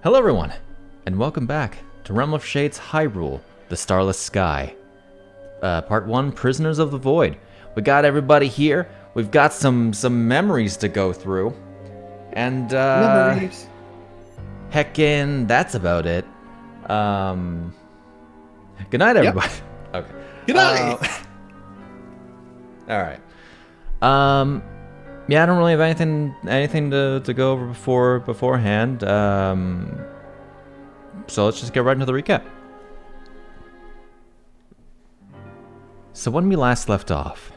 Hello everyone, and welcome back to Realm of Shade's Hyrule, the Starless Sky. Part 1, Prisoners of the Void. We got everybody here, we've got some memories to go through, and Memories. heckin', that's about it. Good night everybody. Yep. Okay. Good night. Alright. Yeah, I don't really have anything to go over beforehand. So let's just get right into the recap. So when we last left off,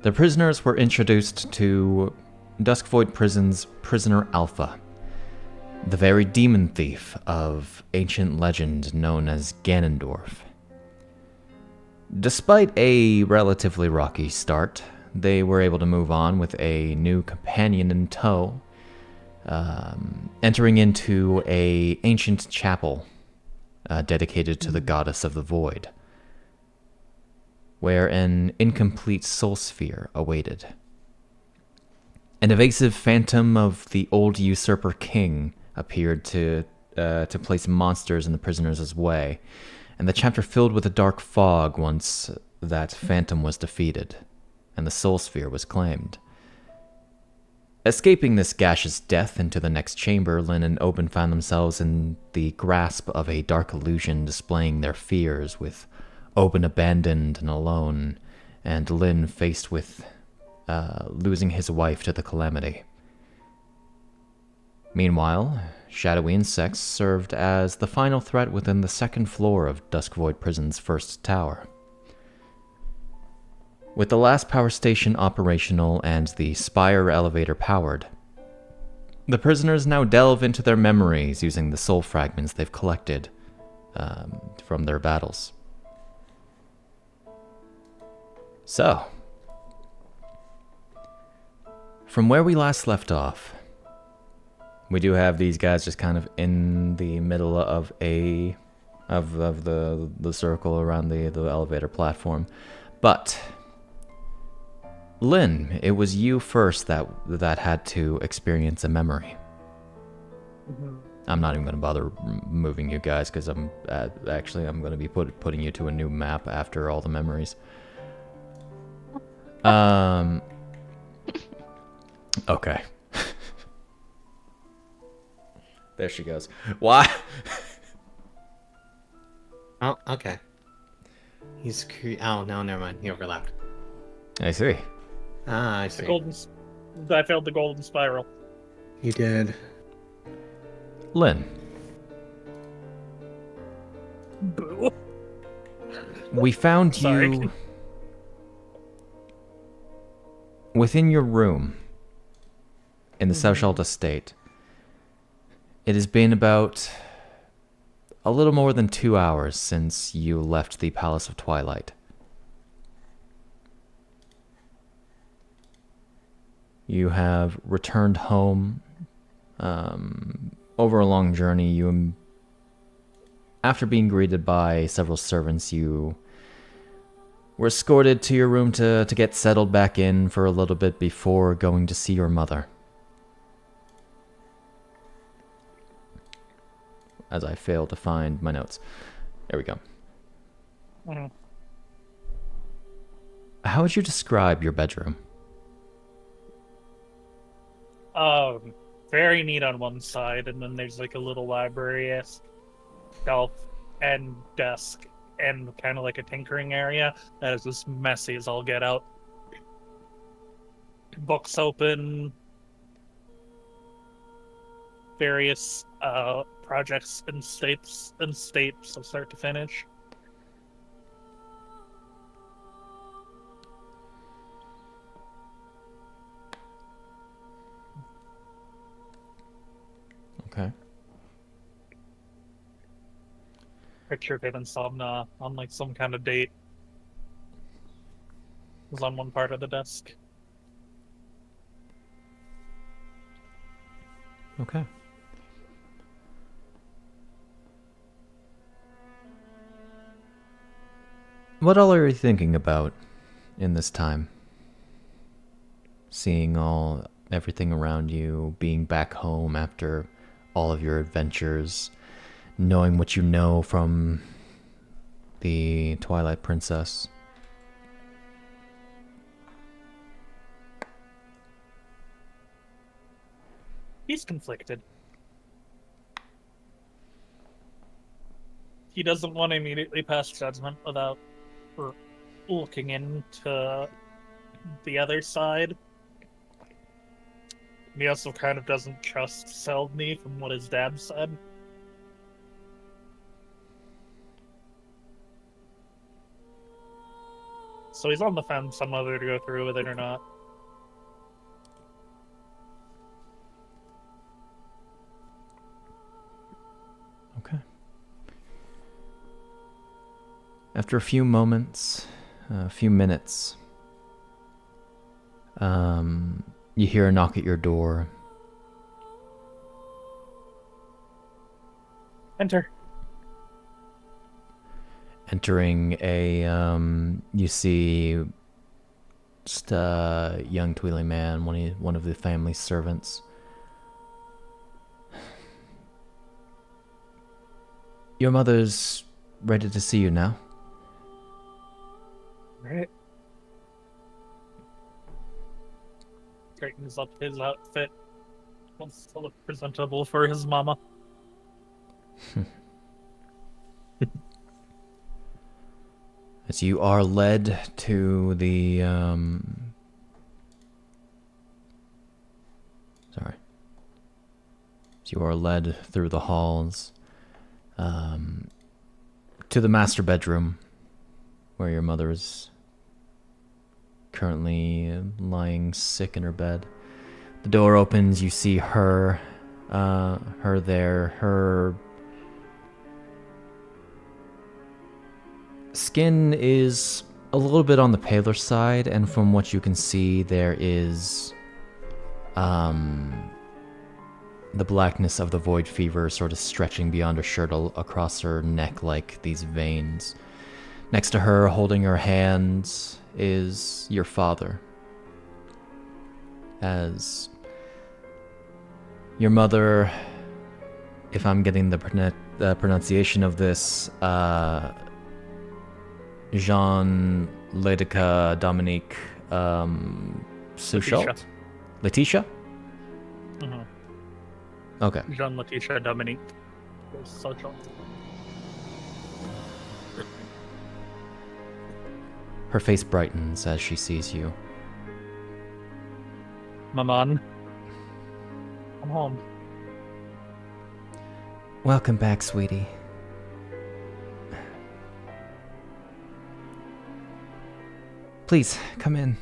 the prisoners were introduced to Duskvoid Prison's Prisoner Alpha, the very demon thief of ancient legend known as Ganondorf. Despite a relatively rocky start, they were able to move on with a new companion in tow, entering into an ancient chapel dedicated to the goddess of the void, where an incomplete soul sphere awaited. An evasive phantom of the old usurper king appeared to place monsters in the prisoners' way, and the chapter filled with a dark fog once that phantom was defeated and the soul sphere was claimed. Escaping this gaseous death into the next chamber, Lynn and Obin found themselves in the grasp of a dark illusion displaying their fears, with Obin abandoned and alone, and Lynn faced with losing his wife to the calamity. Meanwhile, shadowy insects served as the final threat within the second floor of Duskvoid Prison's first tower. With the last power station operational and the spire elevator powered, the prisoners now delve into their memories using the soul fragments they've collected from their battles. So, from where we last left off, we do have these guys just kind of in the middle of the circle around the elevator platform, but Lynn, it was you first that had to experience a memory. Mm-hmm. I'm not even going to bother moving you guys because I'm going to be putting you to a new map after all the memories. Okay. There she goes. Why? Oh, okay. Oh, no, never mind. He overlapped. I see. Ah, I see. I failed the golden spiral. You did. Lynn, Boo. we found Sorry. you within your room in the Souchalte estate. It has been about a little more than 2 hours since you left the Palace of Twilight. You have returned home over a long journey. After being greeted by several servants, you were escorted to your room to get settled back in for a little bit before going to see your mother. As I fail to find my notes. There we go. Mm-hmm. How would you describe your bedroom? Very neat on one side, and then there's like a little library shelf and desk and kind of like a tinkering area that is as messy as all get out. Books open, various projects and states of start to finish. Okay. Picture of Insomnia on like some kind of date was on one part of the desk. Okay. What all are you thinking about in this time? Seeing everything around you, being back home after all of your adventures, knowing what you know from the Twilight Princess. He's conflicted. He doesn't want to immediately pass judgment without looking into the other side. He also kind of doesn't trust Selmy from what his dad said. So he's on the fence on whether to go through with it or not. Okay. After a few moments, a few minutes, you hear a knock at your door. Enter. Entering you see just a young Tweely man, one of the family's servants. Your mother's ready to see you now. Right. Straightens up his outfit. Wants to look presentable for his mama. As you are led to the As you are led through the halls to the master bedroom where your mother is currently lying sick in her bed. The door opens, you see her there. Her skin is a little bit on the paler side, and from what you can see, there is the blackness of the void fever sort of stretching beyond her shirt across her neck like these veins. Next to her, holding her hands, is your father. As your mother, if I'm getting the pronunciation of this, Jean Ledica Dominique Souchalte? Letitia? Mm-hmm. Okay. Jean Letitia Dominique Souchalte. Her face brightens as she sees you. Maman. I'm home. Welcome back, sweetie. Please, come in.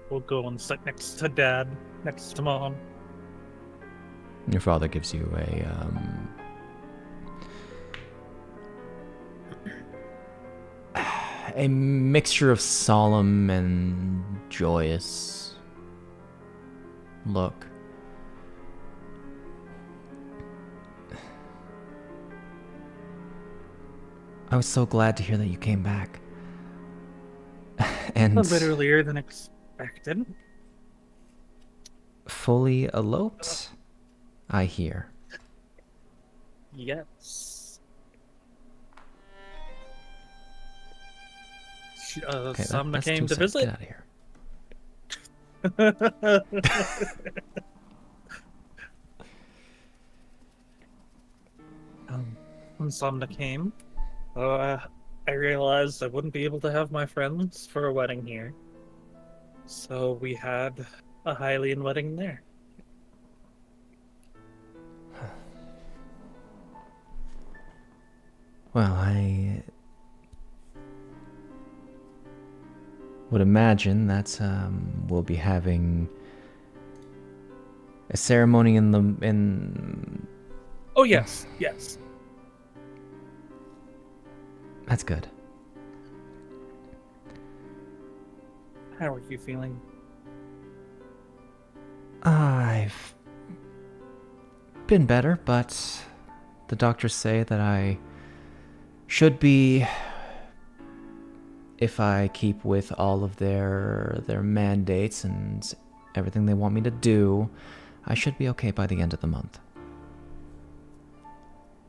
We'll go and sit next to Dad, next to Mom. Your father gives you a mixture of solemn and joyous look. I was so glad to hear that you came back. And a bit earlier than expected. Fully eloped, I hear. Yes. Okay, Some that's came to 2 cents. visit. Get out of here. When Samna came, I realized I wouldn't be able to have my friends for a wedding here. So we had a Hylian wedding there. Well, I would imagine that we'll be having a ceremony in. Oh yes, yes. That's good. How are you feeling? I've been better, but the doctors say that I should be, if I keep with all of their mandates and everything they want me to do, I should be okay by the end of the month.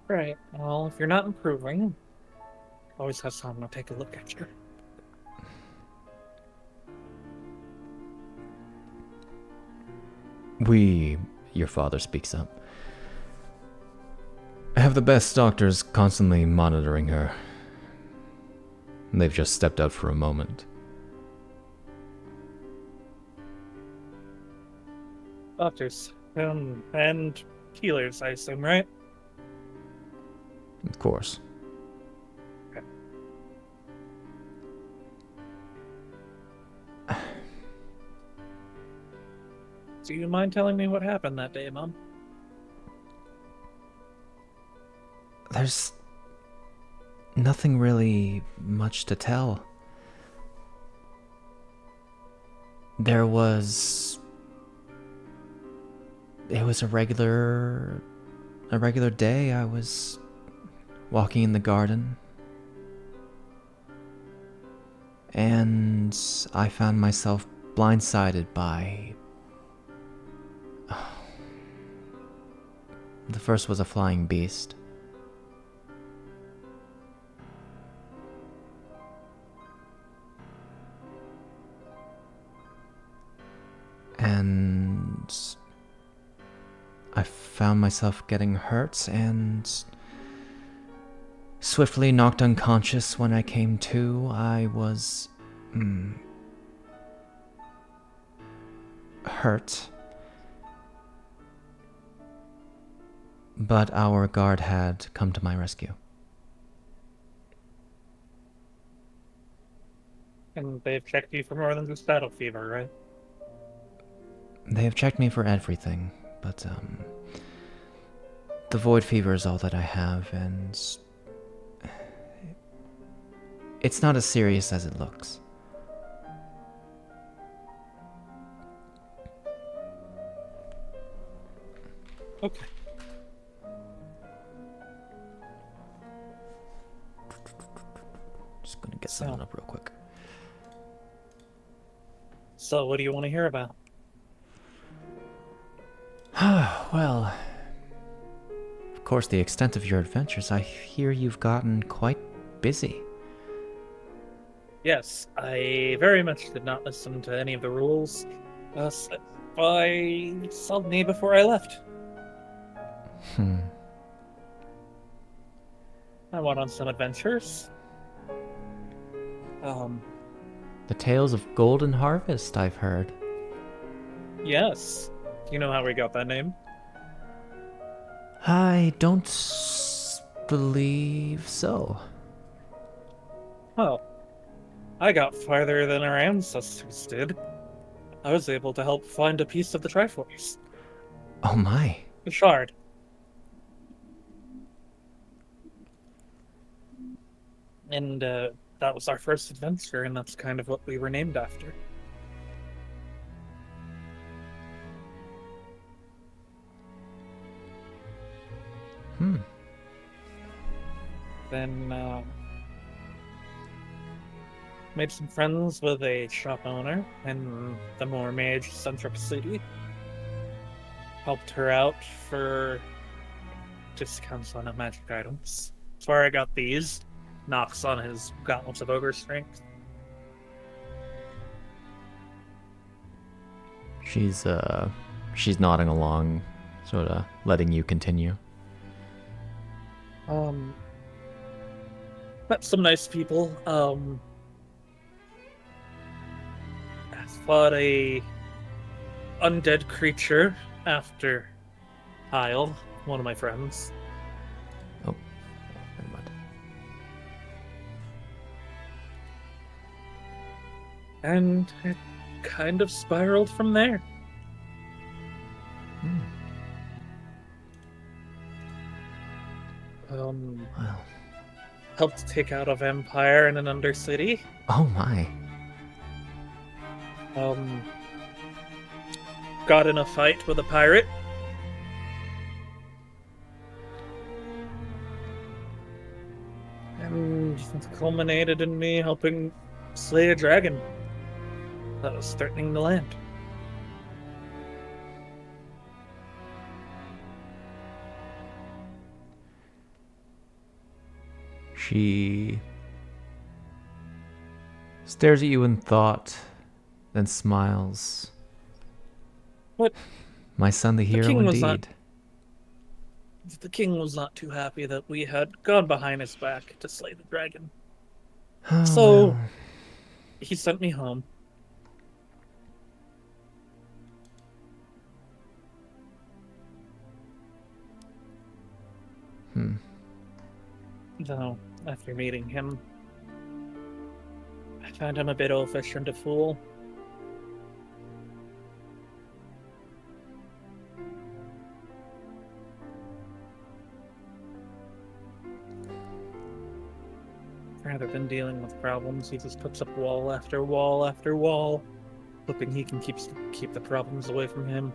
Right. Well, if you're not improving, always have someone to take a look at you. Your father speaks up, have the best doctors constantly monitoring her. They've just stepped out for a moment. Doctors. And healers, I assume, right? Of course. Okay. Do you mind telling me what happened that day, Mom? There's nothing really much to tell. It was a regular day. I was walking in the garden, and I found myself blindsided by... The first was a flying beast. And I found myself getting hurt and swiftly knocked unconscious. When I came to, I was hurt. But our guard had come to my rescue. And they've checked you for more than just battle fever, right? They have checked me for everything, but the void fever is all that I have, and it's not as serious as it looks. Okay. Just gonna get something up real quick. So, what do you want to hear about? Well, of course, the extent of your adventures. I hear you've gotten quite busy. Yes, I very much did not listen to any of the rules set by Saldney before I left. I went on some adventures. The tales of Golden Harvest, I've heard. Yes. Do you know how we got that name? I don't believe so. Well, I got farther than our ancestors did. I was able to help find a piece of the Triforce. Oh my. The shard. And that was our first adventure, and that's kind of what we were named after. Then made some friends with a shop owner in the more mage-centric city. Helped her out for discounts on magic items. That's where I got these. Knocks on his gauntlets of ogre strength. She's nodding along, sort of letting you continue. Met some nice people. Fought a undead creature after Kyle, one of my friends. Oh, never mind. And it kind of spiraled from there. Wow. Helped take out a vampire in an undercity. Oh my. Got in a fight with a pirate. And it culminated in me helping slay a dragon that was threatening the land. She stares at you in thought, then smiles. What? My son, the hero king was indeed. The king was not too happy that we had gone behind his back to slay the dragon. Oh, So well. he sent me home. Though, after meeting him, I found him a bit oafish and a fool. Rather than dealing with problems, he just puts up wall after wall after wall, hoping he can keep the problems away from him.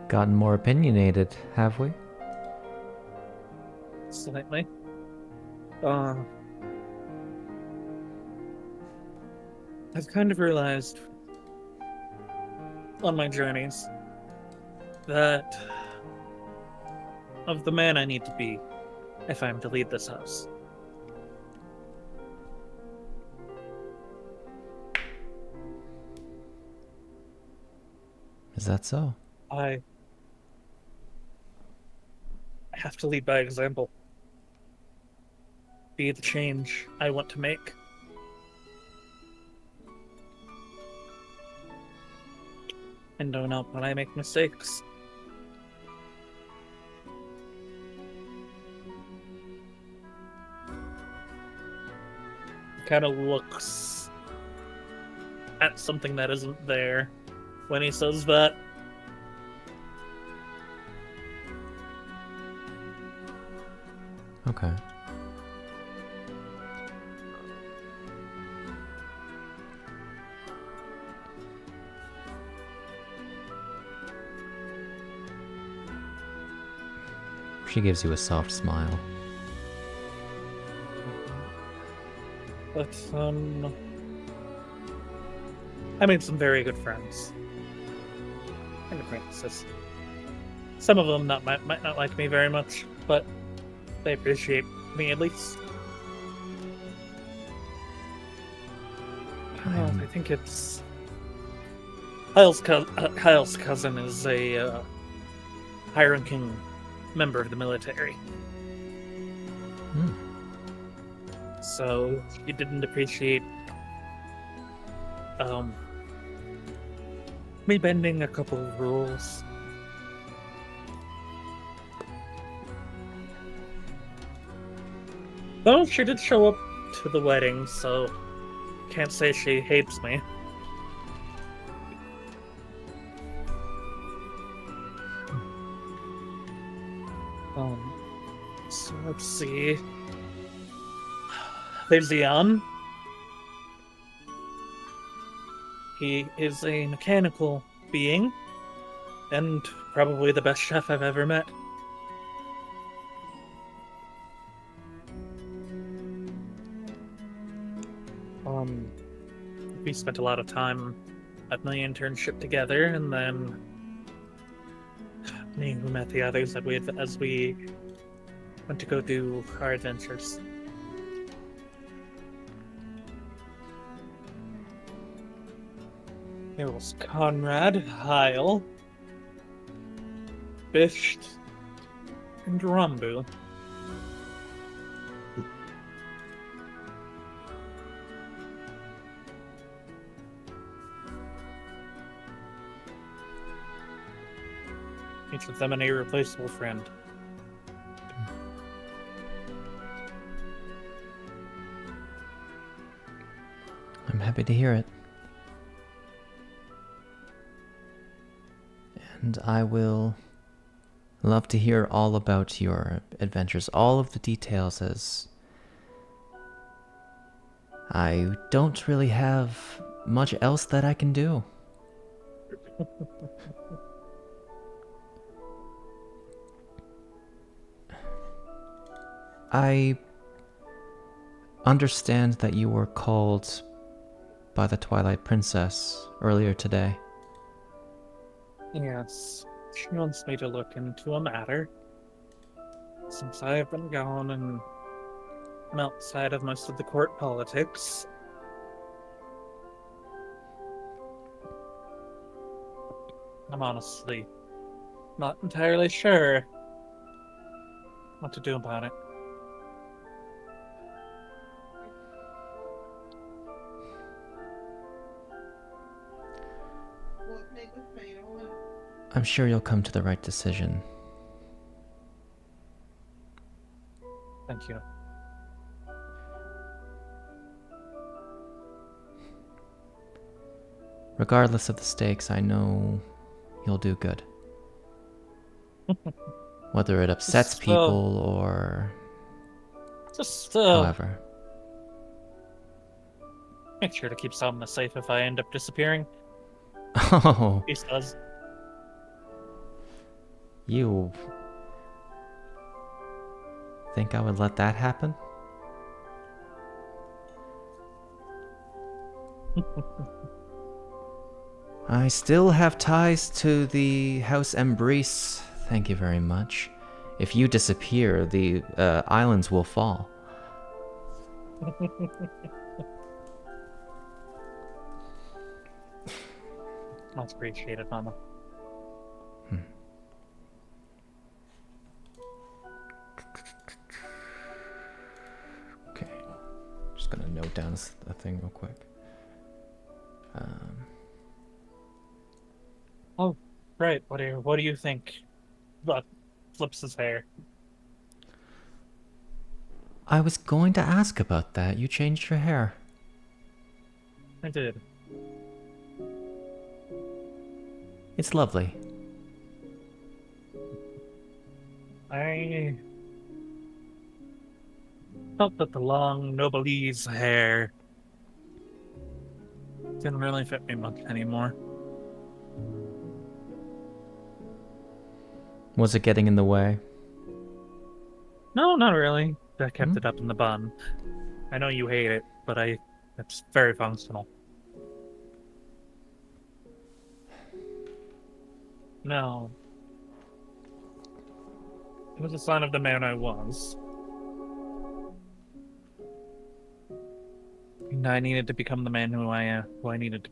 Gotten more opinionated, have we? Slightly. I've kind of realized on my journeys that of the man I need to be if I'm to lead this house. Is that so? I have to lead by example. Be the change I want to make. And own up when I make mistakes. He kind of looks at something that isn't there when he says that. Okay. She gives you a soft smile. But, I made some very good friends. And acquaintances. Some of them might not like me very much, but they appreciate me at least. I think it's... Kyle's cousin is a high-ranking member of the military. So he didn't appreciate me bending a couple of rules. Though she did show up to the wedding, so can't say she hates me. So let's see. There's Jan. He is a mechanical being, and probably the best chef I've ever met. We spent a lot of time at my internship together, and then we met the others as we went to go do our adventures. There was Conrad, Heil, Bisht, and Rambu. Each of them an irreplaceable friend. I'm happy to hear it. And I will love to hear all about your adventures, all of the details, as I don't really have much else that I can do. I understand that you were called by the Twilight Princess earlier today. Yes, she wants me to look into a matter. Since I have been gone and I'm outside of most of the court politics, I'm honestly not entirely sure what to do about it. I'm sure you'll come to the right decision. Thank you. Regardless of the stakes, I know you'll do good. Whether it upsets people or Just however. make sure to keep Somna safe if I end up disappearing. Oh, He does. you think I would let that happen? I still have ties to the House Embrace. Thank you very much. If you disappear, the islands will fall. Much appreciated, Mama. Okay, just gonna note down a thing real quick. Oh, right. What do you think? But flips his hair. I was going to ask about that. You changed your hair. I did. It's lovely. I felt that the long Noblesse hair didn't really fit me much anymore. Was it getting in the way? No, not really. I kept it up in the bun. I know you hate it, but it's very functional. No. It was a sign of the man I was. And I needed to become the man who I needed to.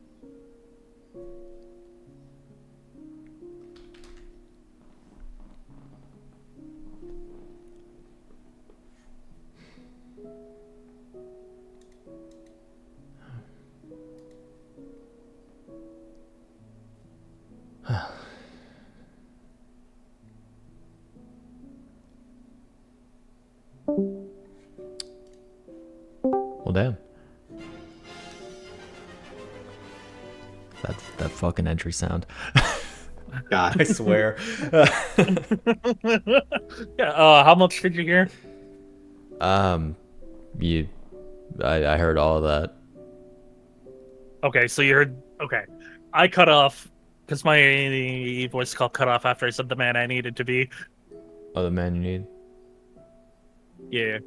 Well, damn. That fucking entry sound. God. I swear. Yeah, how much did you hear? You, I heard all of that. Okay, so you heard. Okay, I cut off because my voice call cut off after I said the man I needed to be. Oh, the man you need? Yeah.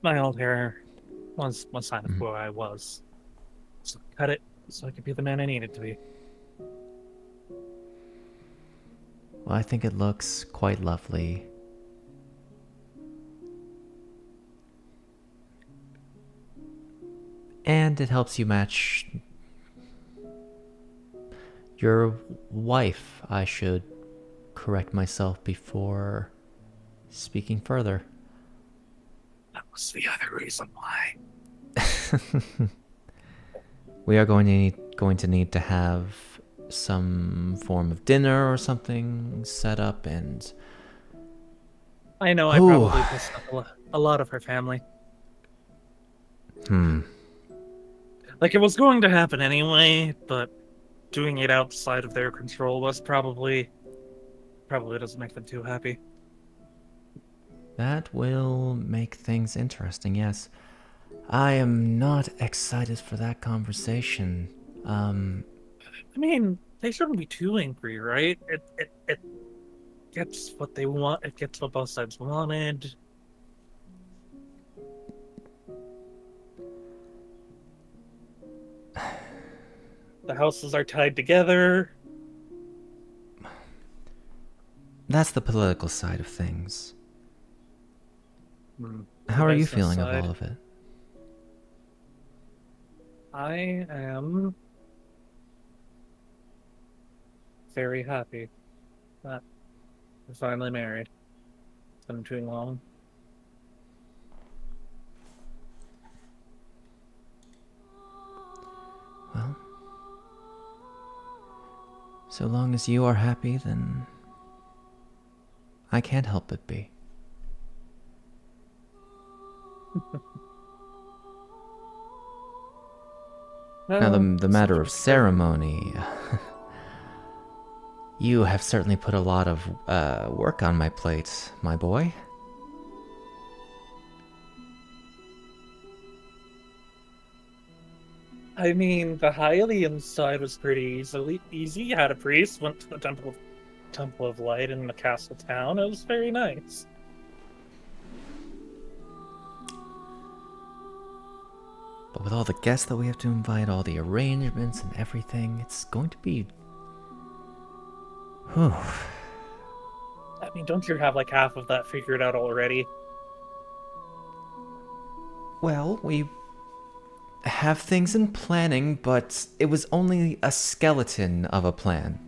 My old hair was one sign of who I was. So I cut it so I could be the man I needed to be. Well, I think it looks quite lovely. And it helps you match your wife. I should correct myself before speaking further. That was the other reason why. We are going to need to have some form of dinner or something set up, and I know I probably pissed off a lot of her family. Like, it was going to happen anyway, but doing it outside of their control was probably doesn't make them too happy. that will make things interesting, yes. I am not excited for that conversation. I mean, they shouldn't be too angry, right? It gets what they want. It gets what both sides wanted. The houses are tied together. That's the political side of things. The How are you business feeling side. of all of it? I am very happy that we're finally married. It's been too long. Well, so long as you are happy, then I can't help but be. Now, the matter of ceremony, you have certainly put a lot of work on my plate, my boy. I mean, the Hylian side was pretty easy. You had a priest, went to the Temple of Light in the castle town. It was very nice. But with all the guests that we have to invite, all the arrangements and everything, it's going to be... Whew. I mean, don't you have like half of that figured out already? Well, we have things in planning, but it was only a skeleton of a plan.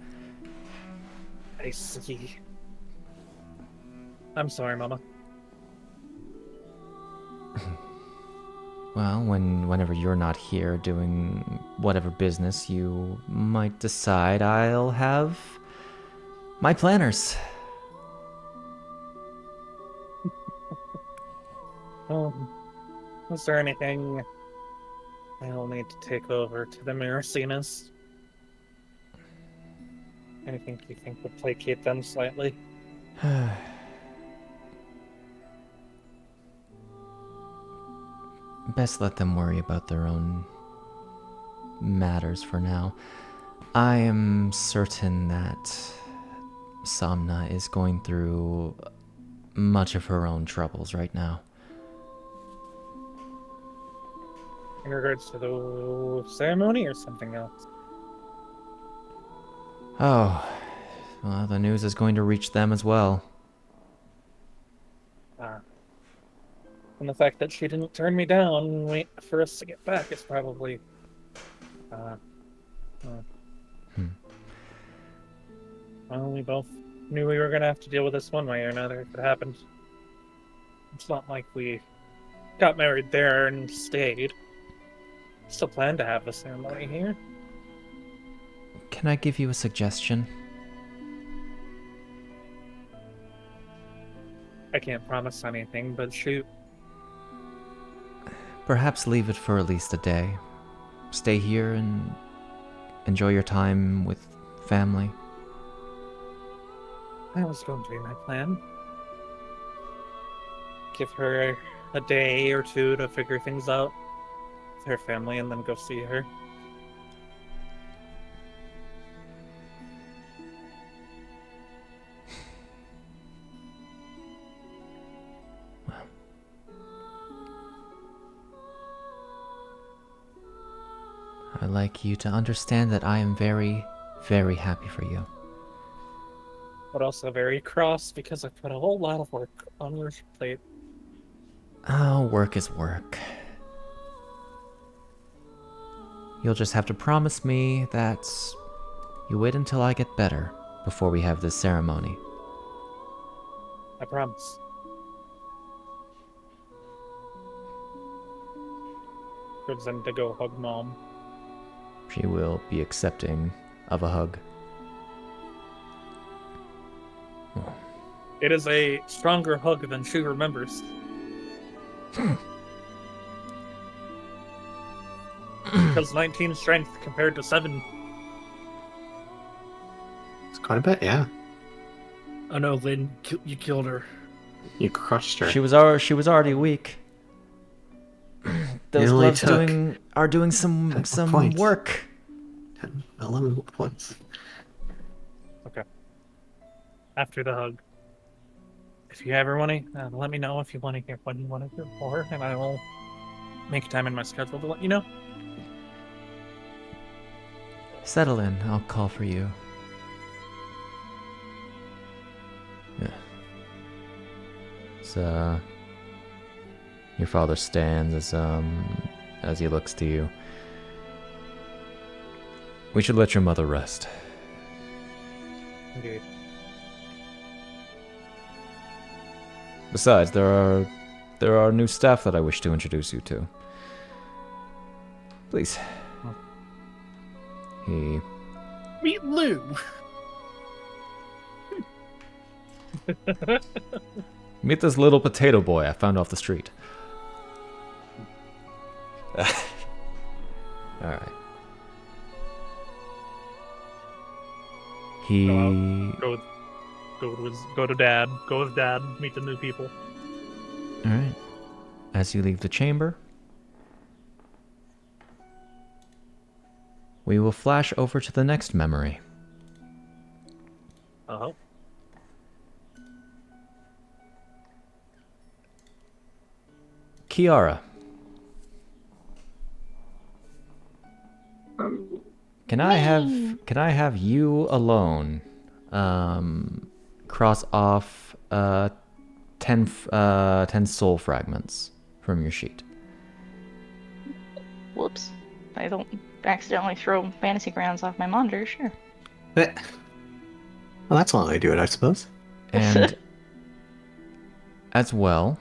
I see. I'm sorry, Mama. Well, whenever you're not here doing whatever business, you might decide I'll have my planners. Is there anything I'll need to take over to the Miracinas? Anything you think would placate them slightly? Best let them worry about their own matters for now. I am certain that Samna is going through much of her own troubles right now. In regards to the ceremony or something else? Oh, well, the news is going to reach them as well. And the fact that she didn't turn me down and wait for us to get back is probably... Well, we both knew we were going to have to deal with this one way or another if it happened. It's not like we got married there and stayed. Still plan to have the ceremony here. Can I give you a suggestion? I can't promise anything, but shoot. Perhaps leave it for at least a day. Stay here and enjoy your time with family. That was going to be my plan. Give her a day or two to figure things out with her family and then go see her. I'd like you to understand that I am very, very happy for you. But also very cross because I put a whole lot of work on your plate. Oh, work is work. You'll just have to promise me that you wait until I get better before we have this ceremony. I promise. Gives them to go hug Mom. She will be accepting of a hug. It is a stronger hug than she remembers. Because 19 strength compared to 7. It's quite a bit, yeah. Oh no, Lynn, you killed her. You crushed her. She was already weak. Those only gloves took are doing some points. work. 10, 11 points. Okay. After the hug. If you ever want to, let me know if you want to hear what you want to hear for, and I will make time in my schedule to let you know. Settle in. I'll call for you. Yeah. So, your father stands as he looks to you. We should let your mother rest. Indeed. Besides, there are new staff that I wish to introduce you to. Please. He Meet Lou. meet this little potato boy I found off the street. All right. He. Go to dad. Go with dad. Meet the new people. All right. As you leave the chamber, we will flash over to the next memory. Uh-huh. Chiara. Can I have you alone cross off 10 soul fragments from your sheet? Whoops. I don't accidentally throw fantasy grounds off my monitor, sure. Well, that's one way to do it, I suppose. And as well,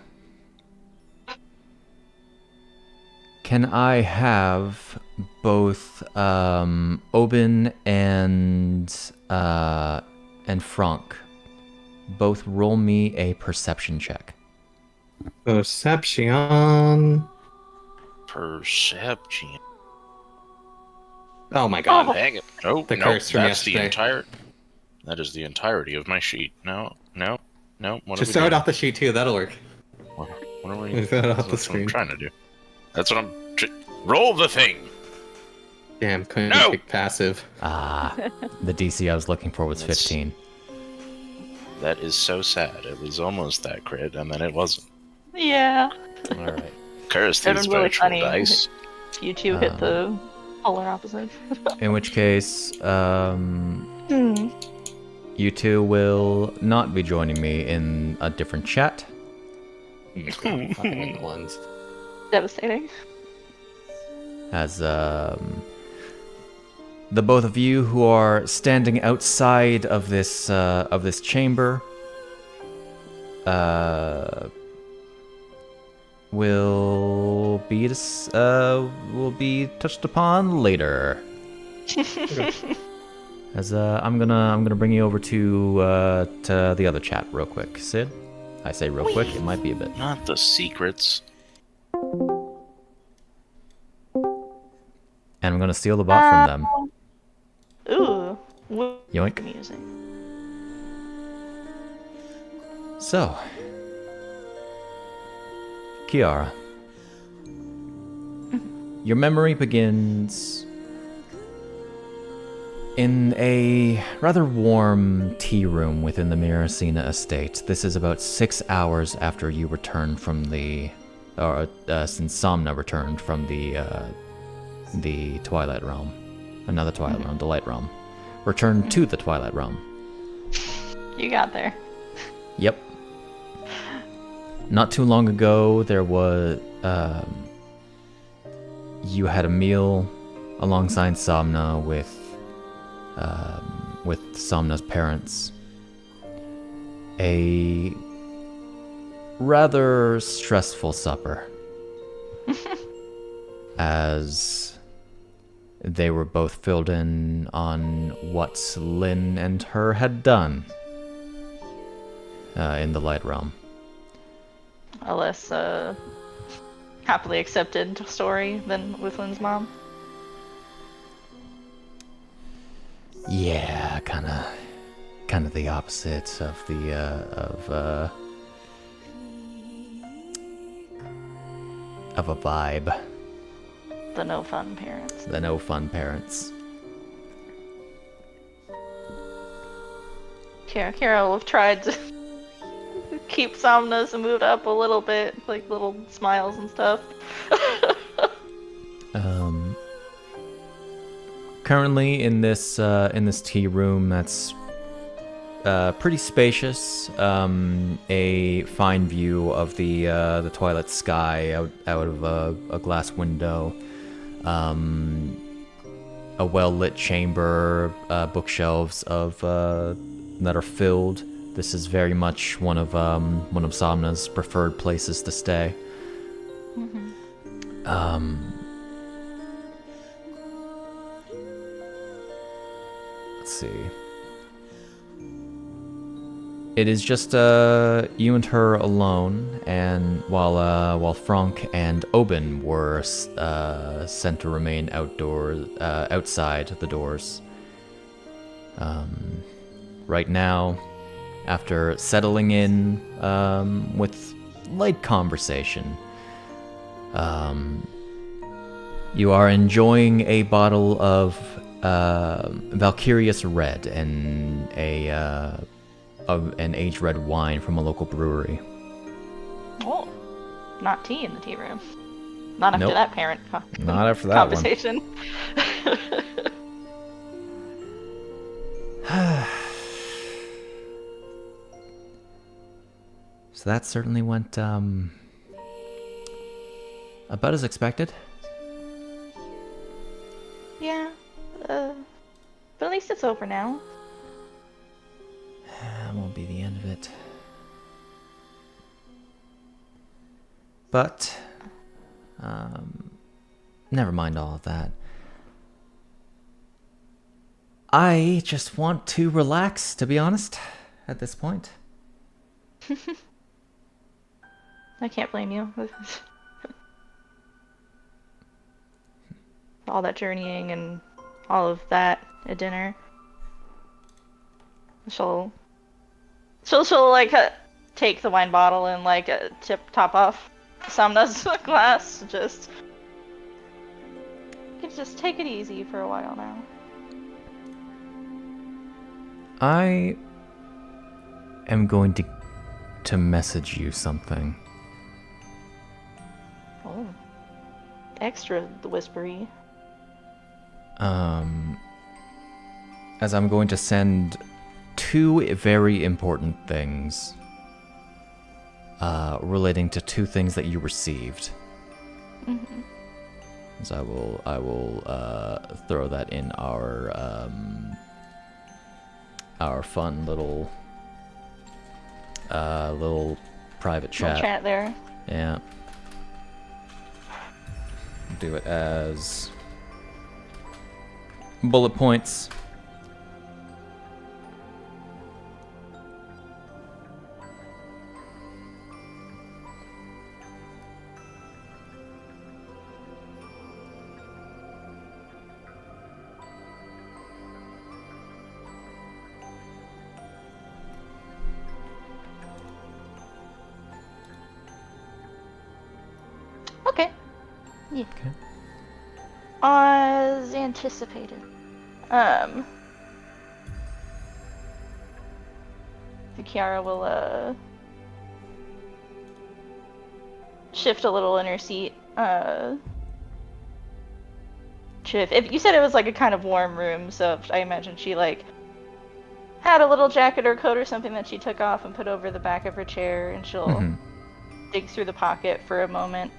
can I have both Obin and Franc both roll me a perception check? Perception. Perception. Oh my god. Dang it. Oh, The no, curse from that's the yesterday. entire... That is the entirety of my sheet. No. What Just are throw we it doing? off the sheet too, that'll work. What are we... Throw it off the That's what I'm screen. trying to do. That's what I'm... Roll the thing! Damn, couldn't No! pick passive. Ah, the DC I was looking for was That's- 15. That is so sad. It was almost that crit, and then it wasn't. Yeah. All right. Cursed That these was really virtual funny. dice. You two hit the polar opposite. In which case, Hmm. you two will not be joining me in a different chat. Fucking ones. Devastating. As the both of you who are standing outside of this chamber will be touched upon later. As I'm gonna bring you over to the other chat real quick. Sid, I say real quick, it might be a bit. Not the secrets. And I'm gonna steal the bot from them. Ooh. What Yoink. music? So, Chiara, your memory begins in a rather warm tea room within the Miracina estate. This is about 6 hours after you returned from since Somna returned from the Twilight Realm. Another Twilight Realm, the Light Realm. Returned to the Twilight Realm. You got there. Yep. Not too long ago, there was you had a meal alongside Somna with Somna's parents. A rather stressful supper, as they were both filled in on what Lynn and her had done in the Light Realm. A less happily accepted story than with Lynn's mom. Yeah, kind of the opposite of of a vibe. The no fun parents. The no fun parents. Kara will have tried to keep Somna's mood up a little bit, like little smiles and stuff. currently in this tea room that's pretty spacious. A fine view of the twilight sky out of a glass window. A well-lit chamber, bookshelves that are filled. This is very much one of Somna's preferred places to stay. Let's see. It is just you and her alone, and while Franc and Obin were sent to remain outside the doors. Right now, after settling in with light conversation, you are enjoying a bottle of Valkyrius Red and an aged red wine from a local brewery. Oh, not tea in the tea room. Not after Nope. that parent Not after that conversation. So that certainly went about as expected. Yeah, but at least it's over now. That won't be the end of it. But, never mind all of that. I just want to relax, to be honest, at this point. I can't blame you. All that journeying and all of that at dinner. She'll like take the wine bottle and like top off Somna's glass. Just take it easy for a while now. I am going to message you something. Oh, extra whispery. As I'm going to send two very important things relating to two things that you received. Mm-hmm. So I will throw that in our fun little private chat. Little chat there. Yeah. Do it as bullet points. Okay. Yeah. Okay. As anticipated. Chiara will shift a little in her seat. If you said it was like a kind of warm room, so I imagine she like had a little jacket or coat or something that she took off and put over the back of her chair, and she'll dig through the pocket for a moment.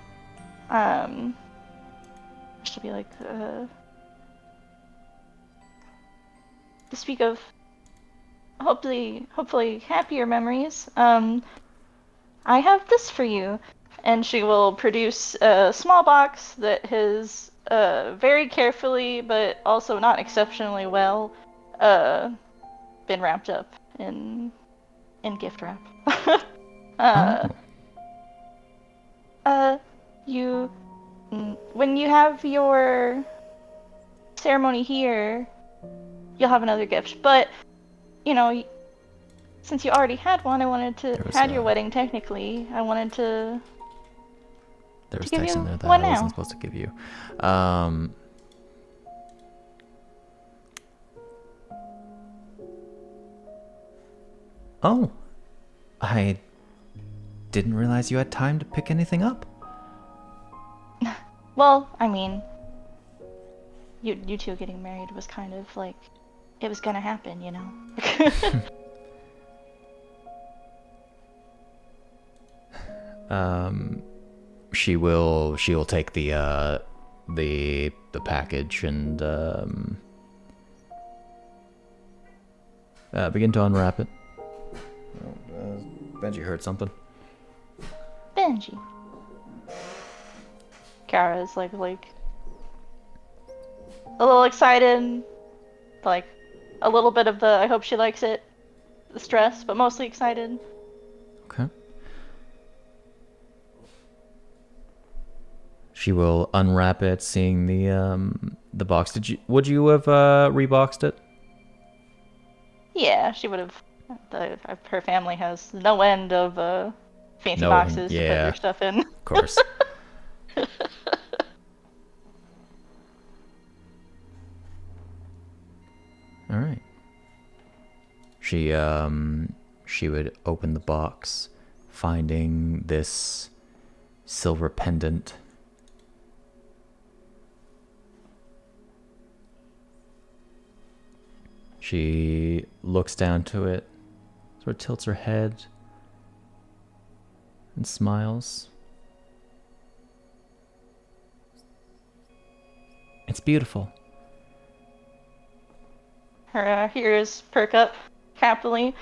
She'll be like, to speak of hopefully happier memories, I have this for you. And she will produce a small box that has very carefully, but also not exceptionally well, been wrapped up in gift wrap. When you have your ceremony here, you'll have another gift. But, you know, since you already had one, I wanted to had your wedding technically. I wanted to. There was give text you in there that one I wasn't now. supposed to give you. Oh, I didn't realize you had time to pick anything up. Well, I mean, you two getting married was kind of like it was gonna happen, you know. She'll take the package and begin to unwrap it. Benji heard something. Benji. Chiara is like a little excited, like a little bit of the I hope she likes it, the stress, but mostly excited. Okay. She will unwrap it, seeing the box. Would you have reboxed it? Yeah, she would have. Her family has no end of fancy boxes to put yeah, your stuff in. Of course. All right. She would open the box, finding this silver pendant. She looks down to it, sort of tilts her head, and smiles. It's beautiful. Her ears perk up happily.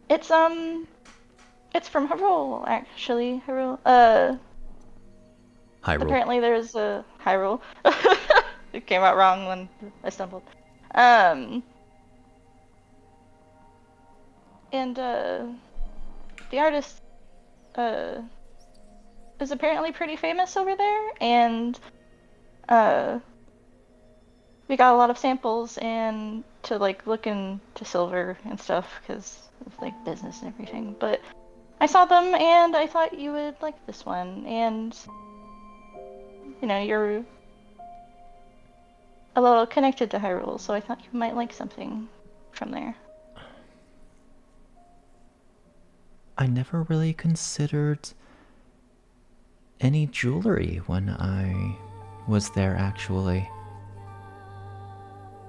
It's from Hyrule, actually. Hyrule. Hyrule. Apparently there's a Hyrule. It came out wrong when I stumbled. And the artist is apparently pretty famous over there, and we got a lot of samples and to like look into silver and stuff because of like business and everything. But I saw them and I thought you would like this one, and you know, you're a little connected to Hyrule, so I thought you might like something from there. I never really considered any jewelry when I was there, actually.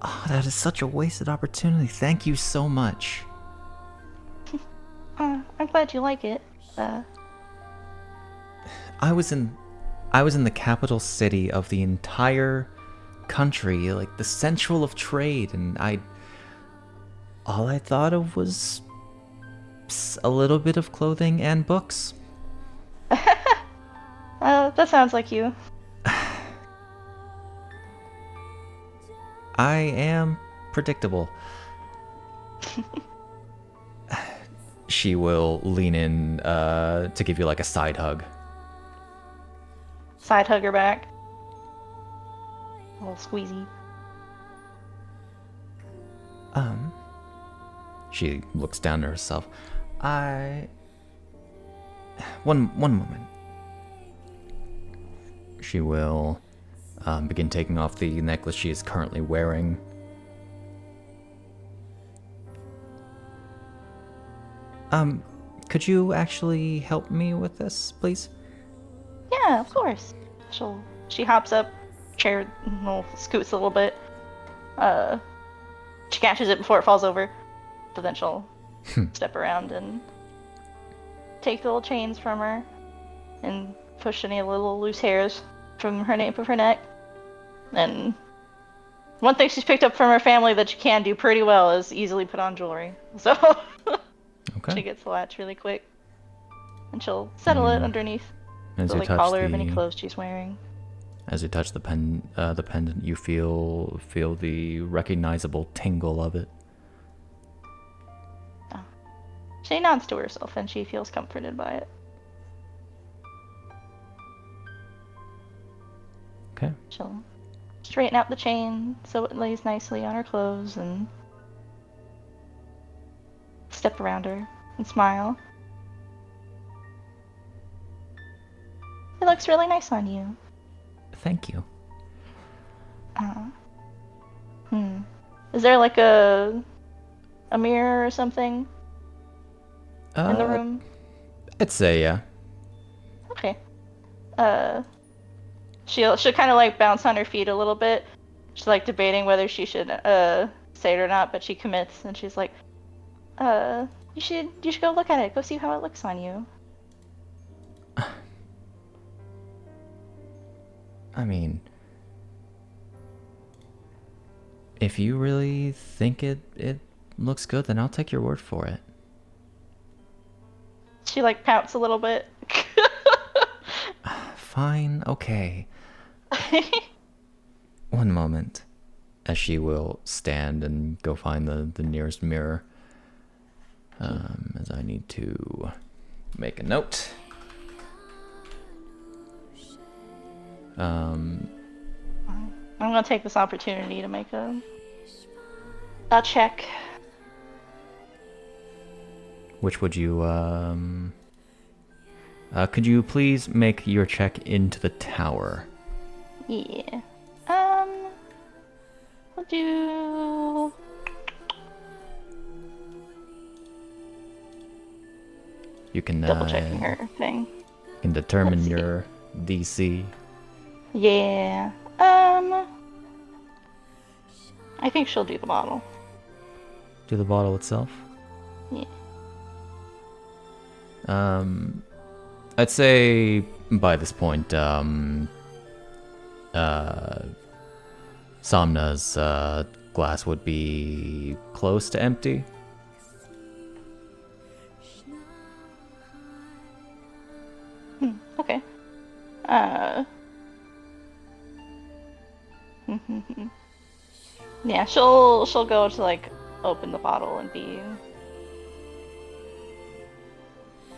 Oh, that is such a wasted opportunity. Thank you so much. I'm glad you like it. I was in the capital city of the entire country, like the central of trade, and all I thought of was a little bit of clothing and books. That sounds like you. I am predictable. She will lean in to give you like a side hug. Side hug her back. A little squeezy. She looks down to herself. One moment. She will begin taking off the necklace she is currently wearing. Could you actually help me with this, please? Yeah, of course. She hops up, chair, scoots a little bit. She catches it before it falls over, but then she'll step around and take the little chains from her and push any little loose hairs from her nape of her neck. And one thing she's picked up from her family that she can do pretty well is easily put on jewelry. So Okay. she gets the latch really quick. And she'll settle it underneath As the you like, touch collar of any clothes she's wearing. As you touch the pendant, you feel the recognizable tingle of it. Oh. She nods to herself and she feels comforted by it. Okay. She'll straighten out the chain so it lays nicely on her clothes and step around her and smile. It looks really nice on you. Thank you. Is there like a mirror or something in the room? I'd say yeah. Okay. She'll kind of like bounce on her feet a little bit. She's like debating whether she should say it or not, but she commits and she's like, you should go look at it. Go see how it looks on you. I mean, if you really think it looks good, then I'll take your word for it. She like pouts a little bit. Fine, okay. One moment. As she will stand and go find the nearest mirror. As I need to make a note. I'm gonna take this opportunity to make a check. Which would you, could you please make your check into the tower? Yeah. We'll do. You can Double checking her thing. You can determine your DC. Yeah. I think she'll do the bottle. Do the bottle itself? Yeah. I'd say by this point, Somna's glass would be close to empty. Okay. Yeah, she'll go to like open the bottle and be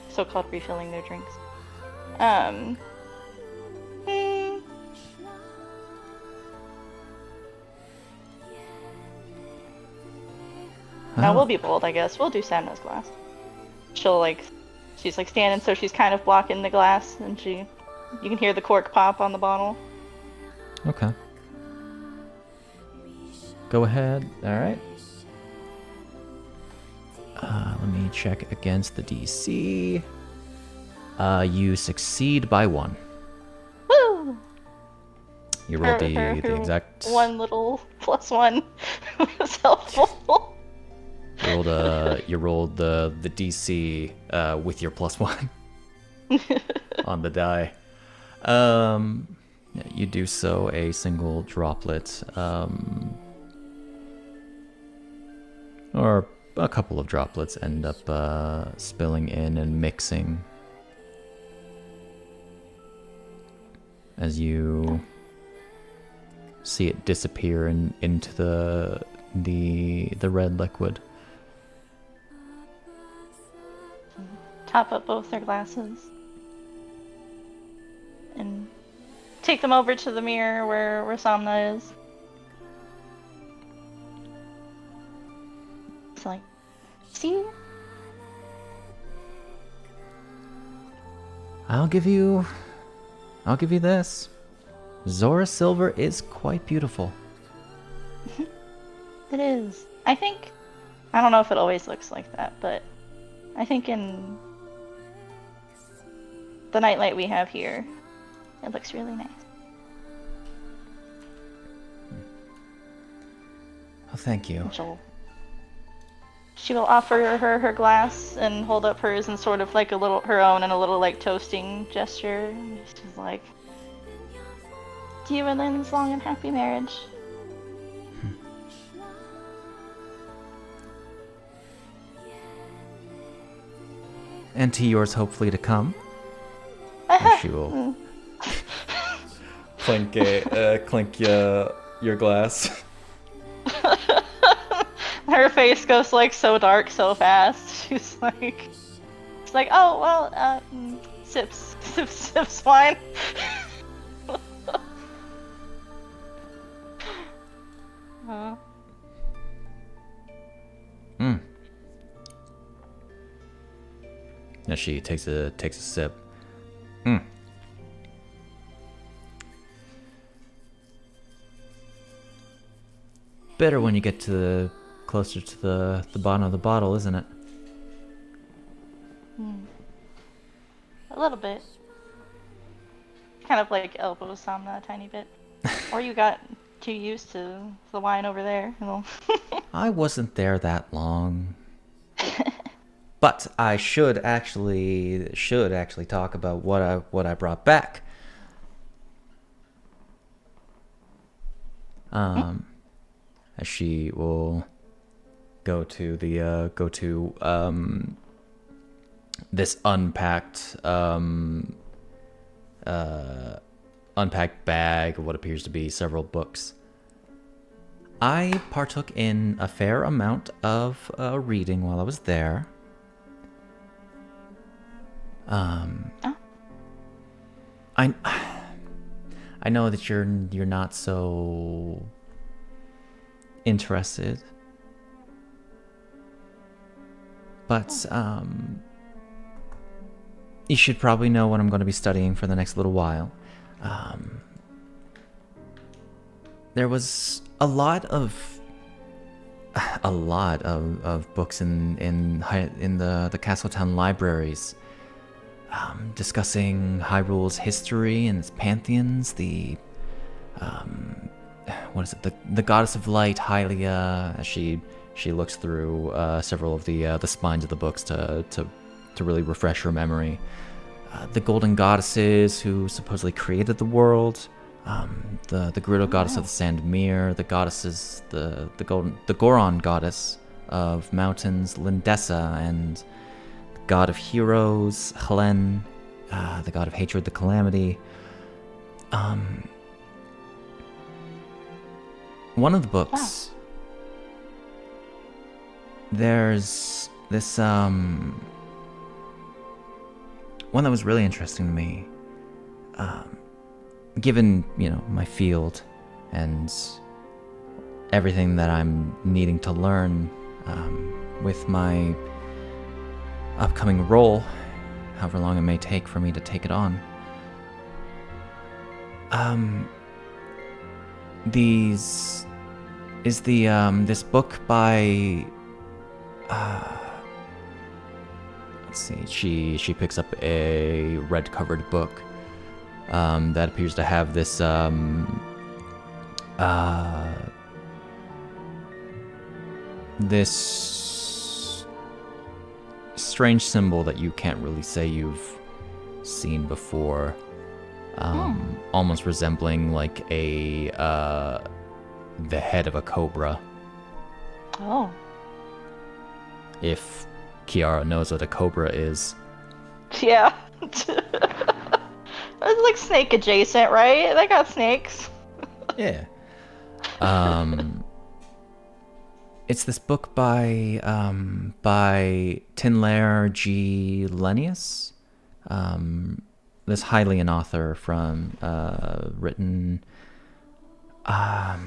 so-called refilling their drinks. Now we'll be bold, I guess. We'll do Samna's glass. She's like standing, so she's kind of blocking the glass, and you can hear the cork pop on the bottle. Okay. Go ahead. All right. Let me check against the DC. You succeed by 1. Woo! You rolled the exact. One little +1 was helpful. You rolled the DC with your +1 on the die. Yeah, you do so a single droplet, or a couple of droplets end up spilling in and mixing as you see it disappear into the red liquid. Top up both their glasses and take them over to the mirror where Somna is. It's like, see? I'll give you this. Zora Silver is quite beautiful. It is. I don't know if it always looks like that, but I think in the nightlight we have here, it looks really nice. Oh, thank you. She will offer her glass and hold up hers in sort of like her own and a little like toasting gesture. She's like, to you and Lynn's long and happy marriage. And to yours, hopefully to come. And she will clink your glass. Her face goes like so dark so fast. She's like, oh well, sips wine. Now she takes a sip. Better when you get to closer to the bottom of the bottle, isn't it? A little bit. Kind of like elbows Somna a tiny bit. Or you got too used to the wine over there. You know. I wasn't there that long. But I should actually talk about what I brought back. As she will go to this unpacked bag of what appears to be several books. I partook in a fair amount of reading while I was there. I know that you're not so interested, but you should probably know what I'm going to be studying for the next little while. There was a lot of books in the Castletown libraries, discussing Hyrule's history and its pantheons. The goddess of light, Hylia, as she looks through several of the spines of the books to really refresh her memory. The golden goddesses who supposedly created the world. The Gerudo goddess of the Sand Mere, the goddesses, the Goron goddess of mountains, Lindessa, and the god of heroes, Helen, the god of hatred, the Calamity. One of the books, there's this one that was really interesting to me. Given, my field and everything that I'm needing to learn with my upcoming role, however long it may take for me to take it on. This book by let's see, she picks up a red covered book that appears to have this this strange symbol that you can't really say you've seen before, almost resembling like the head of a cobra. Oh. If Chiara knows what a cobra is. Yeah. It's like snake adjacent, right? They got snakes. Yeah. It's this book by Tinlair G. Lennius. This Hylian author from written a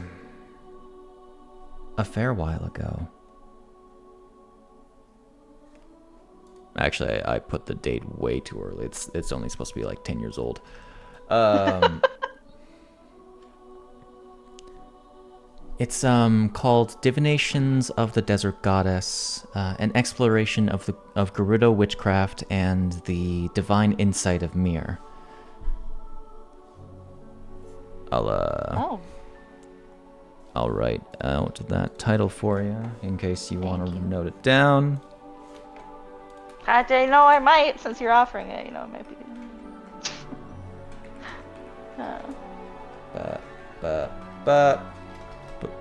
fair while ago. Actually, I put the date way too early. It's only supposed to be like 10 years old. It's called Divinations of the Desert Goddess, an exploration of Gerudo witchcraft and the divine insight of Mir. I'll write out that title for you in case you want to note it down. I know I might, since you're offering it, maybe.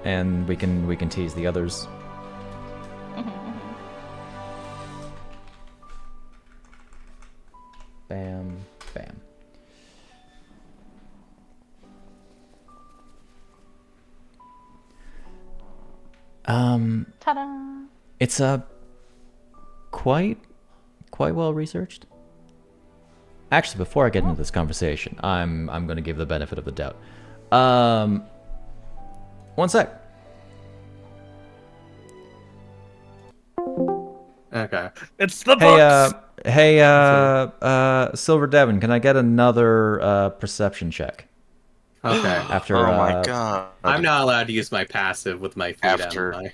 And we can tease the others. Bam, bam. Ta-da! It's quite well researched. Actually, before I get into this conversation, I'm going to give the benefit of the doubt. One sec. Okay. It's the books. Hey, Silver Devon, can I get another perception check? Okay. After, oh my god. I'm not allowed to use my passive with my feet After- am I?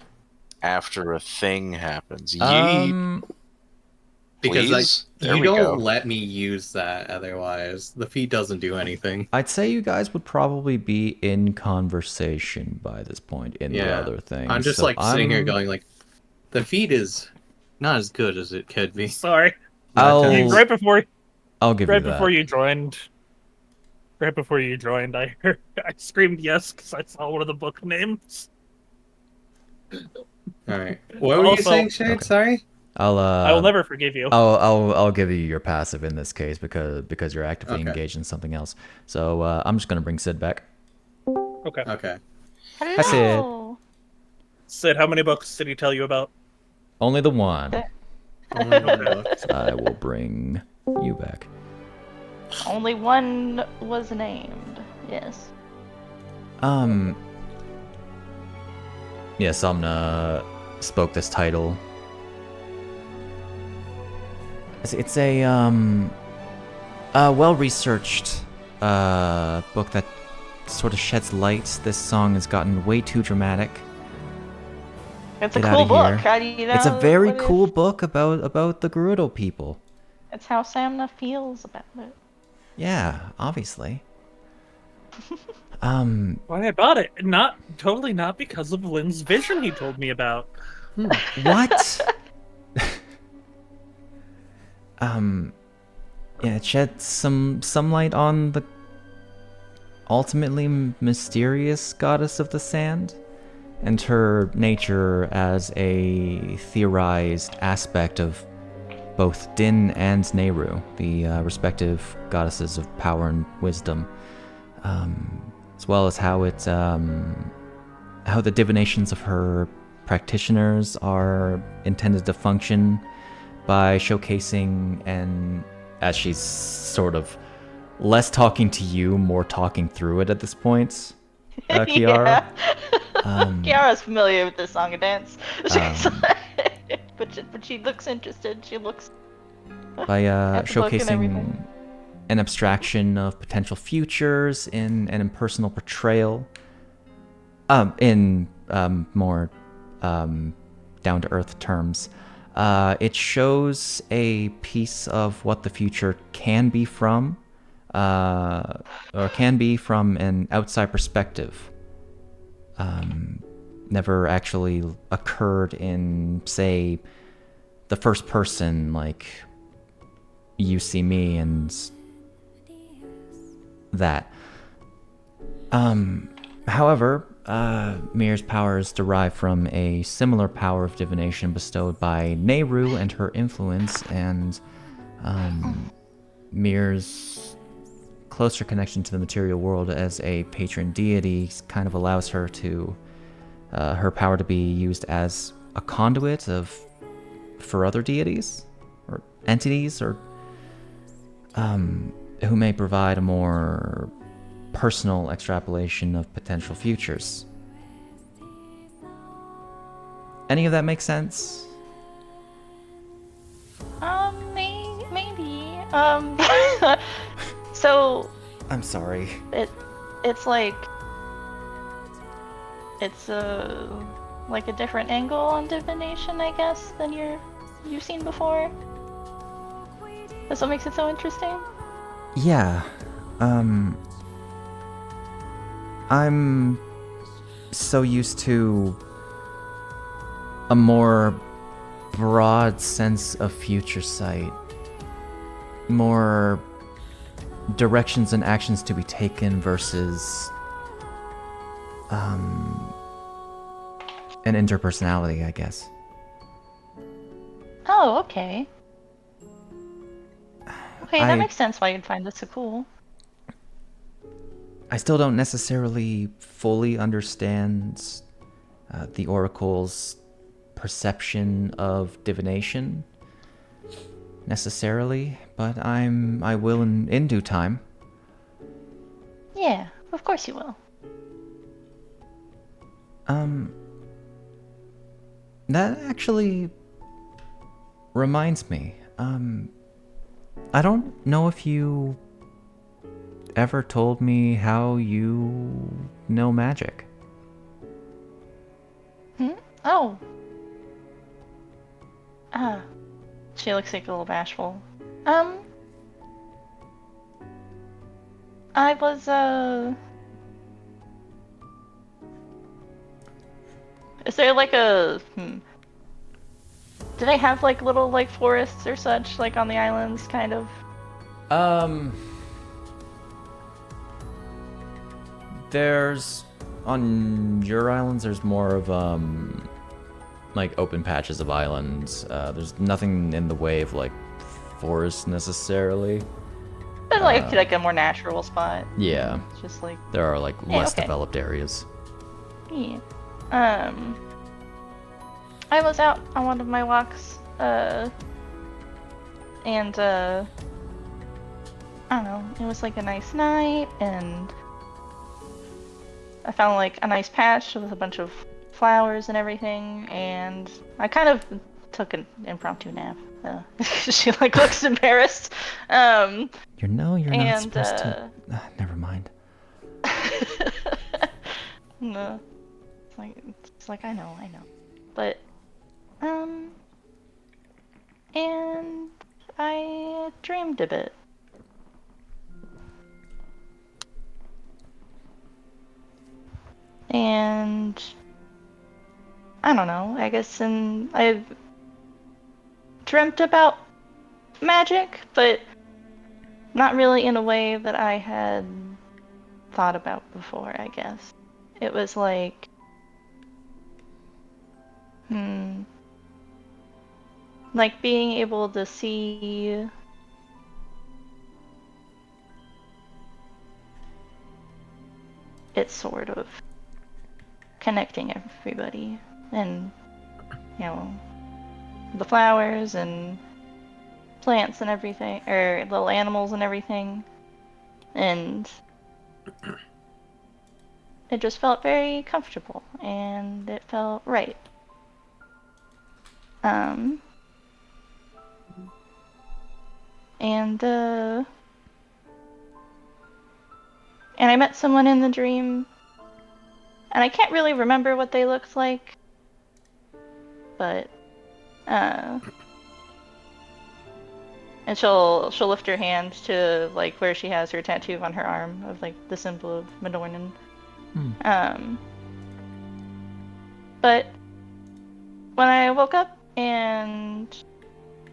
After a thing happens. Yeet. Because Please? There you we don't go. let me use that otherwise. The feat doesn't do anything. I'd say you guys would probably be in conversation by this point in the Yeah. other thing. I'm just so sitting here going like, the feat is not as good as it could be. Sorry. I'll- You- right before I'll give right you that. before you joined. Right before you joined, I screamed yes because I saw one of the book names. Alright. What were you Also- saying, Shade? Okay. Sorry? I will never forgive you. I'll give you your passive in this case because you're actively Okay. engaged in something else. So I'm just gonna bring Sid back. Okay. Okay. Hello. Sid, how many books did he tell you about? Only the one. Only one book. I will bring you back. Only one was named. Yes. Yeah, Somna spoke this title. It's a well-researched book that sort of sheds light. This song has gotten way too dramatic. It's a Get cool outta book. here. How do you know? It's a very what it- cool book about the Gerudo people. It's how Samna feels about it. Yeah, obviously. Why I bought it? Totally not because of Lynn's vision he told me about. What? Yeah, it sheds some light on the ultimately mysterious goddess of the sand and her nature as a theorized aspect of both Din and Nehru, the respective goddesses of power and wisdom, as well as how the divinations of her practitioners are intended to function by showcasing, and as she's sort of less talking to you, more talking through it at this point, Chiara. Kiara's familiar with this song and dance. She's but she looks interested. She looks By at the book and showcasing everything. an abstraction of potential futures in an impersonal portrayal, in more down-to-earth terms. It shows a piece of what the future can be from, or can be from an outside perspective. Never actually occurred in, say, the first person, like you see me and that. However, Mir's powers derive from a similar power of divination bestowed by Nehru and her influence, and Mir's closer connection to the material world as a patron deity kind of allows her to her power to be used as a conduit for other deities or entities, or who may provide a more personal extrapolation of potential futures. Any of that make sense? Maybe. So I'm sorry. it's like it's like a different angle on divination, I guess, than you've seen before. That's what makes it so interesting. Yeah. I'm so used to a more broad sense of future sight, more directions and actions to be taken versus an interpersonality, I guess. Oh, okay. Okay, I- that makes sense why you'd find this so cool. I still don't necessarily fully understand the Oracle's perception of divination necessarily, but I will in due time. Yeah, of course you will. That actually reminds me. I don't know if you ever told me how you know magic. Oh. She looks like a little bashful. I was, Is there like a, Do they have like little like forests or such like on the islands, kind of? There's on your islands. There's more of like open patches of islands. There's nothing in the way of like forest necessarily. But like a more natural spot. Yeah. It's just like There are like less okay. developed areas. Yeah. I was out on one of my walks, and I don't know, it was like a nice night, and I found like a nice patch with a bunch of flowers and everything, and I kind of took an impromptu nap. She like looks embarrassed. You're not and, supposed to. Never mind. No, it's like I know, but and I dreamed a bit. And I don't know, I guess I've dreamt about magic, but not really in a way that I had thought about before, I guess. It was like, like being able to see it sort of connecting everybody, and you know, the flowers and plants and everything, or little animals and everything, and it just felt very comfortable and it felt right. And I met someone in the dream, and I can't really remember what they looked like, but and she'll lift her hand to like where she has her tattoo on her arm of like the symbol of Madornan. But when I woke up, and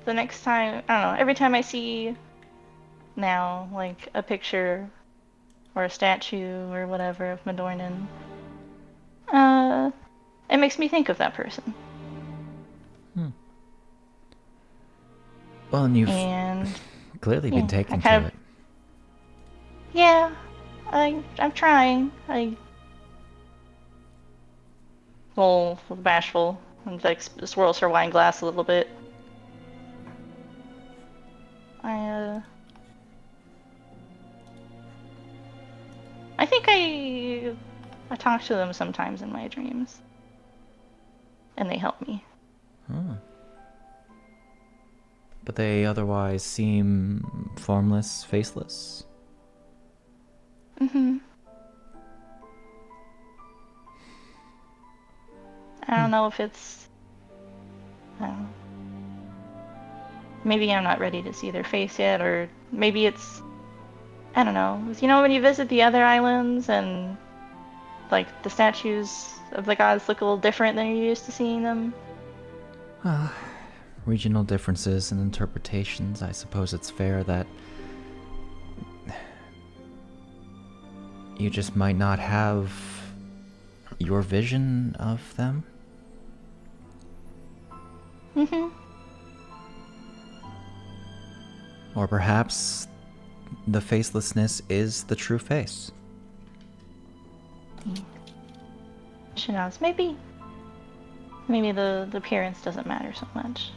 the next time, I don't know, every time I see now like a picture or a statue or whatever of Madornan, it makes me think of that person. Well, and you've clearly been taken to it. Yeah, I'm trying. Well, bashful, and like swirls her wine glass a little bit. I think I talk to them sometimes in my dreams, and they help me. But they otherwise seem formless, faceless. I don't know if it's... I don't know. Maybe I'm not ready to see their face yet, or maybe it's... I don't know. You know when you visit the other islands and like the statues of the gods look a little different than you're used to seeing them? Regional differences and interpretations. I suppose it's fair that you just might not have your vision of them. Or perhaps the facelessness is the true face. She knows. Maybe the appearance doesn't matter so much.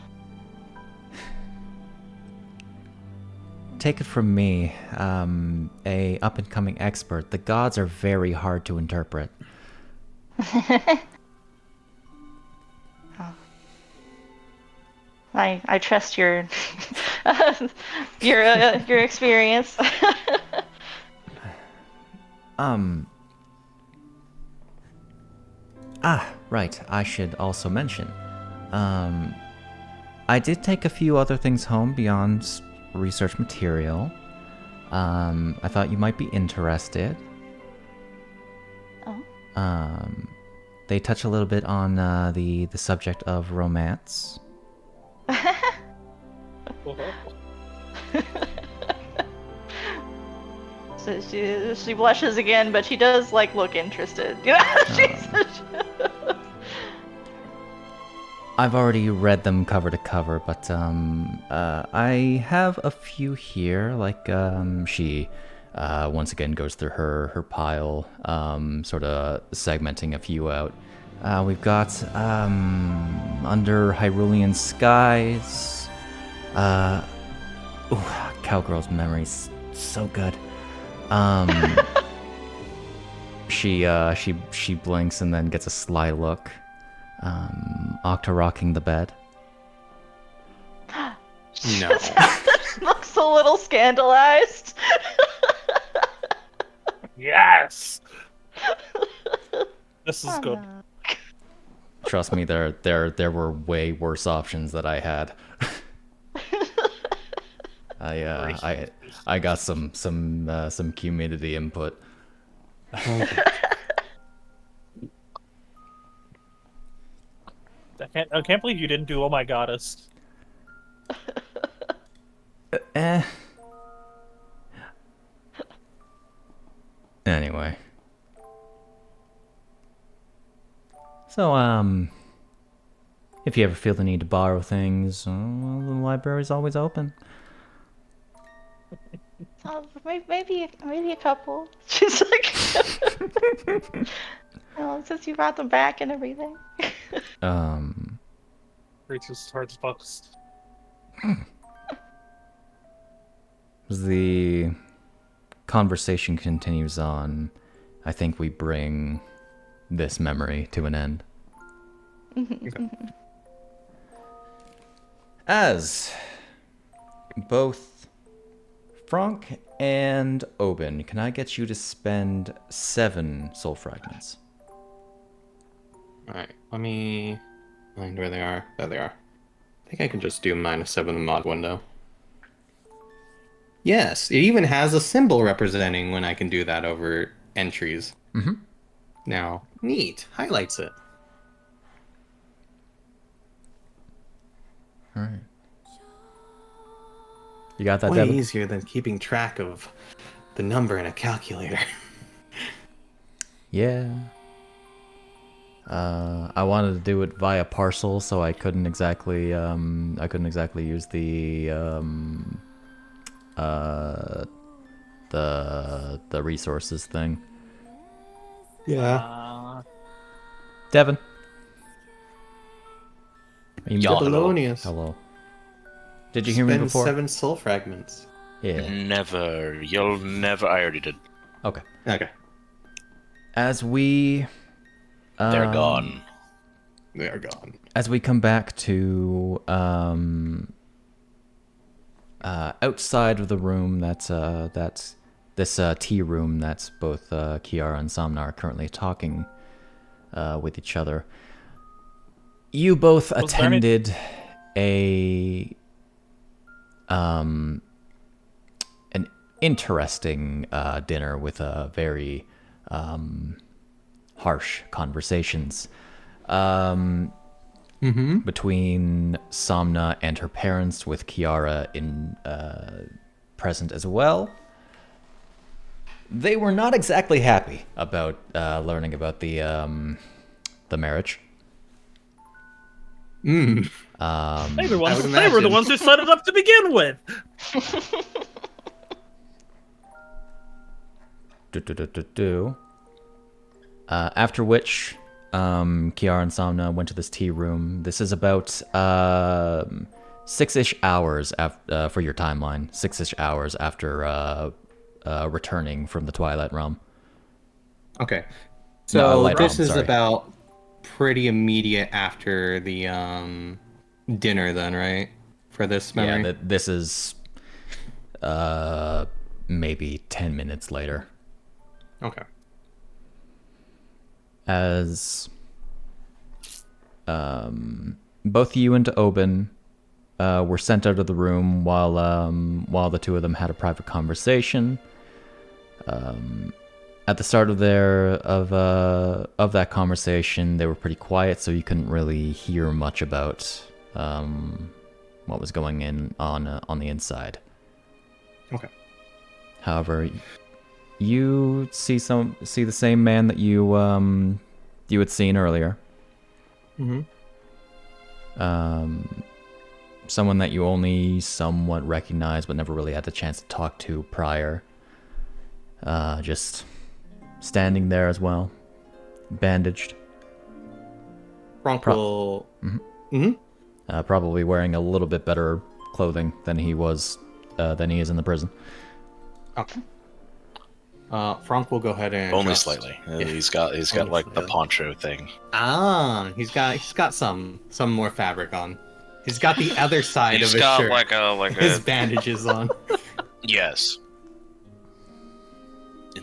Take it from me, a up-and-coming expert. The gods are very hard to interpret. I trust your your experience. Right. I should also mention, I did take a few other things home beyond research material. I thought you might be interested. Oh. They touch a little bit on the subject of romance. So she blushes again, but she does like look interested. You know, I've already read them cover to cover, but I have a few here. Like she once again goes through her pile, sort of segmenting a few out. We've got Under Hyrulean Skies. Cowgirl's Memories, so good. She blinks and then gets a sly look. Octa rocking the bed. No. Looks a little scandalized. Yes. This is good. Trust me, there were way worse options that I had. I got some community input. I can't believe you didn't do Oh My Goddess. Anyway. So, if you ever feel the need to borrow things, well, the library's always open. Maybe a couple. She's like, oh, since you brought them back and everything. Rachel's hard box. As the conversation continues on, I think we bring this memory to an end. As both Franc and Obin, can I get you to spend 7 soul fragments? Alright, let me find where they are. There they are. I think I can just do -7 in the mod window. Yes, it even has a symbol representing when I can do that over entries. Mm-hmm. Now, neat. Highlights it. Alright. You got that, Way Devon? easier than keeping track of the number in a calculator. Yeah. I wanted to do it via parcel, so I couldn't exactly use the resources thing. Yeah. Devon. Are you Y'all. Babylonius. Hello. Did you hear me Spend before? 7 soul fragments. Yeah. Never. You'll never. I already did. Okay. Okay. As we They're gone. They are gone. as we come back to outside of the room that's this tea room that's both Chiara and Samna are currently talking with each other. You both Was there any- attended an interesting dinner with very harsh conversations between Samna and her parents, with Chiara in present as well. They were not exactly happy about learning about the marriage. They were would the imagine. ones who set it up to begin with. After which, Chiara and Samna went to this tea room. This is about 6-ish hours for your timeline. 6-ish hours after returning from the Twilight Realm. Okay. No, So Light this Realm, is sorry. about pretty immediate after the dinner then, right? For this memory? Yeah, this is maybe 10 minutes later. Okay. As both you and Obin were sent out of the room while the two of them had a private conversation. At the start of that conversation, they were pretty quiet, so you couldn't really hear much about what was going on the inside. Okay. However, you see the same man that you had seen earlier. Mm-hmm. Someone that you only somewhat recognized, but never really had the chance to talk to prior. Just standing there as well, bandaged. Franc will. Probably wearing a little bit better clothing than he is in the prison. Okay. Franc will go ahead and Only adjust. slightly. Yeah. He's got like the poncho thing. Ah, he's got some more fabric on. He's got the other side of his shirt. like his bandages on. Yes.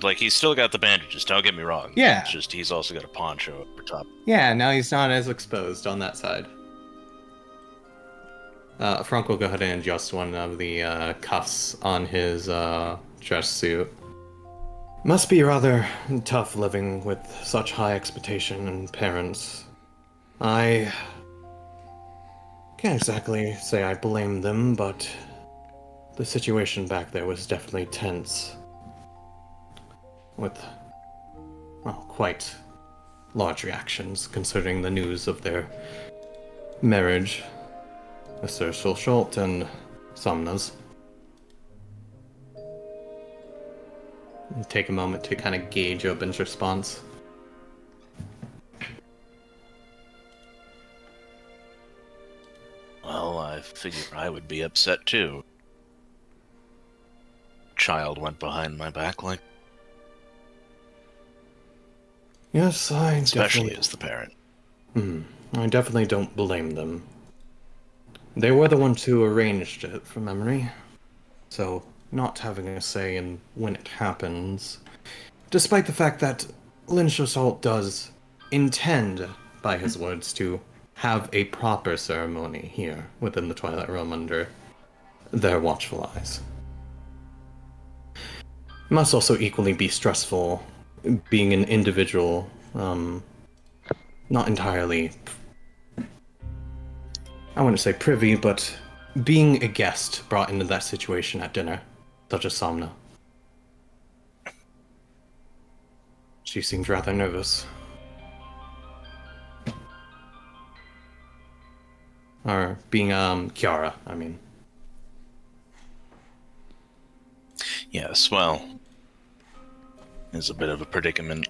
Like, he's still got the bandages, don't get me wrong. Yeah. It's just he's also got a poncho over top. Yeah, now he's not as exposed on that side. Franc will go ahead and adjust one of the cuffs on his dress suit. Must be rather tough living with such high expectation and parents. I can't exactly say I blame them, but the situation back there was definitely tense. With, well, quite large reactions considering the news of their marriage, Mr. Souchalte and Somna's. Take a moment to kind of gauge Obin's response. Well, I figured I would be upset too. Child went behind my back like... Yes, Especially as the parent. I definitely don't blame them. They were the ones who arranged it, from memory. So, not having a say in when it happens. Despite the fact that Lynn Souchalte does intend, by his words, to have a proper ceremony here within the Twilight Realm under their watchful eyes. It must also equally be stressful being an individual, not entirely, I wouldn't say privy, but being a guest brought into that situation at dinner, such as Somna. She seemed rather nervous. Or being, Chiara, I mean. Yes, well... is a bit of a predicament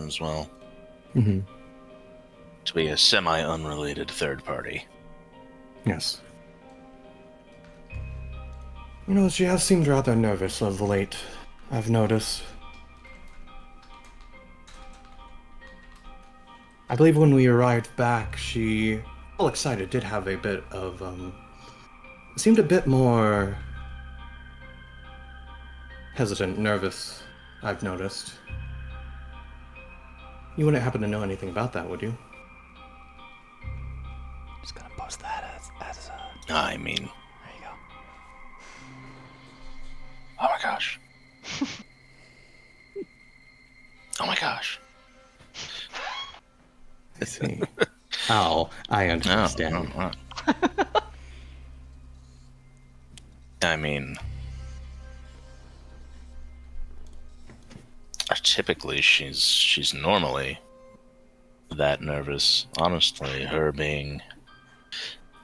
as well. Mm-hmm. To be a semi-unrelated third party. Yes. You know, she has seemed rather nervous of late, I've noticed. I believe when we arrived back, she, all excited, did have a bit of, seemed a bit more hesitant, nervous, I've noticed. You wouldn't happen to know anything about that, would you? Just gonna post that as a... I mean... There you go. Oh my gosh. Oh my gosh. I see. Oh, I understand. No. I mean... typically, she's normally that nervous. Honestly, her being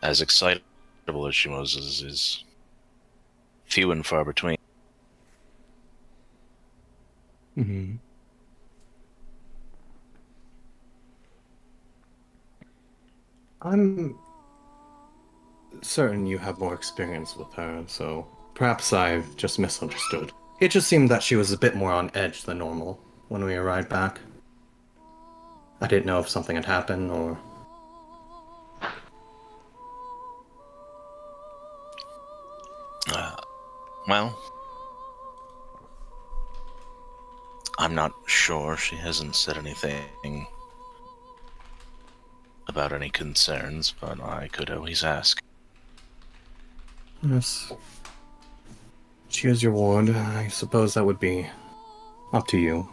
as excitable as she was is few and far between. Mm-hmm. I'm certain you have more experience with her, so perhaps I've just misunderstood. It just seemed that she was a bit more on edge than normal when we arrived back. I didn't know if something had happened, or... Well... I'm not sure. She hasn't said anything about any concerns, but I could always ask. Yes. She is your ward. I suppose that would be up to you.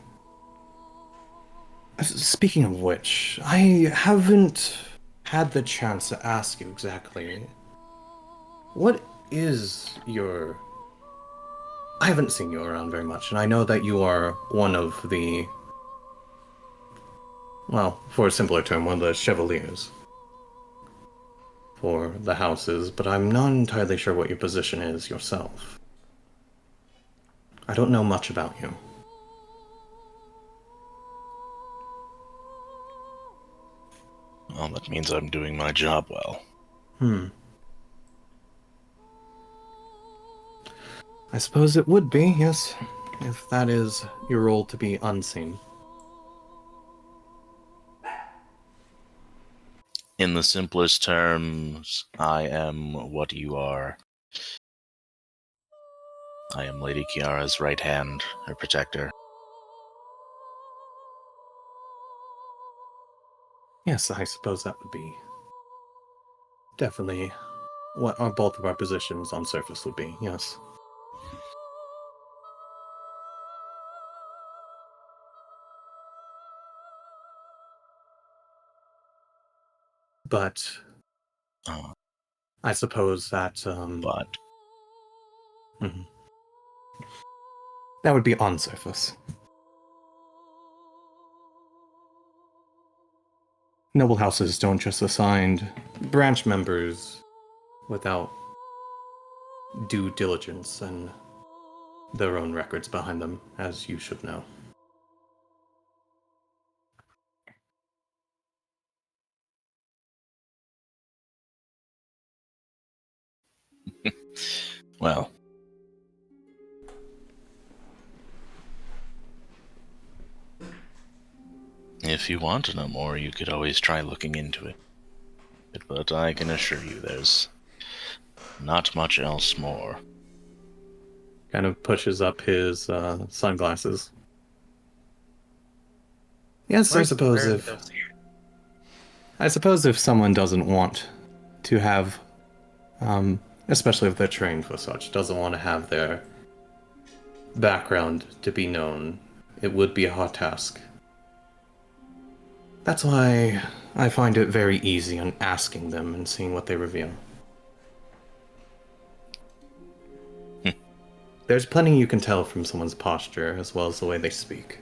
Speaking of which, I haven't had the chance to ask you exactly. What is your... I haven't seen you around very much, and I know that you are one of the... Well, for a simpler term, one of the chevaliers for the houses, but I'm not entirely sure what your position is yourself. I don't know much about you. Well, that means I'm doing my job well. I suppose it would be, yes, if that is your role to be unseen. In the simplest terms, I am what you are. I am Lady Chiara's right hand, her protector. Yes, I suppose that would be definitely what both of our positions on surface would be, yes. But I suppose that But mhm. That would be on surface. Noble houses don't just assign branch members without due diligence and their own records behind them, as you should know. well, if you want to know more, you could always try looking into it. But I can assure you there's not much else more. Kind of pushes up his sunglasses. Yes, I suppose if someone doesn't want to have, especially if they're trained for such, doesn't want to have their background to be known, it would be a hard task. That's why I find it very easy on asking them and seeing what they reveal. There's plenty you can tell from someone's posture as well as the way they speak.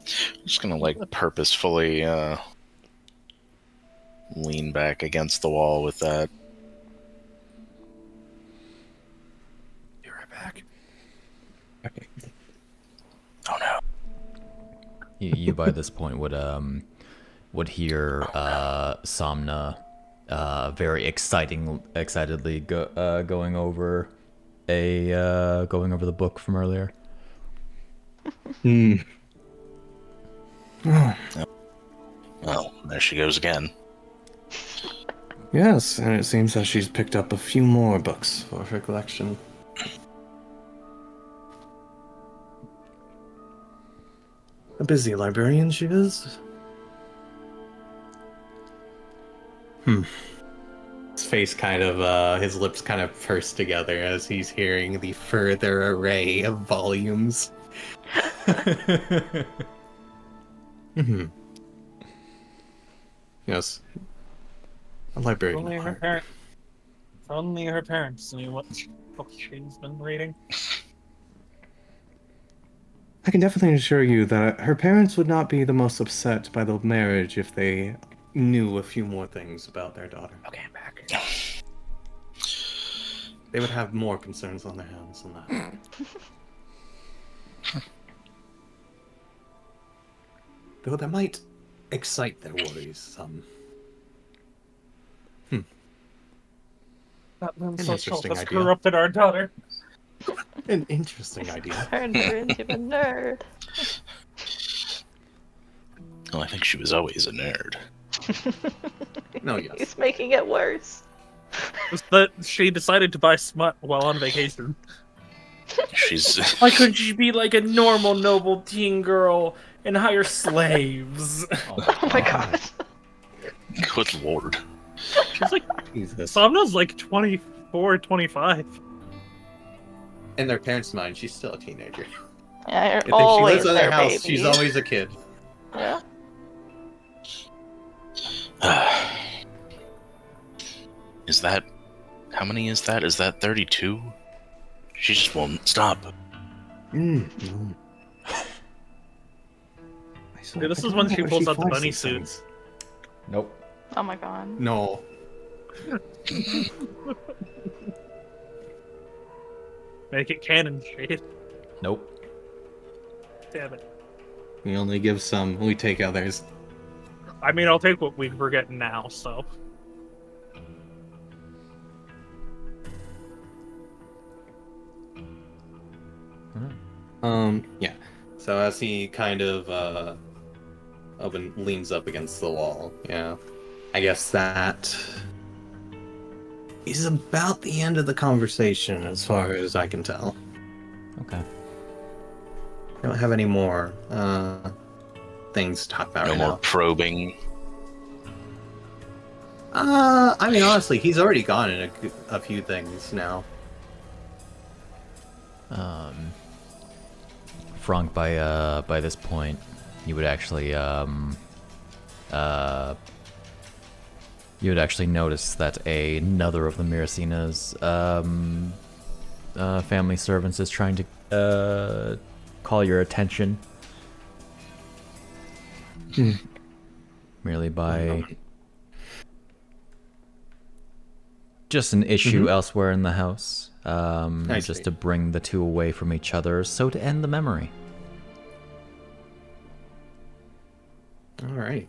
I'm just gonna purposefully lean back against the wall with that. Be right back. Okay. Oh no. You by this point would hear Somna very excitedly going over the book from earlier. Well, there she goes again. Yes, and it seems that she's picked up a few more books for her collection. A busy librarian she is. His face kind of, his lips kind of purse together as he's hearing the further array of volumes. Yes. A librarian. Only her parents knew what book she's been reading. I can definitely assure you that her parents would not be the most upset by the marriage if they knew a few more things about their daughter. Okay, I'm back. They would have more concerns on their hands than that. Though that might excite their worries some. That Lynn An Souchalte interesting has idea. corrupted our daughter. An interesting idea. Turned her into a nerd. Well, I think she was always a nerd. No, yes. He's making it worse. But she decided to buy smut while on vacation. She's Why couldn't she be like a normal noble teen girl and hire slaves? Oh my god. good lord. She's like, Jesus. Somna's like 24, 25. In their parents' mind, she's still a teenager. Yeah, you're If she always lives in their their house, baby. she's always a kid. Yeah. Is that... How many is that? Is that 32? She just won't stop. Dude, this is when she pulls out the bunny suits. Nope. Oh my god. No. Make it canon, Shade. Nope. Damn it. We only give some, we take others. I mean, I'll take what we're getting now, so. Yeah. So as he kind of, Obin leans up against the wall, yeah. I guess that is about the end of the conversation, as far as I can tell. Okay. I don't have any more, things to talk about No right more now. probing. I mean, honestly, he's already gone in a few things now. Franc, by this point, you would actually notice that another of the Miracina's family servants is trying to call your attention. Merely by just an issue elsewhere in the house. I Just see. to bring the two away from each other, so to end the memory. All right.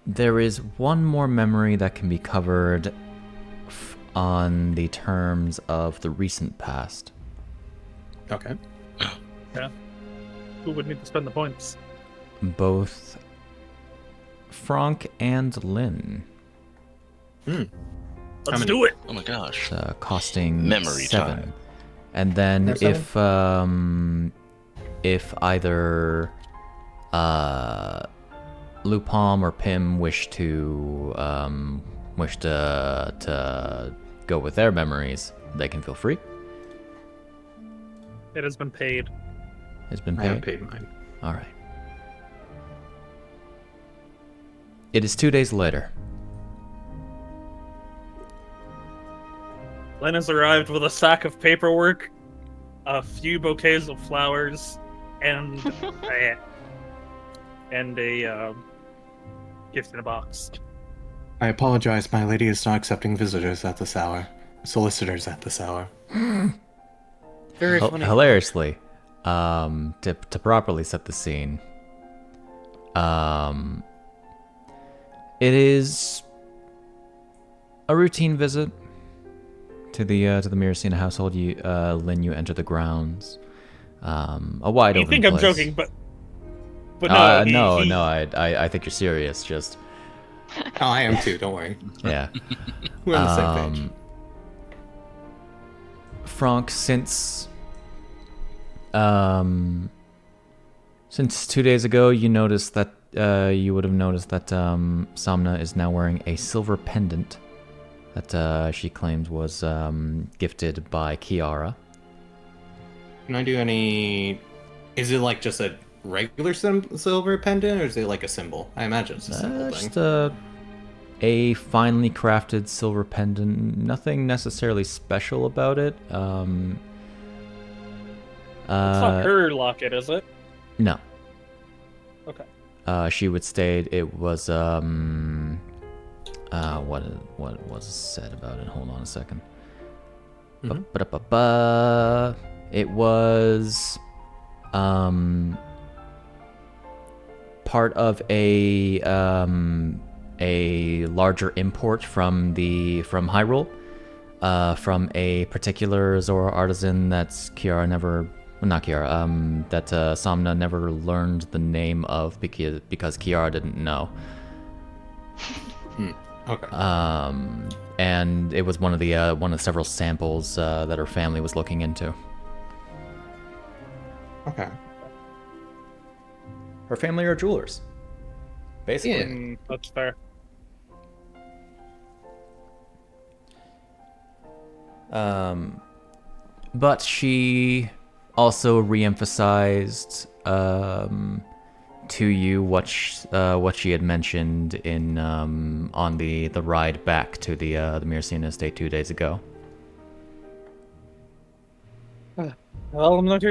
There is one more memory that can be covered on the terms of the recent past. Okay. Yeah. Who would need to spend the points? Both Franc and Lynn, Let's many? do it! Oh my gosh. costing Memory 7. time. And then That's if either Luu-pomme or Pimm wish to go with their memories, they can feel free. It has been paid. It's been I paid. have paid mine. All right. It is 2 days later. Lynn has arrived with a sack of paperwork, a few bouquets of flowers, and a gift in a box. I apologize, my lady is not accepting visitors at this hour. Solicitors at this hour. Very funny. Hilariously, to properly set the scene, it is a routine visit to the Miracina household. Lynn, you enter the grounds. A wide You open think I'm place. joking, but no. No, I think you're serious. Just Oh, I am too, don't worry. yeah. We're on the same page. Franc, since 2 days ago, you noticed that you would have noticed that Somna is now wearing a silver pendant that she claims was gifted by Chiara. Can I do any... Is it like just a regular silver pendant, or is it like a symbol? I imagine it's a simple thing. Just a finely crafted silver pendant. Nothing necessarily special about it. It's not her locket, is it? No. Okay. She would state it was what was said about it? Hold on a second. Ba-ba-da-ba-ba. It was part of a larger import from Hyrule, from a particular Zora artisan that's that Somna never learned the name of because Chiara didn't know. Okay. And it was one of the several samples that her family was looking into. Okay. Her family are jewelers, basically. Yeah. That's fair. But she also re-emphasized to you what she had mentioned in on the ride back to the Myrcena estate 2 days ago. Well, I'm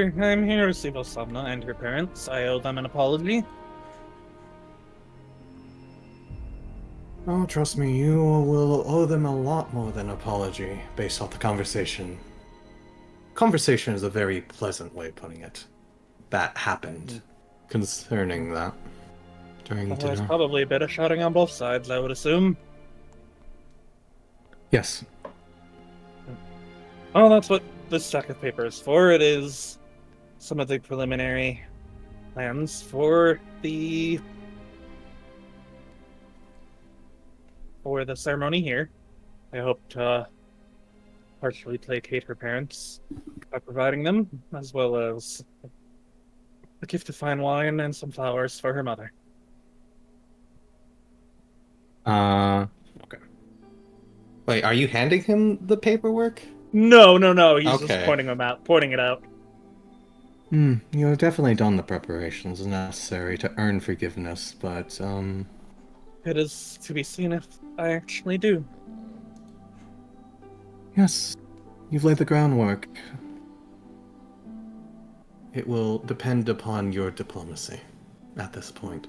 here to see both Somna and her parents. I owe them an apology. Oh, trust me, you will owe them a lot more than an apology based off the conversation. Conversation is a very pleasant way of putting it. That happened concerning that during Well, there's dinner. probably a bit of shouting on both sides, I would assume. Yes. Well, that's what this stack of paper is for. It is some of the preliminary plans for the ceremony here. I hope to partially placate her parents by providing them, as well as a gift of fine wine and some flowers for her mother. Okay. Wait, are you handing him the paperwork? No. He's just Okay. pointing it out. You have definitely done the preparations necessary to earn forgiveness, but, It is to be seen if I actually do. yes, you've laid the groundwork. It will depend upon your diplomacy at this point.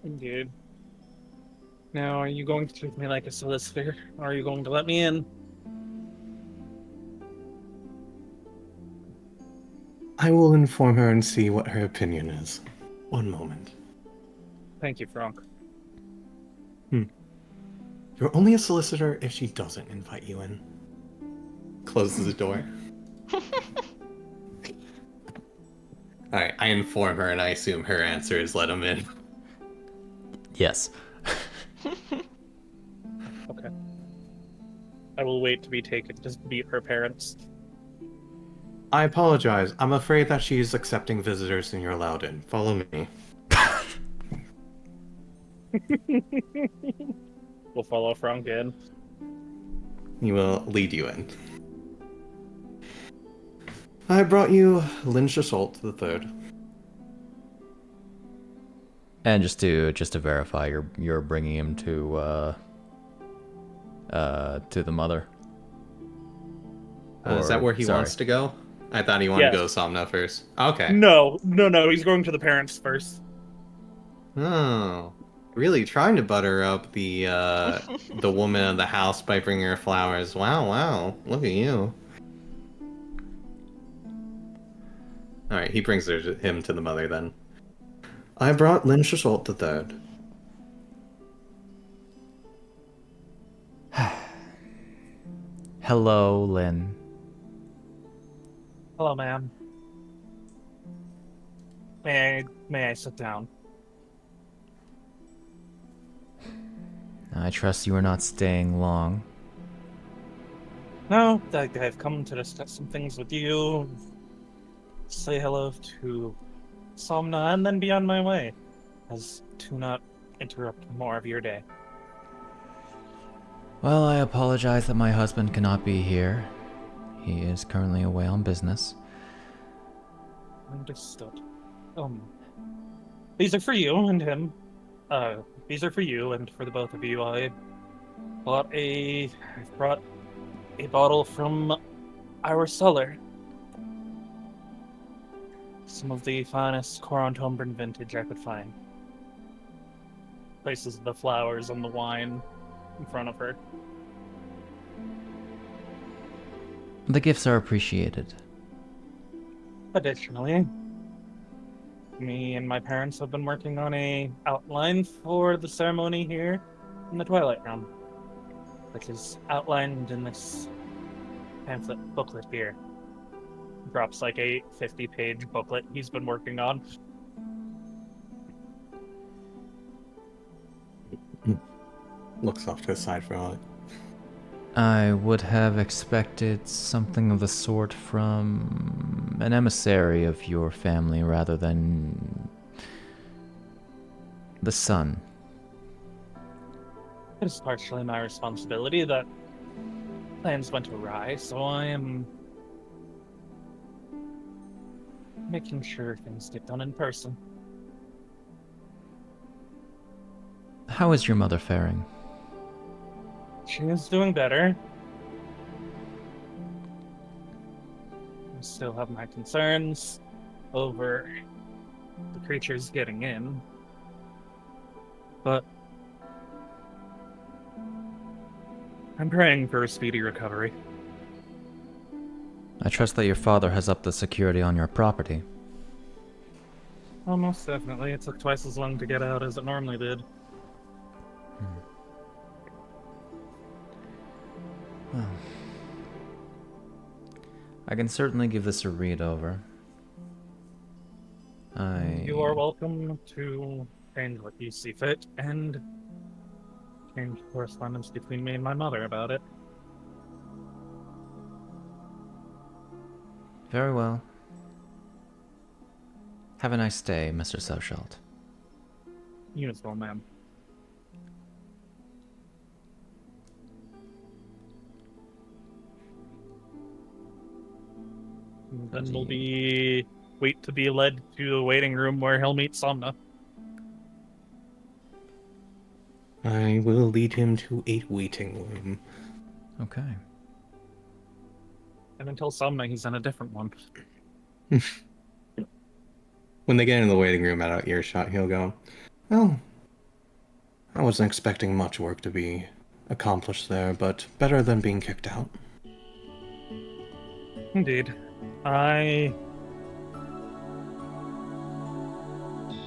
Indeed. Now, are you going to treat me like a solicitor, or are you going to let me in? I will inform her and see what her opinion is. One moment. Thank you, Franc. You're only a solicitor if she doesn't invite you in. Closes the door. Alright, I inform her and I assume her answer is let him in. Yes. Okay. I will wait to be taken to meet her parents. I apologize. I'm afraid that she's accepting visitors and you're allowed in. Follow me. We'll follow Franc in. He will lead you in. I brought you Lynn Souchalte the Third. And just to verify, you're bringing him to the mother. Is that where he wants to go? I thought he wanted to go to Somna first. Okay. No, he's going to the parents first. Oh. Really trying to butter up the woman of the house by bringing her flowers. Wow. Look at you. Alright, he brings him to the mother then. I brought Lynn Souchalte the Third. Hello, Lynn. Hello, ma'am. May I sit down? I trust you are not staying long. No, I've come to discuss some things with you. Say hello to Somna and then be on my way, as to not interrupt more of your day. Well, I apologize that my husband cannot be here. He is currently away on business. Understood. These are for you and him. These are for you and for the both of you. I've brought a bottle from our cellar. Some of the finest Corantombran vintage I could find. Places the flowers and the wine in front of her. The gifts are appreciated. Additionally, me and my parents have been working on a outline for the ceremony here in the Twilight Realm, which is outlined in this pamphlet booklet here. Drops like a 50-page booklet he's been working on. looks off to the side for a moment. I would have expected something of the sort from an emissary of your family rather than the son. It is partially my responsibility that plans went awry, so I am making sure things get done in person. How is your mother faring? She is doing better. I still have my concerns over the creatures getting in, but I'm praying for a speedy recovery. I trust that your father has upped the security on your property. Oh, most definitely. It took twice as long to get out as it normally did. Well, I can certainly give this a read over. You are welcome to change what you see fit and change correspondence between me and my mother about it. Very well. Have a nice day, Mr. Souchalte. You as well, ma'am. Then we'll wait to be led to the waiting room where he'll meet Somna. I will lead him to a waiting room. Okay. And until Somna, he's in a different one. When they get in the waiting room at earshot, he'll go, "Well, I wasn't expecting much work to be accomplished there, but better than being kicked out." Indeed. After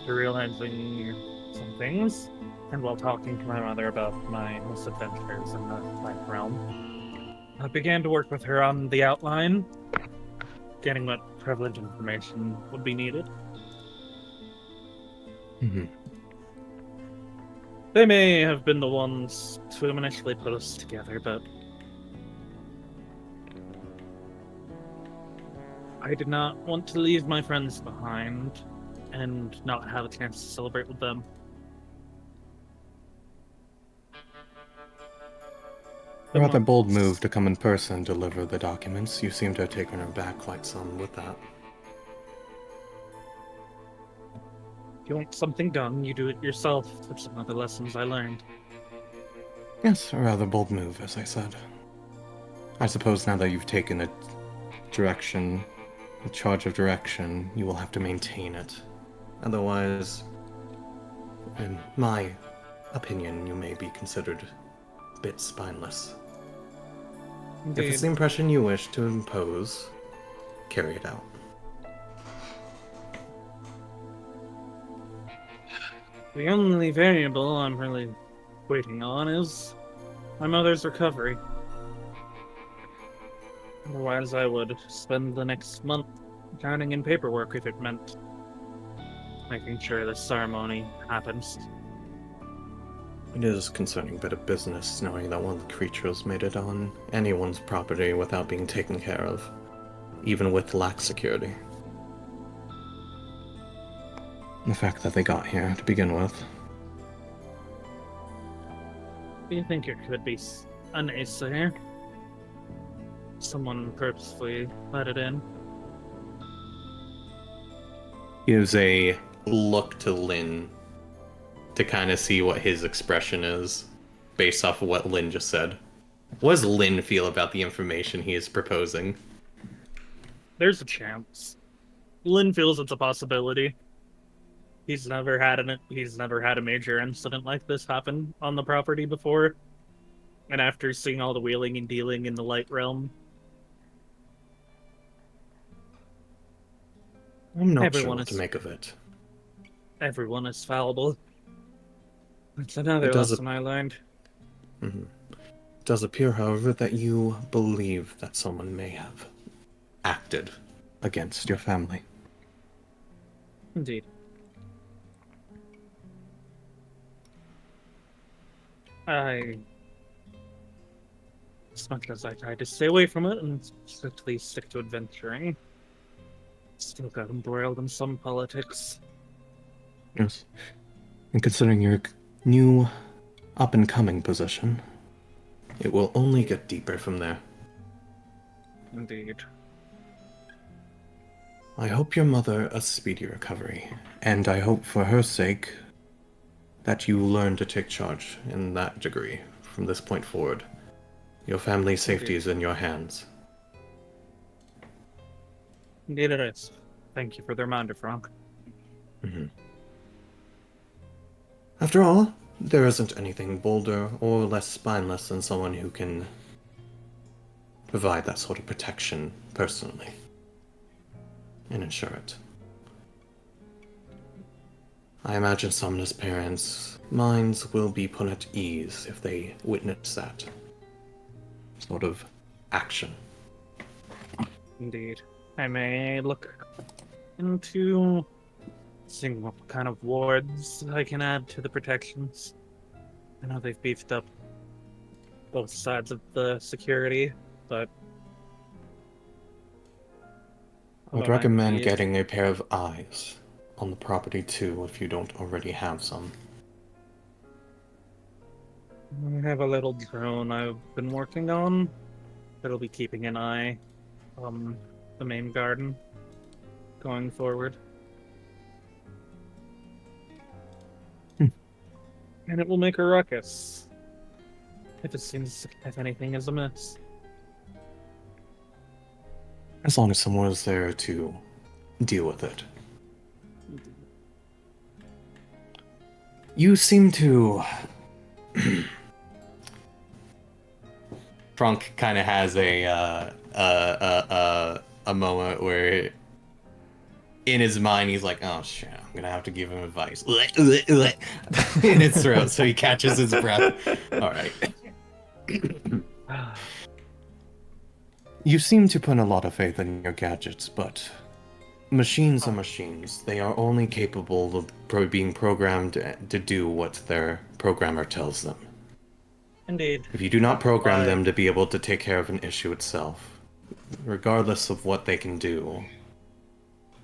realizing some things, and while talking to my mother about my misadventures in the life realm, I began to work with her on the outline, getting what privilege information would be needed. Mm-hmm. They may have been the ones to initially put us together, but I did not want to leave my friends behind and not have a chance to celebrate with them. A rather bold move to come in person and deliver the documents. You seem to have taken her back quite some with that. If you want something done, you do it yourself. That's one of the lessons I learned. Yes, a rather bold move, as I said. I suppose now that you've taken a charge of direction, you will have to maintain it. Otherwise, in my opinion, you may be considered a bit spineless. Indeed. If it's the impression you wish to impose, carry it out. The only variable I'm really waiting on is my mother's recovery. Otherwise, I would spend the next month counting in paperwork if it meant making sure the ceremony happens. It is a concerning bit of business knowing that one of the creatures made it on anyone's property without being taken care of, even with lax security. The fact that they got here to begin with. Do you think it could be a naysayer? Someone purposefully let it in? Gives a look to Lynn to kind of see what his expression is based off of what Lynn just said. What does Lynn feel about the information he is proposing? There's a chance. Lynn feels it's a possibility. He's never had a major incident like this happen on the property before. And after seeing all the wheeling and dealing in the light realm, I'm not sure Everyone what to is- make of it. everyone is fallible. That's another It does lesson I learned. Mm-hmm. It does appear, however, that you believe that someone may have acted against your family. Indeed. I, as much as I try to stay away from it and strictly stick to adventuring, still got embroiled in some politics. Yes. And considering your new up-and-coming position, it will only get deeper from there. Indeed. I hope your mother a speedy recovery, and I hope for her sake that you learn to take charge in that degree from this point forward. Your family's safety is in your hands. Indeed it is. Thank you for the reminder, Franc. Mm-hmm. After all, there isn't anything bolder or less spineless than someone who can provide that sort of protection personally and ensure it. I imagine Somna's parents' minds will be put at ease if they witness that sort of action. Indeed. I may look into seeing what kind of wards I can add to the protections. I know they've beefed up both sides of the security, but I would recommend getting a pair of eyes on the property too, if you don't already have some. I have a little drone I've been working on that'll be keeping an eye on the main garden going forward. And it will make a ruckus if it seems if anything is amiss. As long as someone is there to deal with it. You seem to... Franc kind of has a moment where in his mind he's like, oh shit, I'm gonna have to give him advice in his throat, so he catches his breath. Alright. You seem to put a lot of faith in your gadgets, but machines are machines. They are only capable of being programmed to do what their programmer tells them. Indeed. If you do not program them to be able to take care of an issue itself, regardless of what they can do,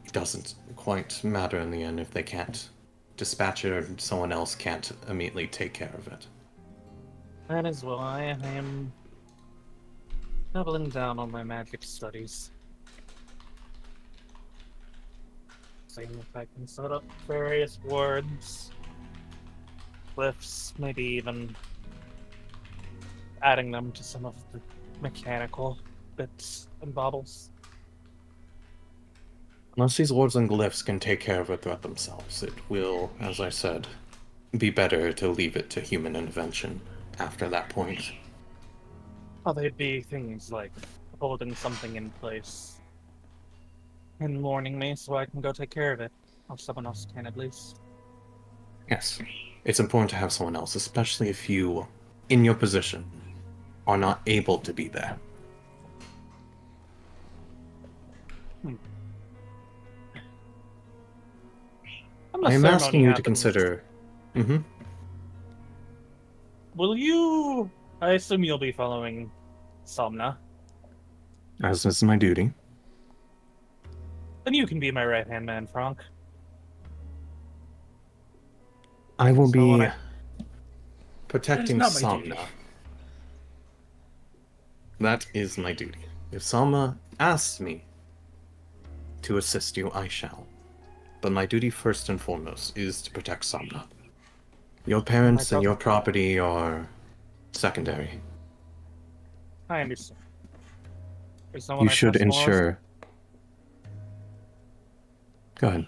it doesn't quite matter in the end if they can't dispatch it or someone else can't immediately take care of it. That is why I am doubling down on my magic studies. Seeing if I can set up various wards, glyphs, maybe even adding them to some of the mechanical bits and baubles. Unless these wards and glyphs can take care of it themselves, it will, as I said, be better to leave it to human intervention after that point. Oh, they'd be things like holding something in place and warning me so I can go take care of it. Or someone else can, at least. Yes. It's important to have someone else, especially if you, in your position, are not able to be there. I am asking you to consider... Mm-hmm. Will you... I assume you'll be following Somna. As is my duty. Then you can be my right-hand man, Franc. I will be That protecting is not my duty. Somna. That is my duty. If Somna asks me to assist you, I shall. But my duty first and foremost is to protect Somna. Your parents and your property are secondary. I understand. There's someone You I should trust more. ensure... Go ahead.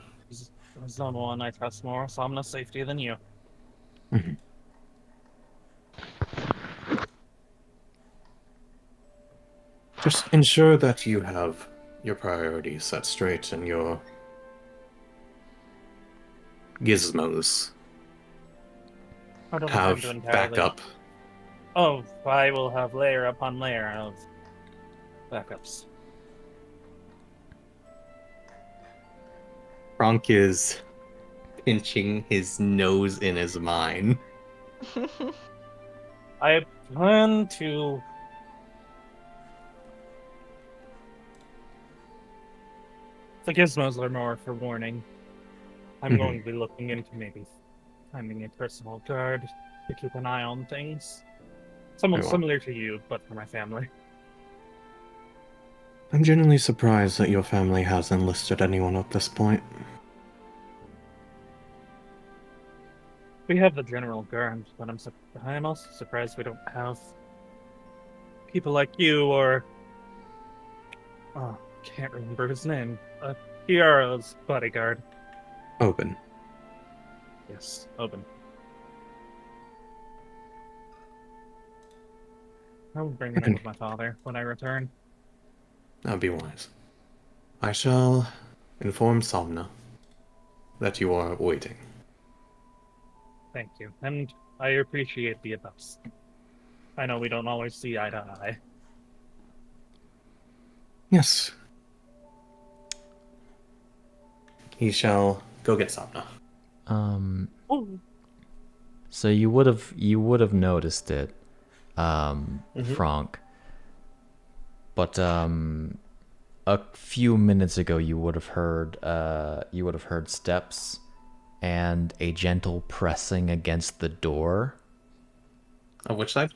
There's no one I trust more Somna's safety than you. Mm-hmm. Just ensure that you have your priorities set straight and your gizmos I don't have intend to entirely... backup. Oh, I will have layer upon layer of backups. Franc is pinching his nose in his mind. I plan to. The gizmos are more for warning. I'm going to be looking into maybe finding a personal guard to keep an eye on things. Someone Very well. similar to you, but for my family. I'm genuinely surprised that your family has enlisted anyone at this point. We have the general guard, but I'm also surprised we don't have people like you or can't remember his name. Chiara's bodyguard. Obin. Yes, Obin. I'll bring it in with my father when I return. That'd be wise. I shall inform Somna that you are waiting. Thank you, and I appreciate the advice. I know we don't always see eye to eye. Yes. He shall go get Somna. Oh. So you would have noticed it, Franc. But a few minutes ago, you would have heard steps and a gentle pressing against the door. Of which side?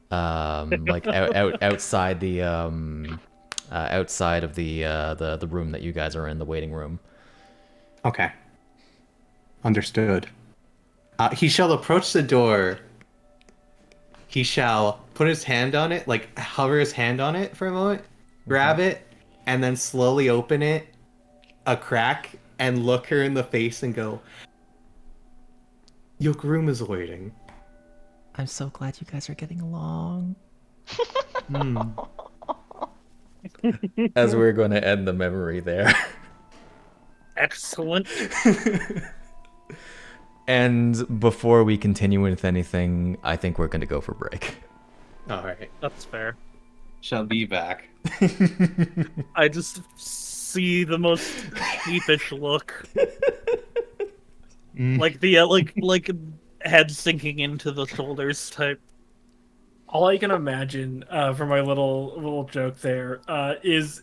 Like outside the outside of the room that you guys are in, the waiting room. Okay. Understood. He shall approach the door. He shall put his hand on it, like hover his hand on it for a moment, grab it, and then slowly open it a crack and look her in the face and go, "Your groom is waiting." I'm so glad you guys are getting along. As we're going to end the memory there. Excellent. And before we continue with anything, I think we're going to go for break. All right. That's fair. Shall be back. I just see the most sheepish look. Like the like head sinking into the shoulders type. All I can imagine for my little joke there is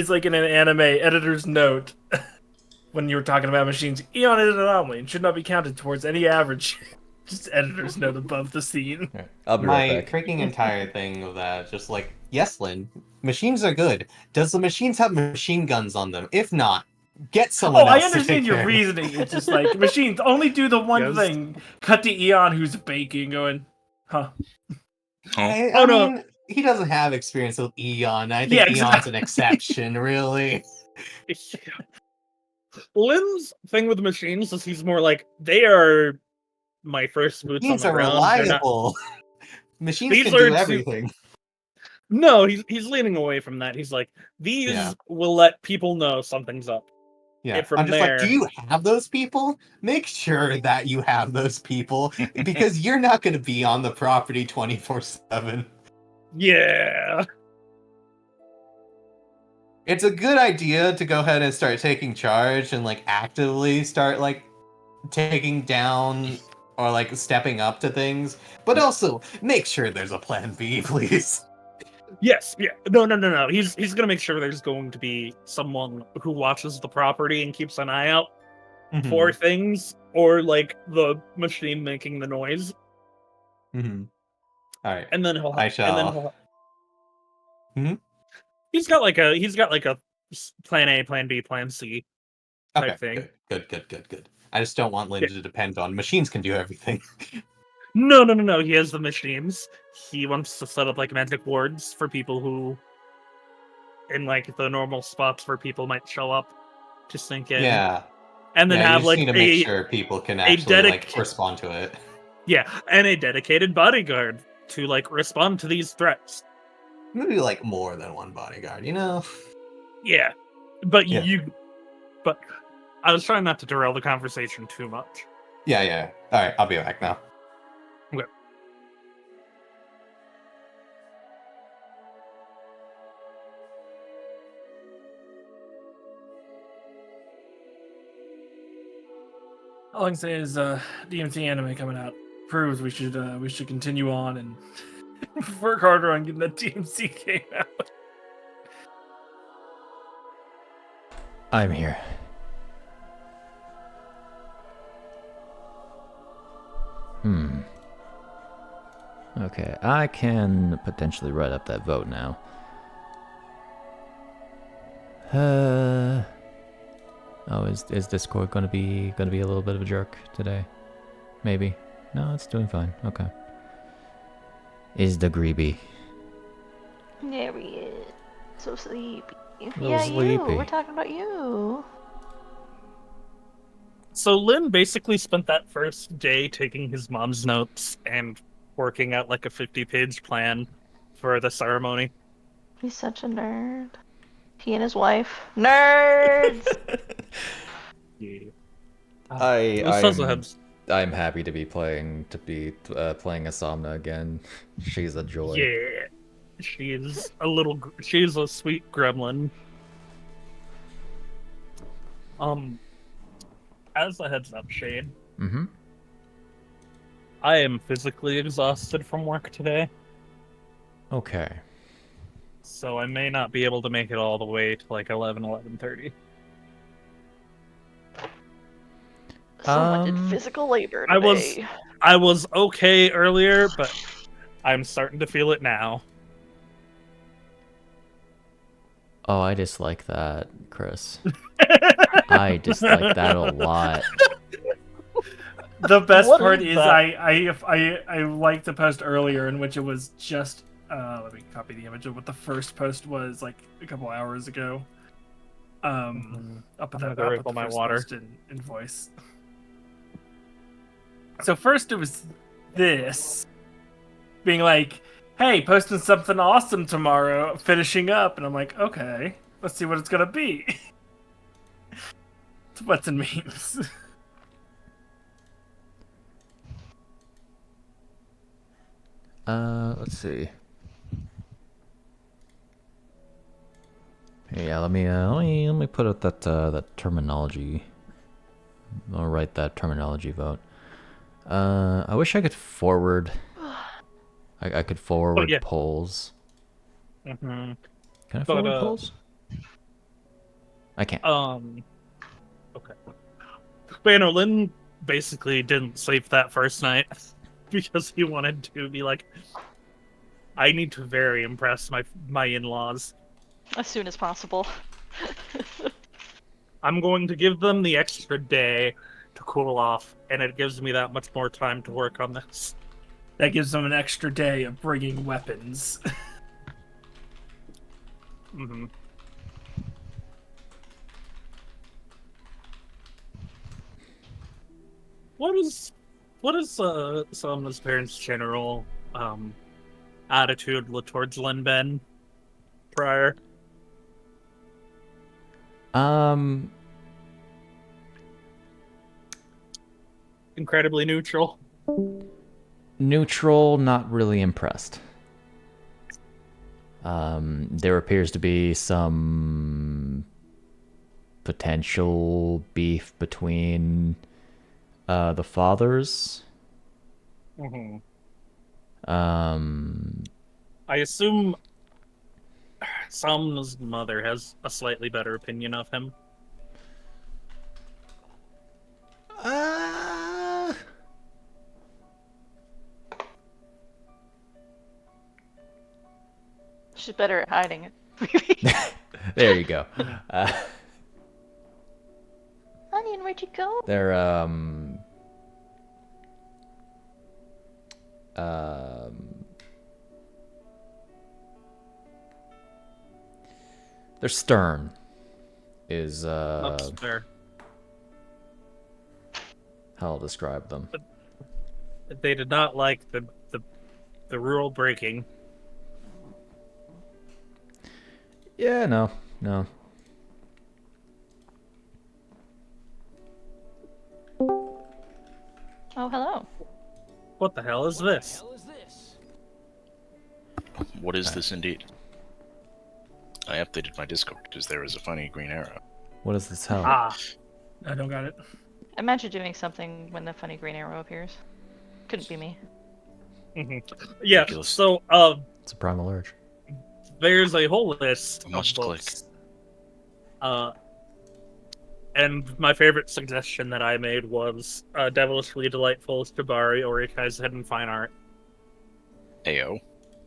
like in an anime editor's note when you were talking about machines. Eon is an anomaly and should not be counted towards any average. Just editor's note above the scene. Right, I'll be My right back. freaking entire thing of that, just like, yes, Lynn, machines are good. Does the machines have machine guns on them? If not, get someone Oh, I else to understand take your care of it. reasoning. It's just like machines only do the one Yes. thing. Cut to Eon who's baking, going, huh? I Oh, no. mean, he doesn't have experience with Eon. I think Yeah, Eon's exactly. an exception, really. Lynn's thing with machines is he's more like, they are my first boots Machines on the are ground. They're not... reliable. Machines These can are do two- everything. No, he's leaning away from that. He's like, these Yeah. will let people know something's up. Yeah, And from I'm just there, like, do you have those people? Make sure that you have those people, because you're not going to be on the property 24/7. yeah. It's a good idea to go ahead and start taking charge and like actively start like taking down or like stepping up to things, but also make sure there's a plan B, please. Yes, yeah. No. He's gonna make sure there's going to be someone who watches the property and keeps an eye out for things, or like the machine making the noise. All right. And then he'll. I shall. He's got like a plan A, plan B, plan C type thing. Good. I just don't want Lynn to depend on machines can do everything. No. He has the machines. He wants to set up like magic wards for people who, in like the normal spots where people might show up to sink in. Yeah. And then you have just like need to make sure people can actually like respond to it. Yeah, and a dedicated bodyguard to like respond to these threats. Maybe like more than one bodyguard, you know? Yeah, but Yeah. but I was trying not to derail the conversation too much. Yeah. All right, I'll be back now. Okay. All I can say is DMT anime coming out. proves we should continue on and work harder on getting that DMC game out. I'm here. Okay, I can potentially write up that vote now. Oh, is Discord gonna be a little bit of a jerk today? Maybe. No, it's doing fine. Okay. Is the greeby? There he is. So sleepy. Little sleepy. You. We're talking about you. So Lynn basically spent that first day taking his mom's notes and working out like a 50-page plan for the ceremony. He's such a nerd. He and his wife. Nerds! Yeah. I'm happy to be playing Asomna again. She's a joy. Yeah. She's a sweet gremlin. As a heads up, Shade. Mm-hmm. I am physically exhausted from work today, Okay. so I may not be able to make it all the way to like 11:30. Someone did physical labor today. I was okay earlier, but I'm starting to feel it now. Oh, I dislike that, Chris. I dislike that a lot. The best What part is is that? I liked the post earlier in which it was just let me copy the image of what the first post was like a couple hours ago. I'll put I'm that gonna up go with the my first water. post in voice. So first it was this being like, hey, posting something awesome tomorrow, finishing up, and I'm like, okay, let's see what it's gonna be. It's butts and memes. Let's see. Yeah, let me put out that terminology. I'll write that terminology vote. I wish I could forward. I could forward yeah. polls. Mm-hmm. Can I But, forward polls? I can't. Okay. But Lynn basically didn't sleep that first night because he wanted to be like, I need to very impress my in-laws. As soon as possible. I'm going to give them the extra day to cool off, and it gives me that much more time to work on this. That gives them an extra day of bringing weapons. Mm-hmm. What is Selma's parents' general attitude towards Lin Ben prior? Incredibly neutral. Neutral, not really impressed. There appears to be some potential beef between the fathers. Mm-hmm. I assume Sam's mother has a slightly better opinion of him. She's better at hiding it. There you go. Onion, where'd you go? They're stern. Is That's fair. how I'll describe them. They did not like the rule breaking. Yeah, no. Oh, hello. What the hell is this? What is this indeed? I updated my Discord because there is a funny green arrow. What is this hell? Ah, I don't got it. Imagine doing something when the funny green arrow appears. couldn't be me. Yeah, Ridiculous. so, It's a primal urge. there's a whole list of Must click. books. And my favorite suggestion that I made was Devilishly Delightful Shibari Orikai's Hidden Fine Art. Ayo.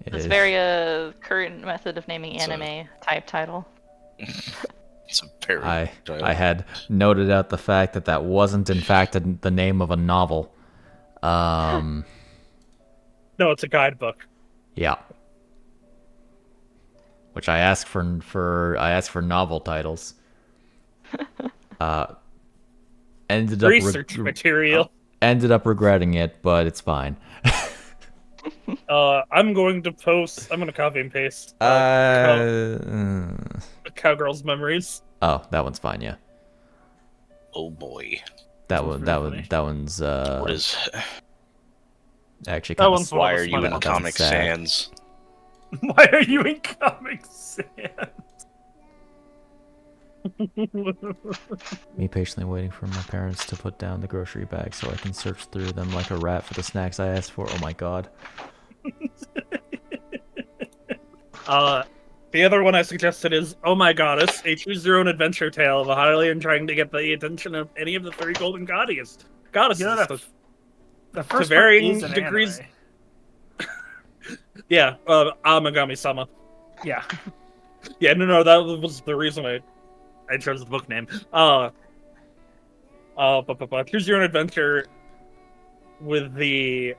It It's is. very current method of naming It's a- anime type title. It's a very. I had noted out the fact that wasn't in fact the name of a novel. No, it's a guidebook. Yeah. Which I asked for novel titles. Ended up Research material. ended up regretting it, but it's fine. I'm going to copy and paste Cowgirl's Memories. Oh, that one's fine. Yeah, Oh boy. that one's one. very That one's What is? actually That kind one's of. one Why of are the you in funny Comic sad. Sans? Why are you in Comic Sans? Me patiently waiting for my parents to put down the grocery bag so I can search through them like a rat for the snacks I asked for. Oh my god. The other one I suggested is Oh My Goddess, a choose your own adventure tale of a Hylian trying to get the attention of any of the 3 golden goddesses. You know, To the first varying one is an degrees. anime. Yeah, Amagami-sama. Yeah. Yeah, no, that was the reason I chose the book name. Choose your own adventure with the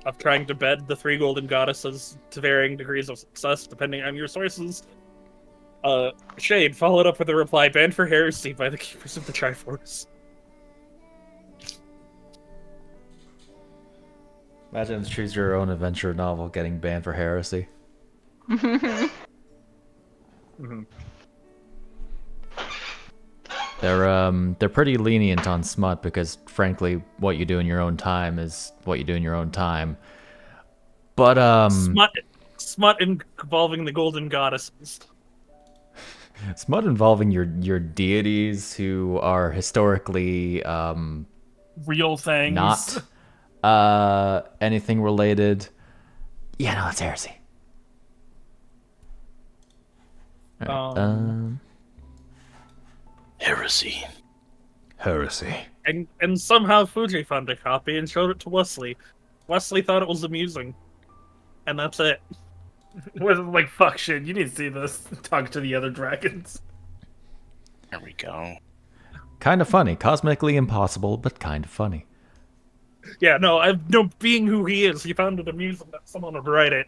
of trying to bed the 3 golden goddesses to varying degrees of success depending on your sources. Shade followed up with a reply banned for heresy by the keepers of the Triforce. Imagine the choose your own adventure novel getting banned for heresy. They're pretty lenient on smut because frankly what you do in your own time is what you do in your own time. But Smut involving the golden goddesses. smut involving your deities who are historically Real things. not anything related. Yeah, no, that's heresy. All right, Heresy. heresy. And somehow Fuji found a copy and showed it to Wesley. Wesley thought it was amusing. And that's it. Was like, fuck shit, you need to see this. Talk to the other dragons. There we go. Kind of funny. Cosmically impossible, but kind of funny. Yeah, no, being who he is, he found it amusing that someone would write it,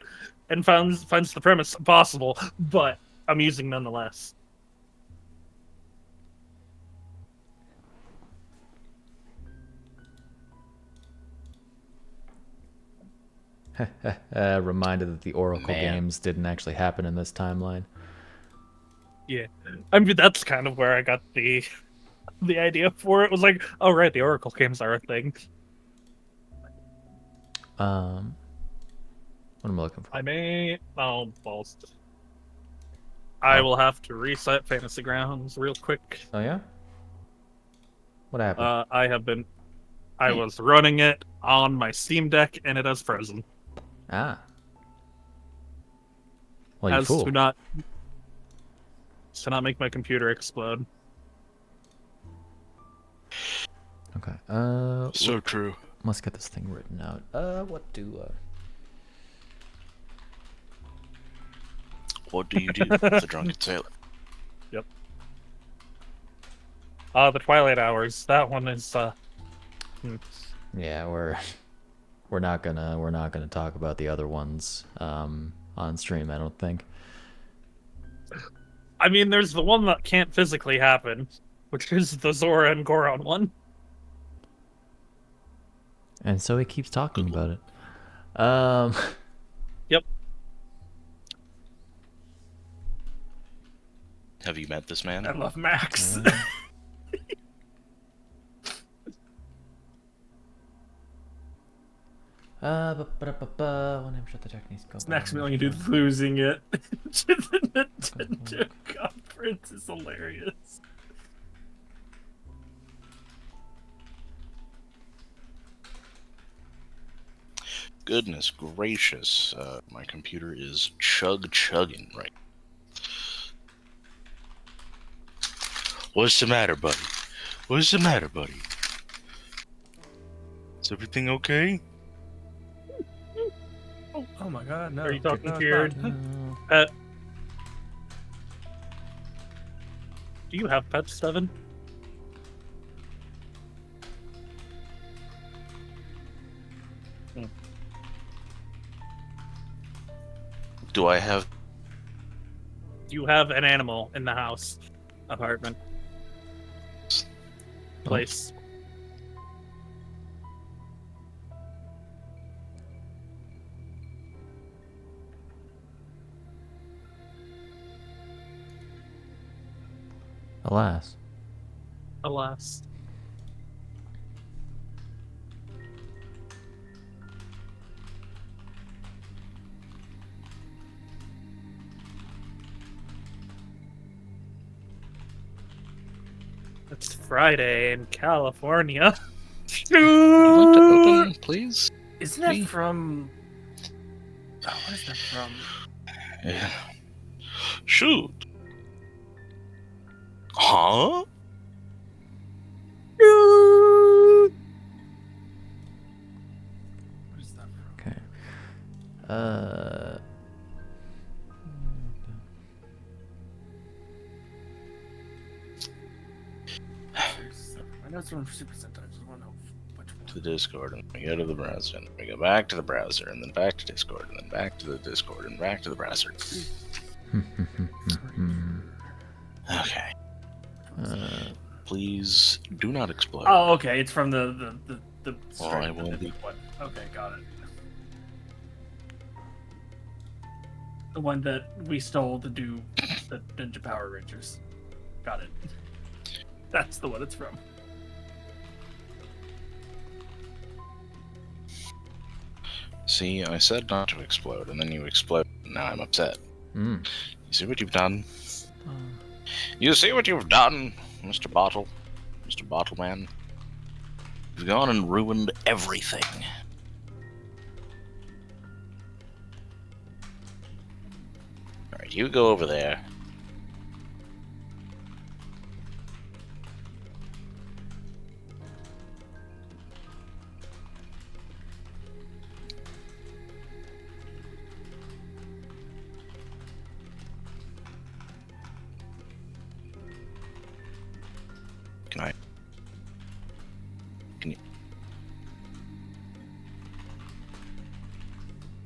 and finds the premise impossible, but amusing nonetheless. Reminded that the Oracle Man. games didn't actually happen in this timeline. Yeah, I mean that's kind of where I got the idea for it. Was like, oh right, the Oracle games are a thing. What am I looking for? I may balls. I will have to reset Fantasy Grounds real quick. Oh yeah. What happened? I was running it on my Steam Deck and it has frozen. Well, you As fool. to not make my computer explode. Okay. So true. Let's get this thing written out. What do you do with the drunken sailor? Yep. The Twilight Hours. That one is Yeah, we're not gonna talk about the other ones on stream, I don't think. I mean, there's the one that can't physically happen, which is the Zora and Goron one. And so he keeps talking about it. Yep. Have you met this man? I love Max. When shut the techniques go. Next million dude losing it to the Nintendo conference is hilarious. Goodness gracious, my computer is chugging right. What's the matter, buddy? What's the matter, buddy? Is everything okay? Oh my god, no. Are you talking no, to your it's not. pet? Do you have pets, Devon? Do I have... Do you have an animal in the house, apartment, place? Alas. Alas. It's Friday in California. You want to open, please? Isn't that Me? from... Oh, what is that from? Yeah. Shoot. Huh? What is that from? Okay. I know it's from Super Sentai. I just want to know which one. To the Discord, and we go to the browser, and we go back to the browser, and then back to Discord, and then back to the Discord, and back to the browser. Okay. Please do not explode. Oh, okay. It's from the Well, I will the be- big one. Okay, got it. The one that we stole to do the Ninja Power Rangers. Got it. That's the one it's from. See, I said not to explode, and then you explode. Now I'm upset. Mm. You see what you've done? You see what you've done, Mr. Bottle? Mr. Bottleman? You've gone and ruined everything. Alright, you go over there. Can I? Can you?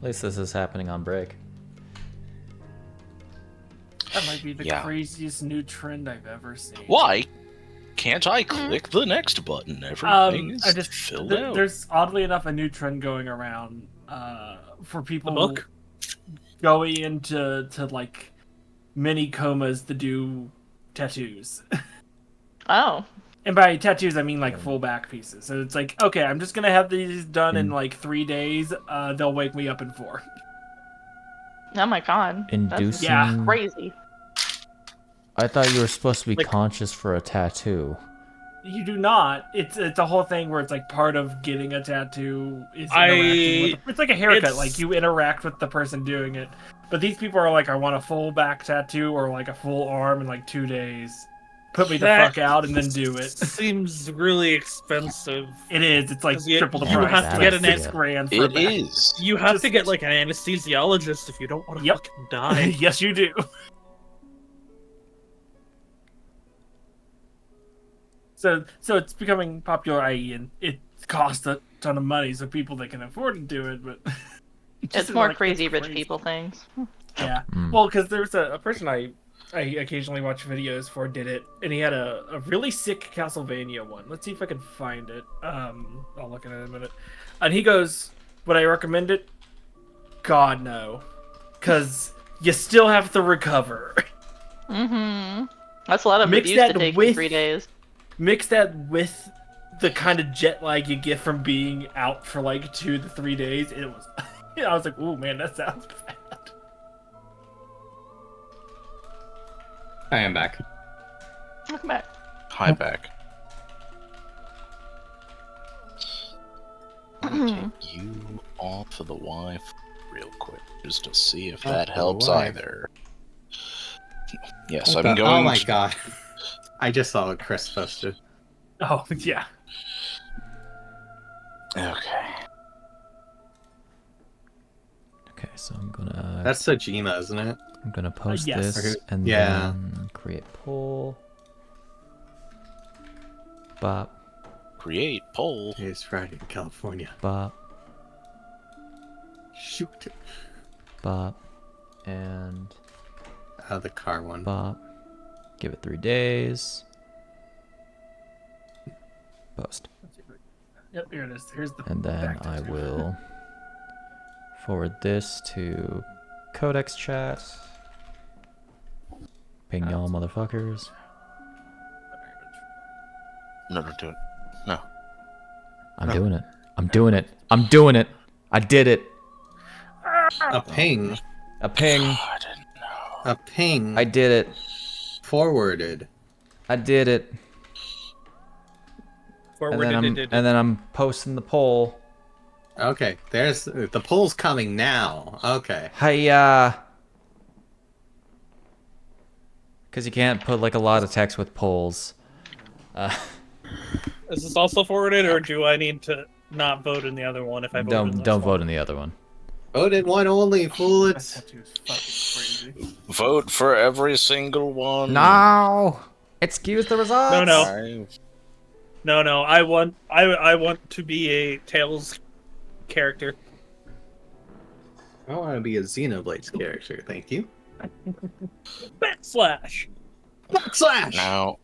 At least this is happening on break. That might be the Yeah. craziest new trend I've ever seen. Why can't I click the next button? Everything is I just filled out. there's oddly enough a new trend going around for people The book? going into like mini comas to do tattoos. Oh. And by tattoos, I mean like full back pieces. So it's like, okay, I'm just gonna have these done in like 3 days. They'll wake me up in 4. Oh my god. Inducing. Yeah. Crazy. I thought you were supposed to be Like- conscious for a tattoo. You do not. It's a whole thing where it's like part of getting a tattoo is I- interacting with. It's like a haircut. it's- Like you interact with the person doing it. But these people are like, I want a full back tattoo or like a full arm in like 2 days. Put me the That fuck out and then do it. Seems really expensive. It is. It's like 'Cause you- triple the you price. have It's to like get an $6,000 for a It back. is. You have Just- to get like an anesthesiologist if you don't want to Yep. fucking die. Yes, you do. So it's becoming popular, i.e., and it costs a ton of money, so people that can afford to do it, but It's more crazy rich people things. Yeah. Mm. Well, because there's a person I occasionally watch videos for did it, and he had a really sick Castlevania one. Let's see if I can find it. I'll look at it in a minute. And he goes, "Would I recommend it? God no, because you still have to recover. Mm-hmm. That's a lot of Mix abuse to that take in with- 3 days. Mix that with the kind of jet lag you get from being out for like 2 to 3 days. It was, I was like, ooh man, that sounds bad. I am back. Welcome back. Hi back. Take you off of the Wi-Fi real quick, just to see if that the helps Wi-Fi. either. Yes, What I'm the- going. Oh my god. I just saw what Chris posted. Oh yeah. Okay. Okay, so I'm gonna That's Sajima, isn't it? I'm gonna post yes. this and Yeah. then create poll. Bop, Create poll. It's Friday in California. bop, Shoot. bop, and The car one. bop. Give it 3 days. Post. Yep, here it is. Here's the. And then back I tattoo. will forward this to Codex chat. Ping y'all motherfuckers. No, don't do it. No. I'm doing it. I'm doing it. I'm doing it. I did it. A ping. A ping. I didn't know. A ping. I did it. Forwarded. I did it. And Forwarded. then I'm posting the poll. Okay, there's the poll's coming now. Okay. Hiya. Because you can't put like a lot of text with polls. Is this also forwarded, or do I need to not vote in the other one if I vote in this Don't one? vote in the other one. Vote in one only, fool. That It's tattoo is fucking crazy. Vote for every single one. No. Excuse the results. No. I want to be a Tails character. I want to be a Xenoblade's character. Thank you. Backslash. Backslash. Now.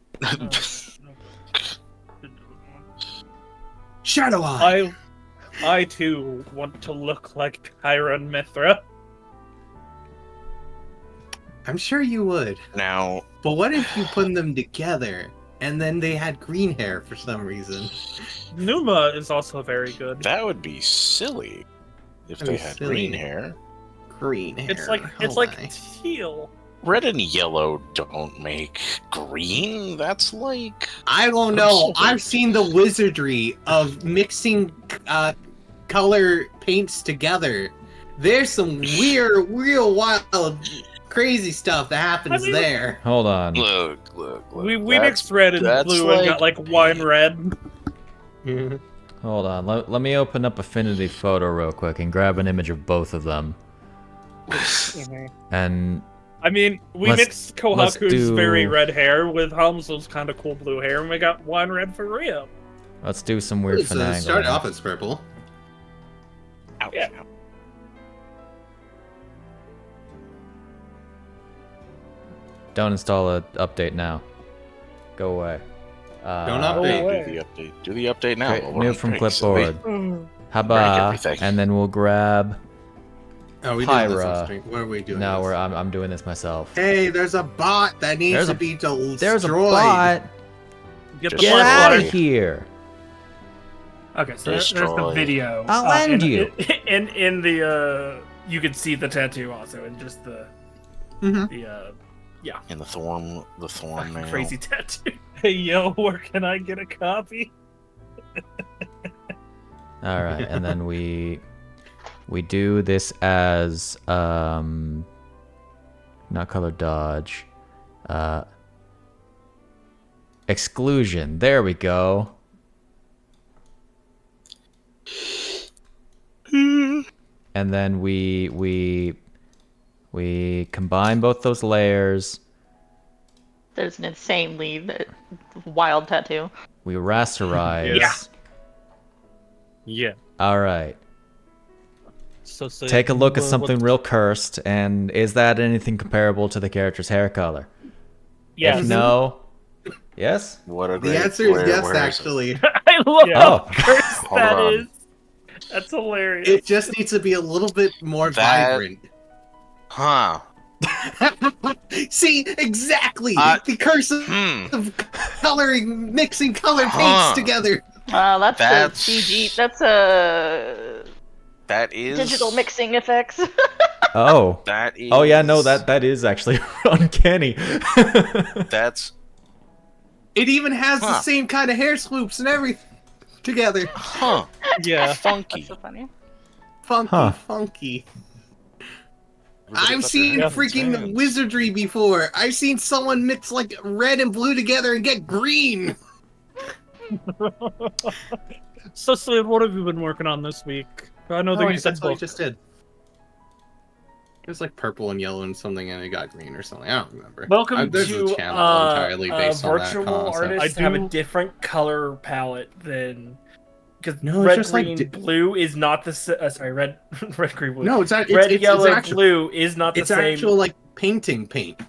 Shadow Eye. I too want to look like Chiron Mithra. I'm sure you would. Now. But what if you put them together and then they had green hair for some reason? Numa is also very good. That would be silly if That'd they be had silly. green hair. Green hair. It's like Oh my. teal. Red and yellow don't make green. That's like. I don't know. I've seen the wizardry of mixing color paints together. There's some weird, real wild, crazy stuff that happens there. Hold on. Look. We That's- mixed red and that's blue and got like wine red. Hold on. Let me open up Affinity Photo real quick and grab an image of both of them. And I mean, we Let's- mixed let's Kohaku's do- very red hair with Hamzo's kind of cool blue hair, and we got wine red for Rio. let's do some weird It started finagling. off as purple. Ouch. Yeah. Don't install a update now. Go away. Don't Oh, update. wait. Do the update. Do the update now. Create while we're new on from break, so clipboard. Haba, everything. and then we'll grab. Oh, we did this Hyra. on stream. What are we doing? No, this? I'm doing this myself. Hey, there's a bot that needs There's to a- be destroyed. There's a bot. Get the Just Get blood out water. of here. Okay, so there's the Destroy. video. I'll end in- you. In the you can see the tattoo also, and just the Mhm. the In the thorn fucking mail. crazy tattoo. Hey, yo, where can I get a copy? All right, and then we do this as not color dodge, exclusion. There we go. And then we combine both those layers. There's an insanely wild tattoo. We rasterize. Yeah. Yeah. All right. So Take a look at something real cursed, and is that anything comparable to the character's hair color? Yeah. If no, yes? What a The great- answer is where- yes, where is it? actually. I love Yeah. how Oh. cursed Hold that on. is. That's hilarious. It just needs to be a little bit more That- vibrant. Huh. See, exactly. Uh, the curse Hmm. of coloring, mixing color paints Huh. together. That's That's- a CG. That's a That is digital mixing effects. Oh. That is. Oh yeah, no, that is actually uncanny. That's It even has the Huh. same kind of hair swoops and everything. together. Huh. Yeah. Funky. That's so funny. Funky, Huh. funky. Everybody I've got seen their hands in freaking hands. wizardry before. I've seen someone mix like red and blue together and get green. So, Slade, what have you been working on this week? I know that you said That's what I book. just did. It was like purple and yellow and something, and it got green or something. I don't remember. Welcome There's to a channel entirely based on that virtual concept. artists I have a do- different color palette than because No, it's red, just like green, blue is not the sorry, red, red, green, blue. No, it's red, yellow, actual, blue is not the it's same. actual like painting paint.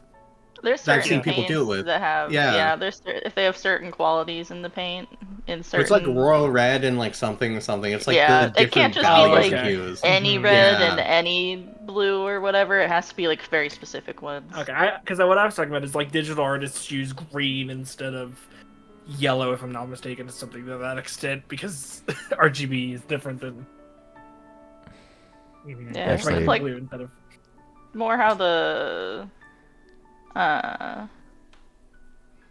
There's That I've certain seen people do it paints with. that have Yeah. there's if they have certain qualities in the paint in certain. It's like royal red and like something. It's like Yeah, the it can't different just be, values like, and hues. any Mhm. red Yeah. and any blue or whatever. It has to be like very specific ones. Okay, because what I was talking about is like digital artists use green instead of yellow, if I'm not mistaken, to something to that extent, because RGB is different than Mhm. Yeah, Actually- it's like blue instead of. more how the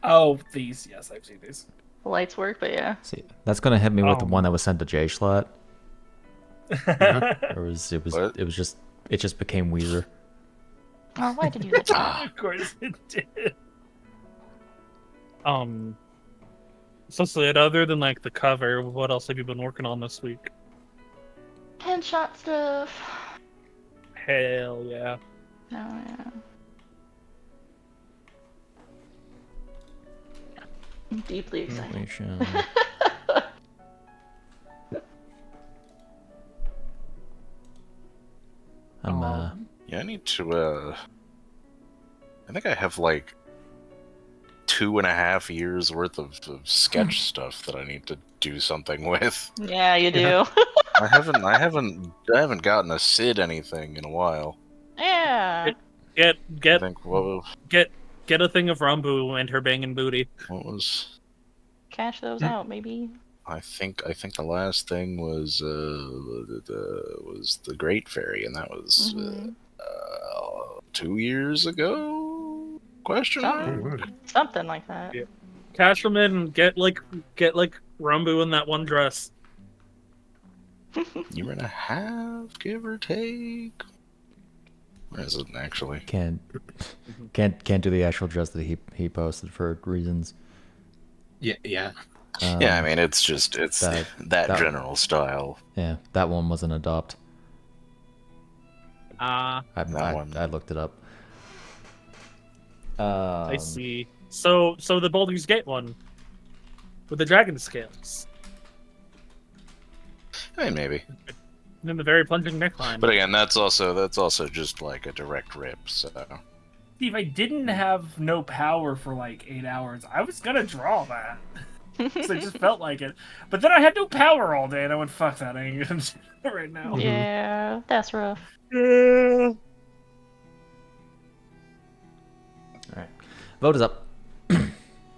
Oh, these. Yes, I've seen these. lights work, but yeah. See, that's gonna hit me with the Oh. one that was sent to J Schlatt. Uh-huh. What? It just became Weezer. Oh, why did you do that? Of course it did. So, Slade, other than like the cover, what else have you been working on this week? Headshot stuff. Hell yeah. Oh yeah. I'm deeply excited. Relation. Yeah, I need to, I think I have like 2.5 years worth of sketch stuff that I need to do something with. Yeah, you do. I haven't gotten a Sid anything in a while. Yeah. Get I think get a thing of Rambu and her banging booty. what was Cash those out, maybe. I think the last thing was the Great Fairy, and that was Mhm. 2 years ago? Question mark? Something like that. Yeah. Cash them in and get like Rambu in that one dress. Year and a half, give or take. Where is it actually? Can't do the actual dress that he posted for reasons. Yeah. Yeah, I mean it's that that- general style. Yeah, that one was an adopt. Ah, That one. I looked it up. I see. So the Baldur's Gate one with the dragon scales I mean, maybe. and then the very plunging neckline. But again, that's also just like a direct rip. So Steve, I didn't have no power for like 8 hours. I was gonna draw that. So I just felt like it. But then I had no power all day, and I went, fuck that, I ain't gonna do it right now. Yeah, that's rough. Alright. Vote is up.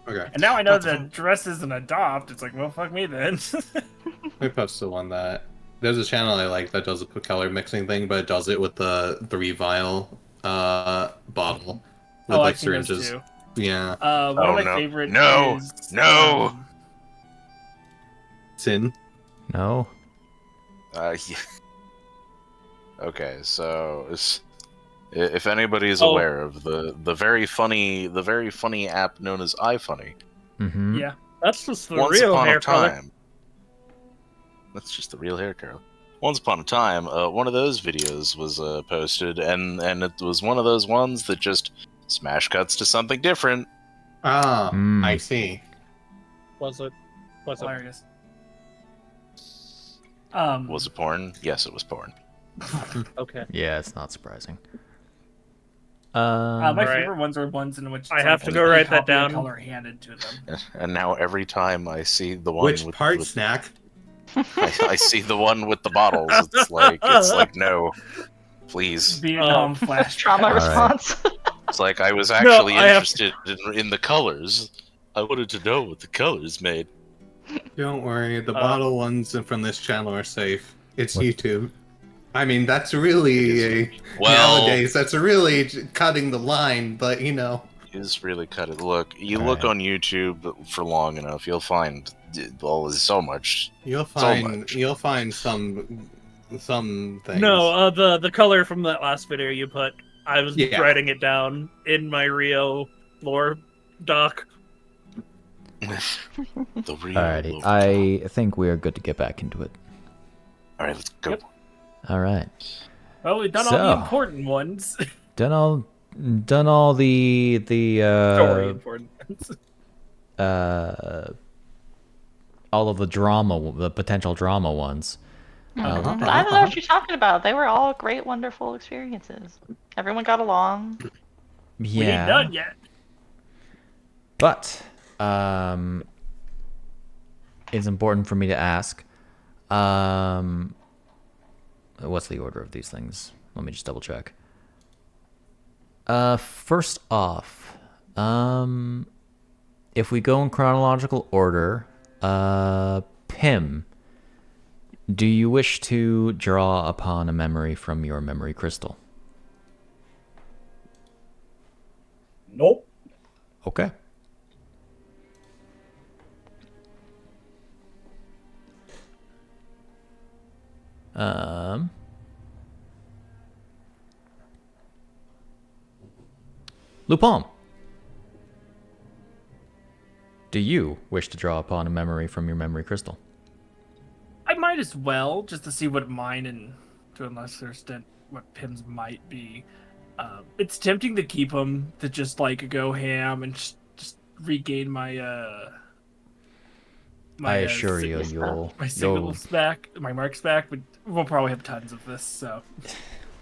Okay. And now I know that dress is an adopt. It's like, well, fuck me then. Let me post the one that there's a channel I like that does a color mixing thing, but it does it with the 3 vial bottle with Oh, like I've seen those syringes. too. Yeah. One of my no. favorite No. is... No. Sin. No. yeah. Okay, so if anybody is Oh. aware of the very funny app known as iFunny, Mm-hmm. Yeah. That's just the once real upon hair a color. time, that's just the real hair color. Once upon a time, one of those videos was posted, and it was one of those ones that just smash cuts to something different. Ah, Mm. I see. Was it? Hilarious. Was it porn? Yes, it was porn. Okay. Yeah, it's not surprising. my Alright. favorite ones are ones in which I it's have like to go a write that copy of down. color handed to them. And now every time I see the one Which with, part, with Snack? I see the one with the bottles, it's like no, please. Vietnam flash. Trauma Alright. response. It's like I was actually I have- interested in the colors. I wanted to know what the colors made. Don't worry, the bottle ones from this channel are safe. It's What? YouTube. I mean, that's really Well, nowadays. That's really cutting the line, but you know. is really cut it. Look, you look Alright. on YouTube for long enough, you'll find well, there's so much. You'll So find much. you'll find some things. No, the color from that last video you put, I was Yeah. writing it down in my Rio lore doc. The real. Alrighty, Lou-pomme. I think we are good to get back into it. All right, let's go. Yep. All right, Well, we've done all So- the important ones. done all the Story important ones. all of the drama, the potential drama ones. I don't know what you're talking about. They were all great, wonderful experiences. Everyone got along. We ain't Yeah, done yet. but it's important for me to ask. What's the order of these things? Let me just double check. First off, if we go in chronological order, Pimm, do you wish to draw upon a memory from your memory crystal? Nope. Okay. Luu-pomme, do you wish to draw upon a memory from your memory crystal? I might as well, just to see what mine and to a lesser extent what Pimm's might be. It's tempting to keep them to just like go ham and just regain my I assure you, my signals back, my marks back, but we'll probably have tons of this, so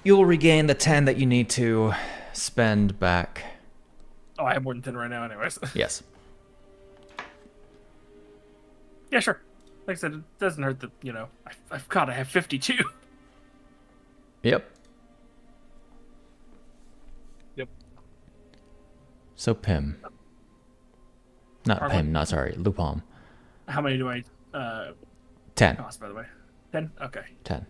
you'll regain the 10 that you need to spend back. oh, I have more than 10 right now anyways. Yes. Yeah, sure. Like I said, it doesn't hurt that, I've got to have 52. Yep. Yep. So Pimm. Not Pardon? Pimm, not sorry, Luu-pomme. How many do I 10. cost, by the way? 10? Okay. 10.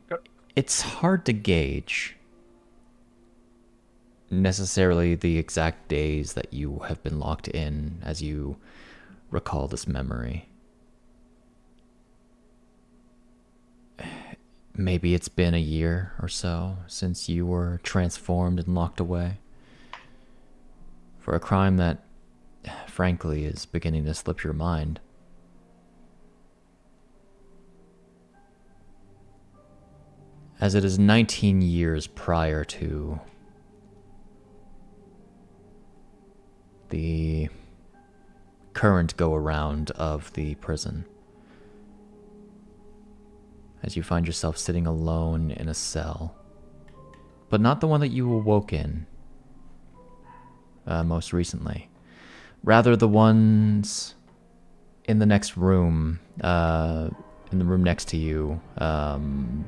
Go. It's hard to gauge necessarily the exact days that you have been locked in as you recall this memory. Maybe it's been a year or so since you were transformed and locked away for a crime that, frankly, is beginning to slip your mind. As it is 19 years prior to the current go-around of the prison. As you find yourself sitting alone in a cell, but not the one that you awoke in most recently. Rather, the ones in the next room, in the room next to you, in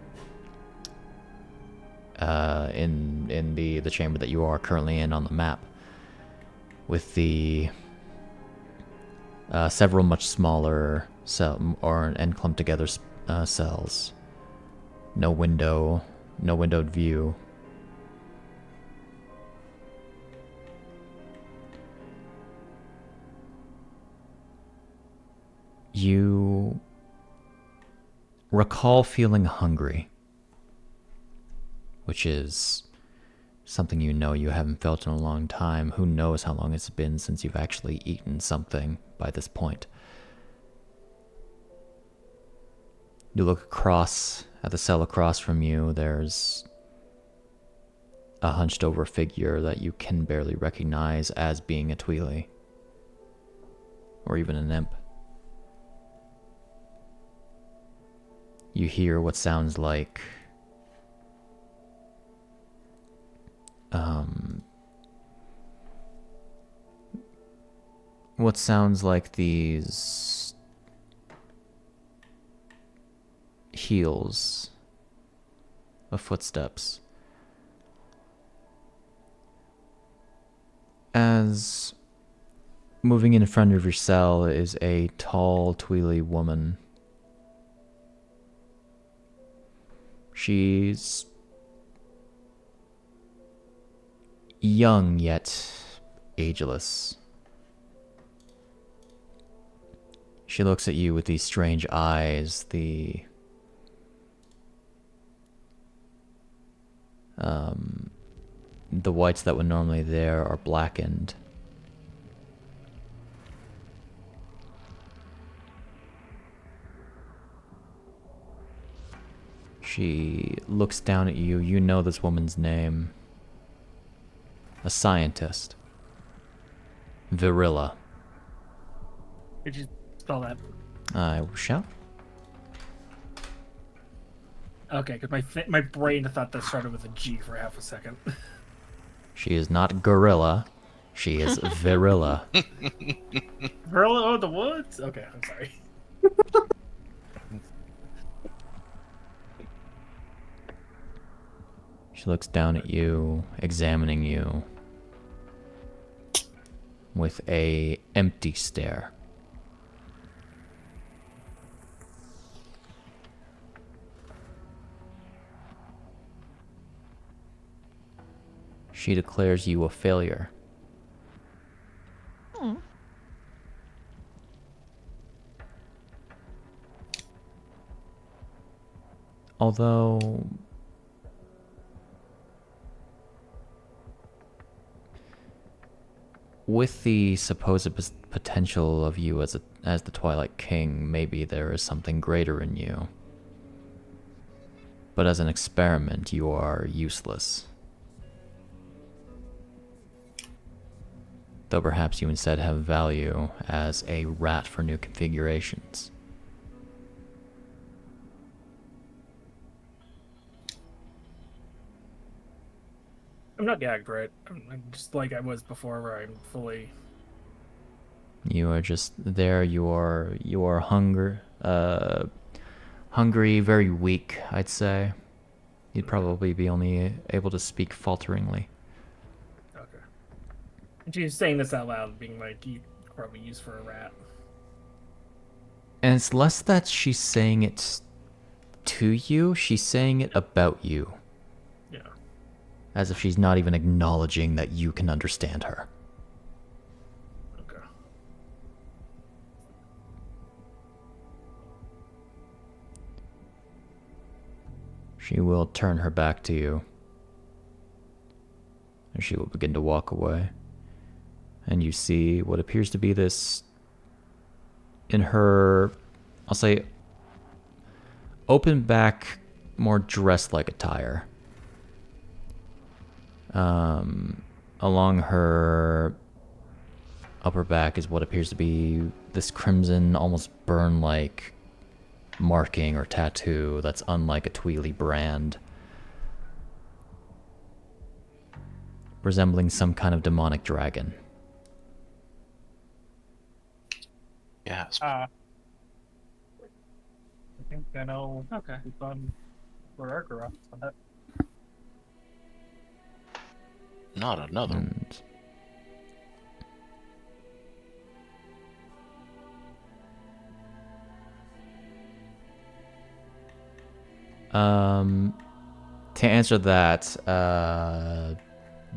the chamber that you are currently in on the map, with the several much smaller and clumped together cells. No window, no windowed view. You recall feeling hungry, which is something you know you haven't felt in a long time. Who knows how long it's been since you've actually eaten something by this point. You look across at the cell across from you. There's a hunched over figure that you can barely recognize as being a Tweely. Or even an imp. You hear what sounds like these heels of footsteps as moving in front of your cell is a tall, Tweely woman. She's young yet ageless. She looks at you with these strange eyes, the whites that were normally there are blackened. She looks down at you. You know this woman's name. A scientist. Virilla. Could you spell that? I shall. Okay, because my brain thought that started with a G for half a second. She is not gorilla. She is Virilla. Virilla of the woods? Okay, I'm sorry. She looks down at you, examining you with a empty stare. She declares you a failure. Although with the supposed potential of you as the Twilight King, maybe there is something greater in you. But as an experiment, you are useless. Though perhaps you instead have value as a rat for new configurations. I'm not gagged, right? I'm just like I was before, where I'm fully... You are just there. You are hungry, very weak, I'd say. You'd probably be only able to speak falteringly. Okay. And she's saying this out loud, being like, you probably use for a rat. And it's less that she's saying it to you, she's saying it about you. Yeah. As if she's not even acknowledging that you can understand her. Okay. She will turn her back to you. And she will begin to walk away. And you see what appears to be this, in her, I'll say, open back, more dress-like attire. Along her upper back is what appears to be this crimson, almost burn-like marking or tattoo that's unlike a Tweely brand. Resembling some kind of demonic dragon. Yes. I think I know. Okay. Where our girl on that. Not another. To answer that,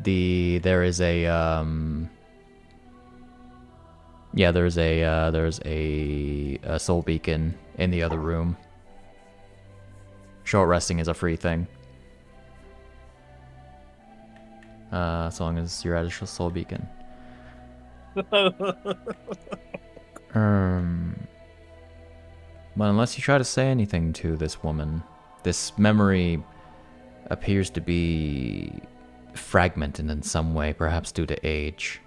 there is a soul beacon in the other room. Short resting is a free thing. As long as you're at a soul beacon. But unless you try to say anything to this woman, this memory appears to be fragmented in some way, perhaps due to age.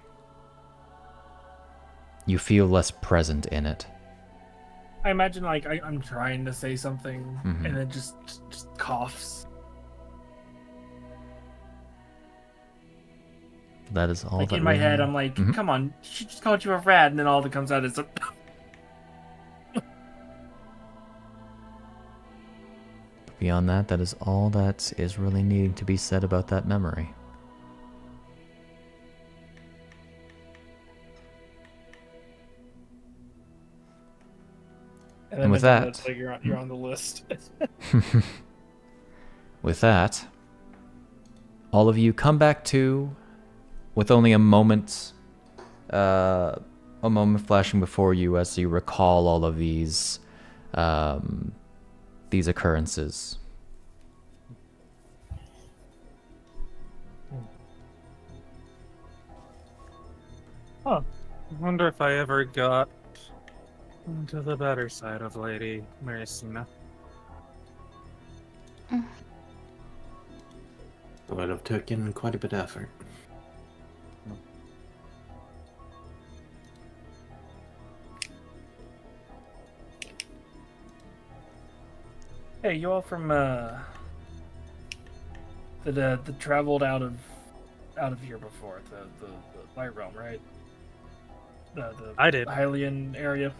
You feel less present in it. I imagine like I'm trying to say something Mhm. and it just coughs. That is all Like that in my really- head, I'm like, Mhm. come on, she just called you a rat, and then all that comes out is a... Beyond that, that is all that is really needing to be said about that memory. And with then that- like you're on the list. With that, all of you come back to, with only a moment a moment flashing before you as you recall all of these occurrences. Huh. I wonder if I ever got into the better side of Lady Maricina. Would have taken quite a bit of effort. Hey, you all from that traveled out of here before the Light Realm, right? The I did. Hylian area.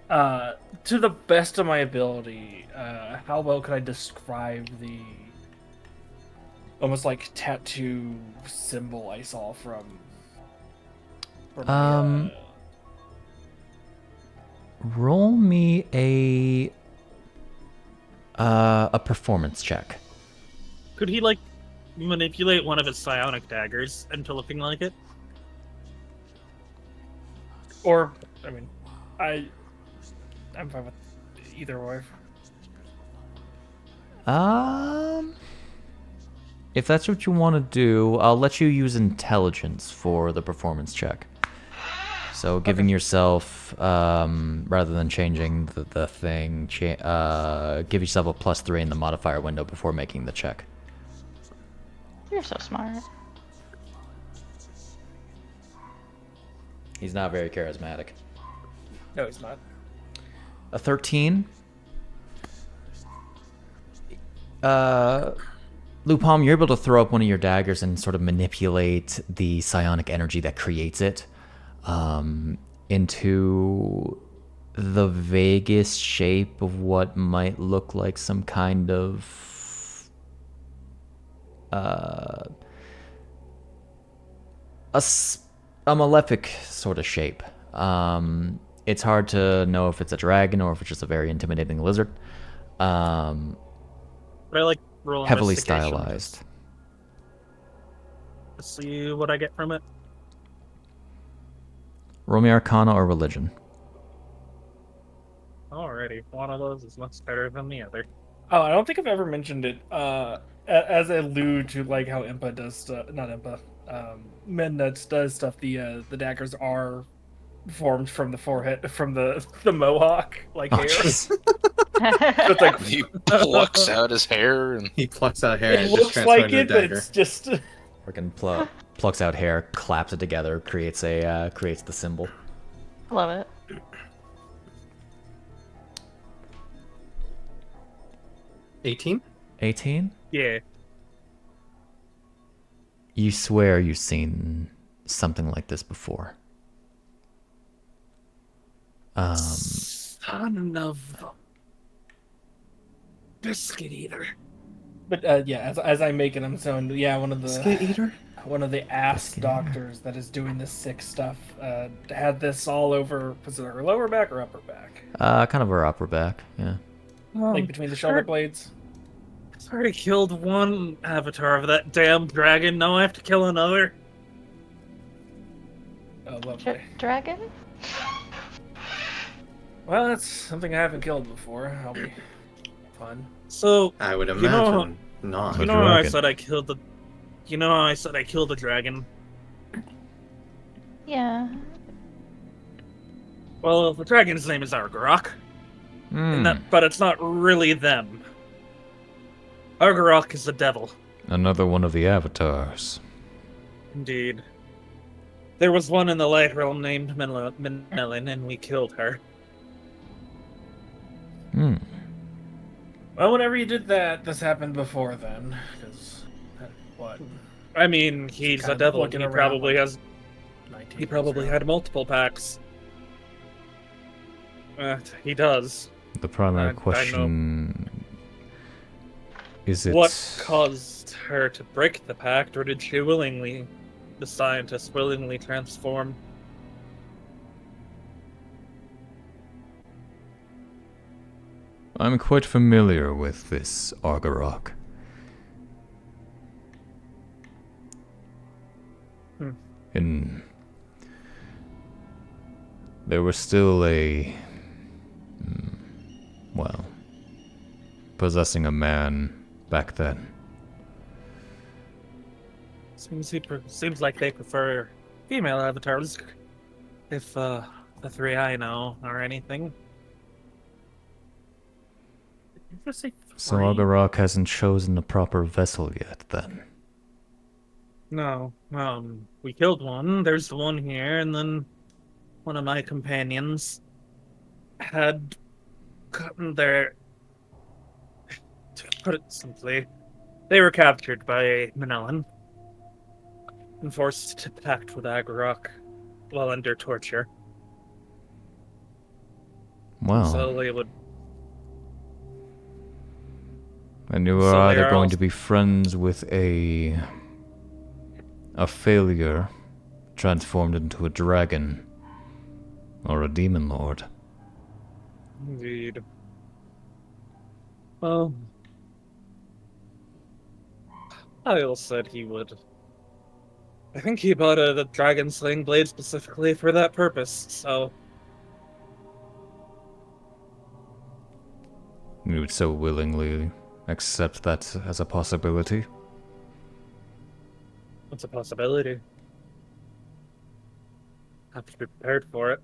To the best of my ability, how well could I describe the almost like tattoo symbol I saw from Roll me a performance check. Could he, like, manipulate one of his psionic daggers into looking like it? Or, I mean, I'm fine with either way. If that's what you want to do, I'll let you use intelligence for the performance check. So giving yourself, rather than changing the thing, give yourself a +3 in the modifier window before making the check. You're so smart. He's not very charismatic. No, he's not. A 13. Luu-pomme, you're able to throw up one of your daggers and sort of manipulate the psionic energy that creates it into the vaguest shape of what might look like some kind of a malefic sort of shape. It's hard to know if it's a dragon or if it's just a very intimidating lizard. But I like roll Heavily investigation stylized. to see what I get from it. Roll me Arcana or Religion. Alrighty, one of those is much better than the other. Oh, I don't think I've ever mentioned it. As I allude to like how Impa does stuff, not Impa, Midnuts does stuff. The daggers are formed from the forehead, from the mohawk like hair. So it's like He plucks out his hair and He plucks out hair it and looks just like transforms into it, a but dagger. it's just Freaking plucks out hair, claps it together, creates the symbol. Love it. $18? 18? Yeah. You swear you've seen something like this before. Son of a biscuit eater. But yeah, as I make it, I'm saying one of Skit eater? the ass Biscuit eater. doctors that is doing this sick stuff had this all over. Was it her lower back or upper back? Kind of her upper back, yeah. Like between the shoulder blades. I already killed one avatar of that damn dragon. Now I have to kill another. Oh, lovely. Dragon? Well, that's something I haven't killed before. That'll be fun. So I would know- imagine not. you know how I dragon. said I killed the. You know how I said I killed the dragon. Yeah. Well, the dragon's name is Argarok, but it's not really them. Argarok is the devil. Another one of the avatars. Indeed. There was one in the Light Realm named Melin, and we killed her. Well, whenever you did that, this happened before then. Because what? I mean, he's Kind a of devil. looking He around probably like has. 19 He probably years had multiple packs. He does. The primary I know. question is it... What caused her to break the pact, or did she willingly, the scientist, willingly transform? I'm quite familiar with this Argarok. Hmm. In there was still well, possessing a man back then. Seems like they prefer female avatars. If the three I know or anything. Did you just say So three? Agarak hasn't chosen the proper vessel yet, then. No, we killed one. There's the one here, and then one of my companions had gotten their. To put it simply, they were captured by Manellan and forced to pact with Agarak while under torture. Wow. So they would. And you were So they either are going also- to be friends with a failure transformed into a dragon, or a demon lord. Indeed. Well, Kyle said he would. I think he bought the dragon slaying blade specifically for that purpose, so. You would so willingly accept that as a possibility? It's a possibility. Have to be prepared for it.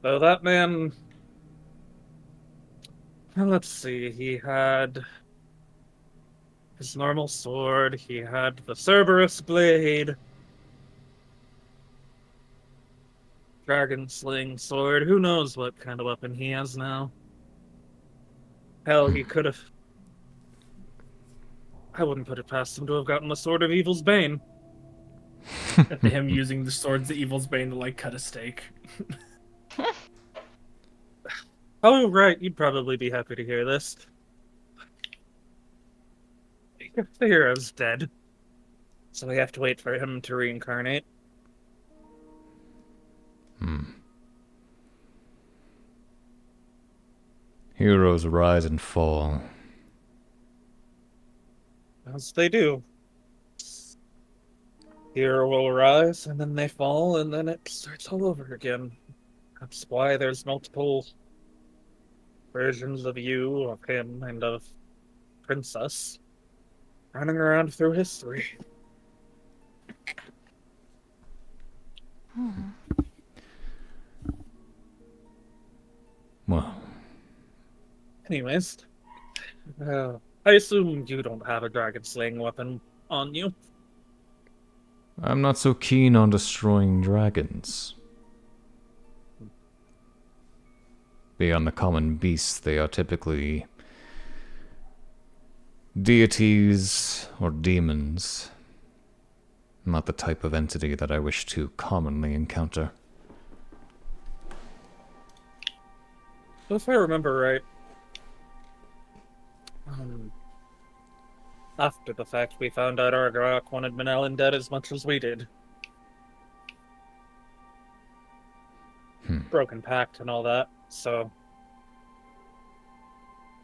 Though that man. Well, let's see. He had his normal sword. He had the Cerberus blade. Dragon sling sword. Who knows what kind of weapon he has now? Hell, he could have. I wouldn't put it past him to have gotten the Sword of Evil's Bane. After him using the swords of Evil's Bane to like cut a steak. Oh, right, you'd probably be happy to hear this. The hero's dead. So we have to wait for him to reincarnate. Heroes rise and fall. As they do. Hero will rise, and then they fall, and then it starts all over again. That's why there's multiple versions of you, of him, and of Princess running around through history. Well, Anyways, I assume you don't have a dragon slaying weapon on you. I'm not so keen on destroying dragons. Beyond the common beasts, they are typically deities or demons. Not the type of entity that I wish to commonly encounter. If I remember right, after the fact, we found out Argarak wanted Manellan dead as much as we did. Broken pact and all that, so.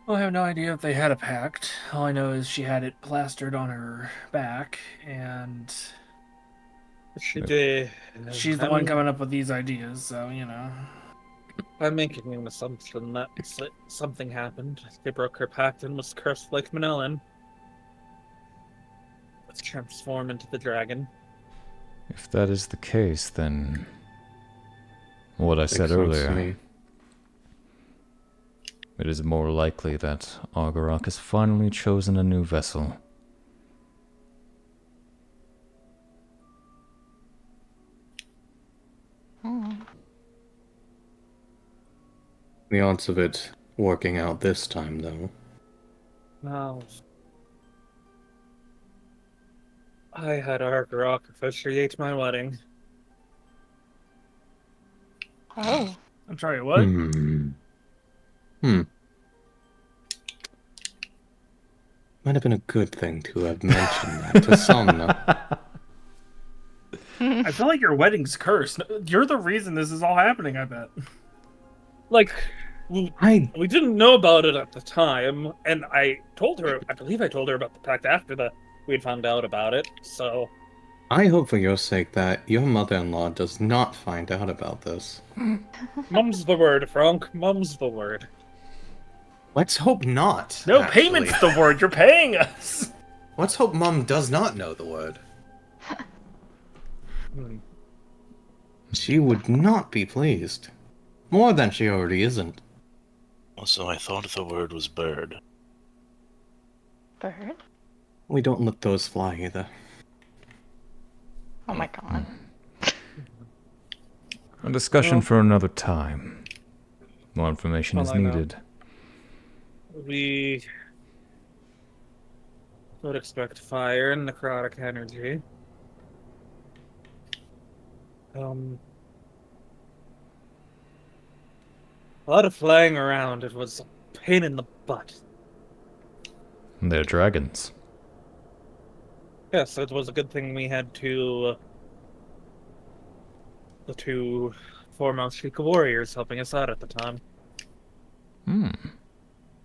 Well, I have no idea if they had a pact. All I know is she had it plastered on her back, and She did. she's the one coming up with these ideas, so, you know. I'm making an assumption that something happened. They broke her pact and was cursed like Manellan. Let's transform into the dragon. If that is the case, then what I said Makes sense to earlier, me. it is more likely that Argarak has finally chosen a new vessel. The odds of it working out this time, though. Now, I had Argarak officiate my wedding. Oh. I'm sorry, what? Might have been a good thing to have mentioned that to Somna. I feel like your wedding's cursed. You're the reason this is all happening, I bet. Like, we didn't know about it at the time, and I believe I told her about the pact after we'd found out about it, so I hope for your sake that your mother-in-law does not find out about this. Mum's the word, Franc. Mum's the word. Let's hope not. No, actually. payment's the word. You're paying us. Let's hope Mum does not know the word. She would not be pleased. More than she already isn't. Also, I thought the word was bird. Bird? We don't let those fly either. Oh my god. A discussion for another time. More information is Well, I know. needed. We would expect fire and necrotic energy. A lot of flying around. It was a pain in the butt. They're dragons. Yes, it was a good thing we had the two foremost Sheikah warriors helping us out at the time.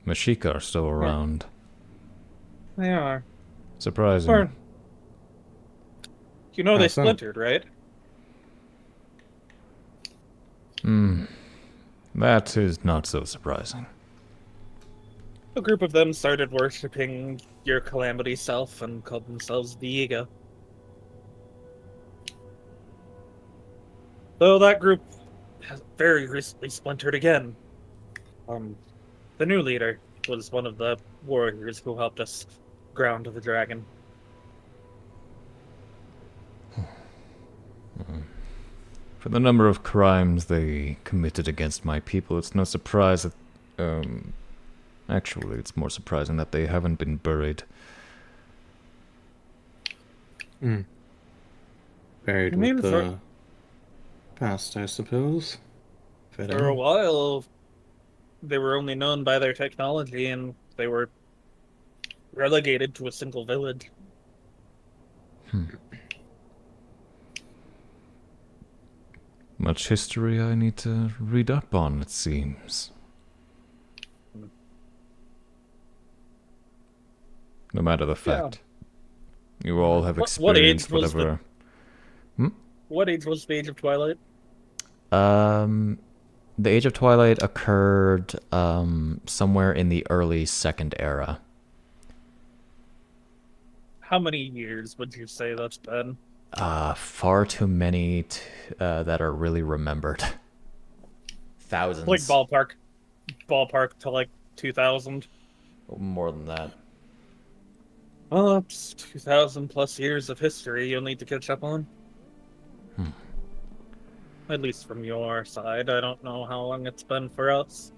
Mashika are still around. They are. Surprising. Or, you know they Awesome. splintered, right? That is not so surprising. A group of them started worshipping your calamity self and called themselves the Ego. Though that group has very recently splintered again. The new leader was one of the warriors who helped us ground the dragon. For the number of crimes they committed against my people, it's no surprise that, actually, it's more surprising that they haven't been buried. Buried I mean, with the past, I suppose. For a while, they were only known by their technology, and they were relegated to a single village. Much history I need to read up on, it seems. No matter the fact. You all have What age experienced was whatever... What age was the Age of Twilight? The Age of Twilight occurred somewhere in the early Second Era. How many years would you say that's been? Far too many that are really remembered. Thousands. Like ballpark to like 2000. More than that. Well, that's 2000 plus years of history you'll need to catch up on. At least from your side. I don't know how long it's been for us.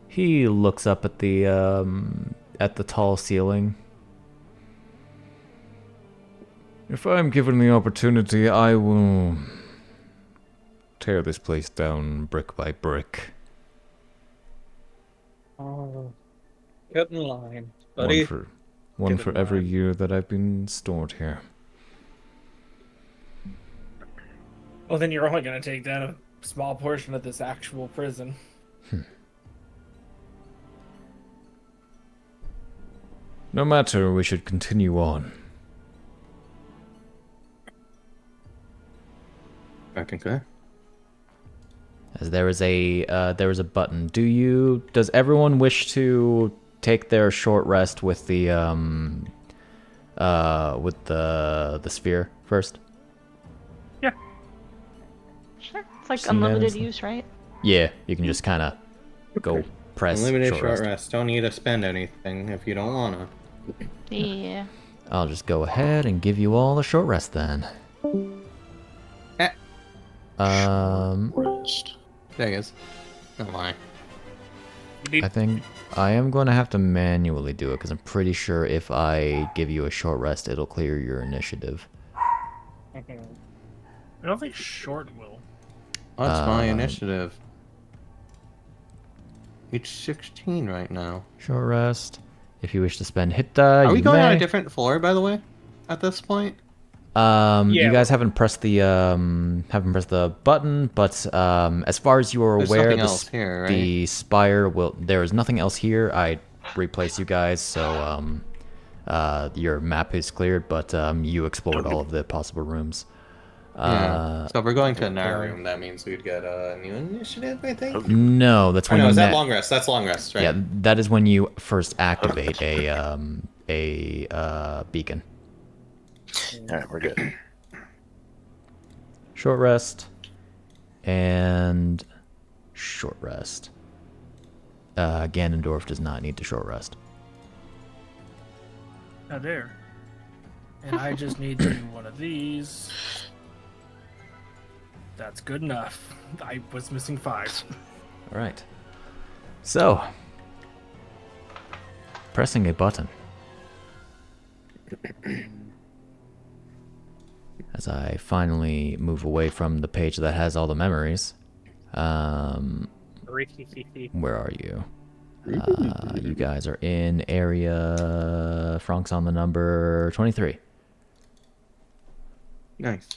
He looks up at the tall ceiling. If I'm given the opportunity, I will tear this place down brick by brick. Oh, get in line, buddy. One Get for in every line. year that I've been stored here. Well, then you're only going to take down a small portion of this actual prison. No matter, we should continue on. I concur. As there is a button. Does everyone wish to take their short rest with the sphere first? Yeah. Sure. It's like Just manage unlimited them. use, right? Yeah, you can just kind of go press Unlimited short short rest. rest. Don't need to spend anything if you don't wanna. Yeah. I'll just go ahead and give you all a short rest then. Eh. Rest. There he is. Don't lie. I think I am going to have to manually do it because I'm pretty sure if I give you a short rest, it'll clear your initiative. I don't think short will. What's my initiative? It's 16 right now. Short rest. If you wish to spend hit die, Are we you going on may. a different floor, by the way? At this point? Yeah, You guys haven't pressed the button, but as far as you are There's aware, nothing else here, right? the spire will. There is nothing else here. I replaced you guys, so Your map is cleared, but you explored all of the possible rooms. Yeah. So if we're going to a narrow room, that means we'd get a new initiative, I think? No, that's when no, you is that long rest? That's long rest, right? Yeah, that is when you first activate a beacon. Alright, we're good. Short rest. And short rest. Ganondorf does not need to short rest. Now there. And I just need to do one of these. That's good enough. I was missing 5. All right. So, pressing a button. As I finally move away from the page that has all the memories. Where are you? You guys are in area... Franc's on the number 23. Nice.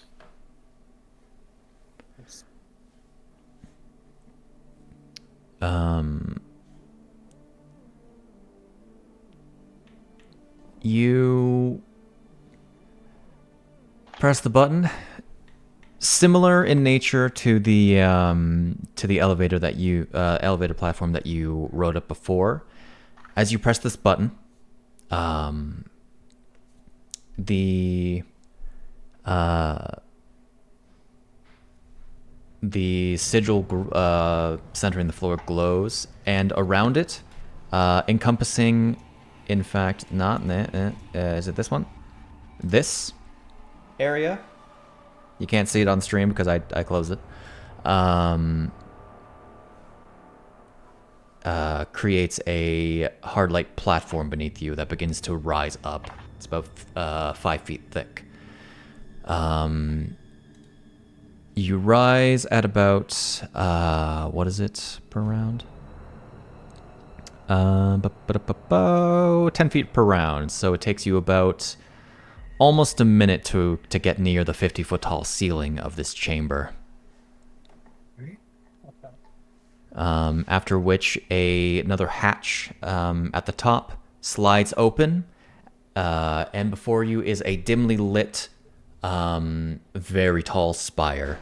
You press the button. Similar in nature to the elevator that you elevator platform that you rode up before. As you press this button, the sigil centering the floor glows, and around it, encompassing, in fact, is it this one? This area? You can't see it on stream because I closed it. Creates a hard light platform beneath you that begins to rise up. It's about 5 feet thick. You rise at about, what is it per round? 10 feet per round, so it takes you about almost a minute to get near the 50-foot tall ceiling of this chamber. After which another hatch at the top slides open, and before you is a dimly lit, very tall spire.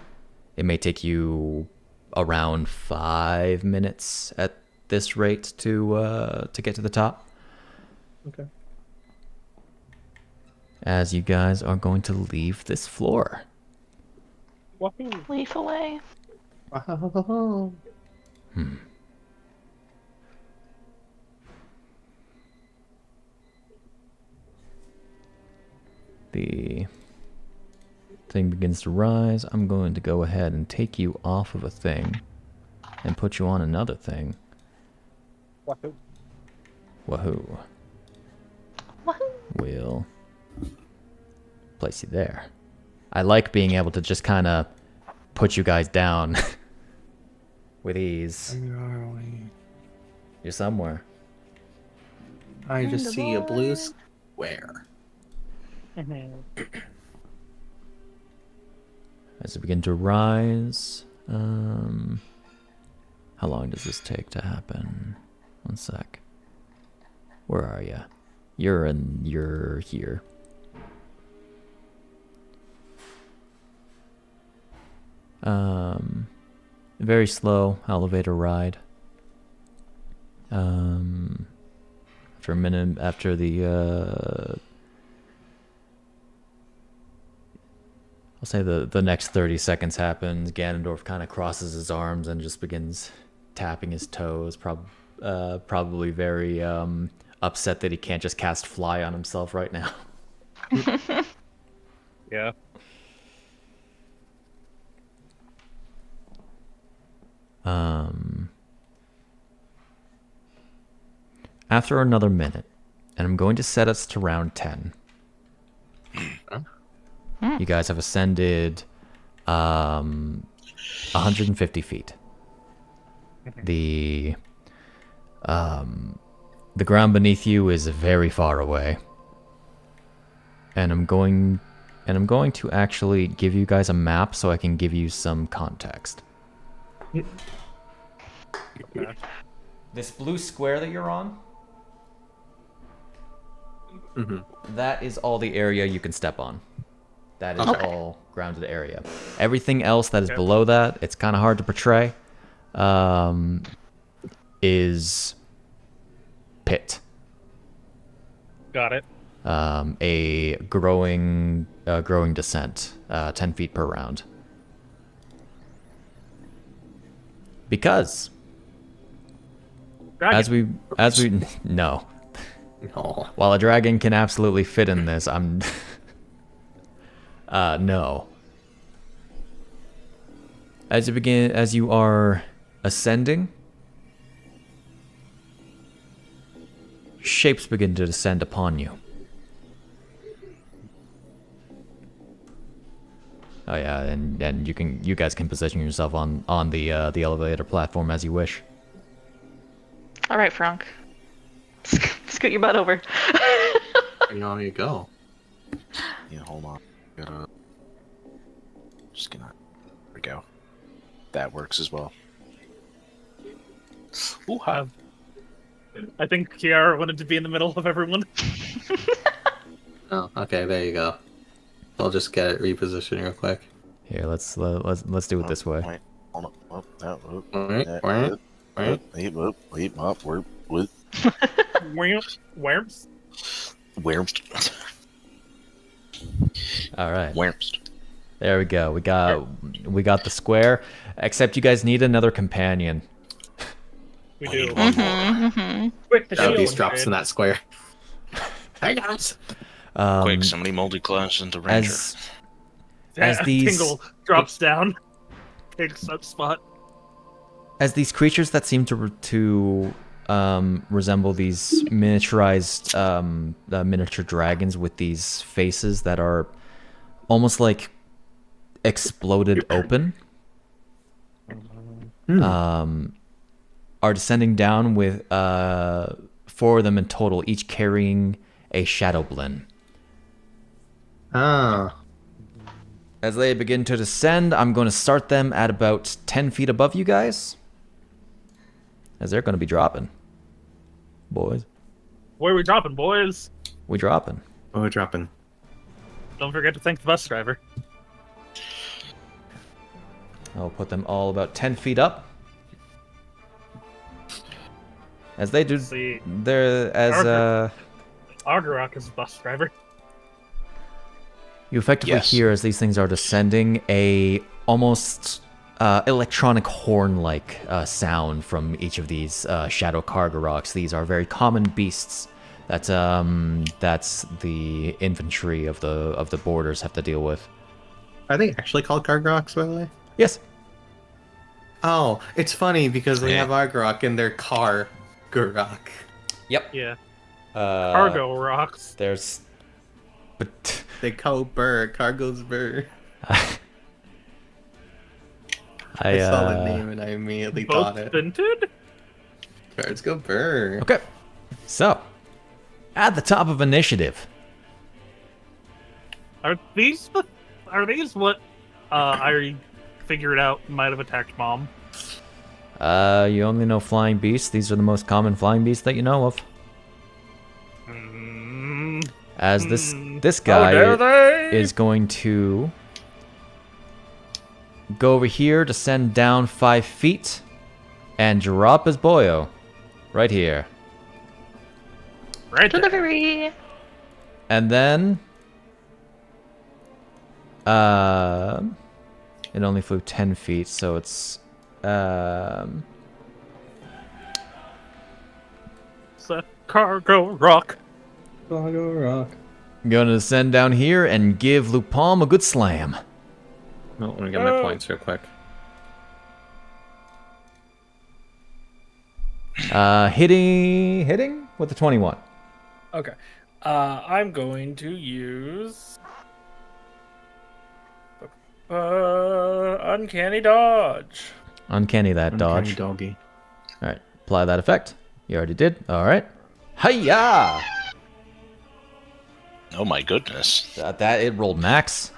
It may take you around 5 minutes at this rate to get to the top. Okay. As you guys are going to leave this floor. Leaf away. The thing begins to rise. I'm going to go ahead and take you off of a thing and put you on another thing. Wahoo. Wahoo. Wahoo. We'll place you there. I like being able to just kind of put you guys down with ease. Where are we? You're somewhere. I just see a blue square. As you begin to rise, how long does this take to happen? 1 sec. Where are you? You're here. Very slow elevator ride. After a minute, after the I'll say the next 30 seconds happens, Ganondorf kind of crosses his arms and just begins tapping his toes, probably very upset that he can't just cast Fly on himself right now. Yeah. After another minute, and I'm going to set us to round 10. You guys have ascended 150 feet. The ground beneath you is very far away. And I'm going to actually give you guys a map so I can give you some context. This blue square that you're on, That is all the area you can step on. That is Okay. all grounded area. Everything else that is below that, it's kind of hard to portray, is pit. Got it. A growing descent, 10 feet per round. Because Dragon. as we no. No. While a dragon can absolutely fit in this, I'm no. As you are ascending, shapes begin to descend upon you. Oh yeah, and you guys can position yourself on the elevator platform as you wish. All right, Franc. Scoot your butt over. On you go. Yeah, hold on. Just gonna. There we go. That works as well. Ooh, hi. I think Chiara wanted to be in the middle of everyone. Oh, okay, there you go. I'll just get it repositioned real quick. Here, let's do it this way. Wait, hold on. Oh, no, oh, Wait, yeah, wait, wait, wait. wait, up, where? Where? All right. Where's? There we go. We got the square. Except you guys need another companion. We do. One more. Mm-hmm. Quick, the That shield these drops in upgrade. that square. Hey guys. Quick, somebody multi-class into Ranger. As these Tingle drops down, takes up spot. as these creatures that seem to resemble these miniaturized miniature dragons with these faces that are almost like exploded open, are descending down with 4 of them in total, each carrying a shadow blin. Ah. As they begin to descend, I'm going to start them at about 10 feet above you guys, as they're going to be dropping. Boys, Where are we dropping, boys? we dropping. Oh, we're dropping. Don't forget to thank the bus driver. I'll put them all about 10 feet up. As they do, See, they're Argarok is the bus driver. you effectively Yes. hear as these things are descending a almost electronic horn-like sound from each of these shadow Kargaroks. These are very common beasts that that's the infantry of the borders have to deal with. Are they actually called Kargroks, by the way? Yes. Oh, it's funny because they Yeah. have Argrok in their car. Gurok. Yep. Yeah. Cargo rocks. There's, but They call Burr. Cargo's Burr. I saw the name and I immediately Both thought it. vinted? Cards go Burr. Okay. So, at the top of initiative, Are these what I figured out might have attacked Mom? you only know flying beasts. These are the most common flying beasts that you know of. As this guy is going to go over here, descend down 5 feet, and drop his boyo right here. Right there. Delivery. And then it only flew 10 feet, so it's It's a cargo rock. Cargo Rock. gonna descend down here and give Luu-pomme a good slam. Oh, let me get my points real quick. Hitting with the 21. Okay. I'm going to use Uncanny Dodge. Uncanny that Uncanny dodge. doggy. All right, apply that effect. You already did. All right. Hiya! Oh my goodness. That it rolled max.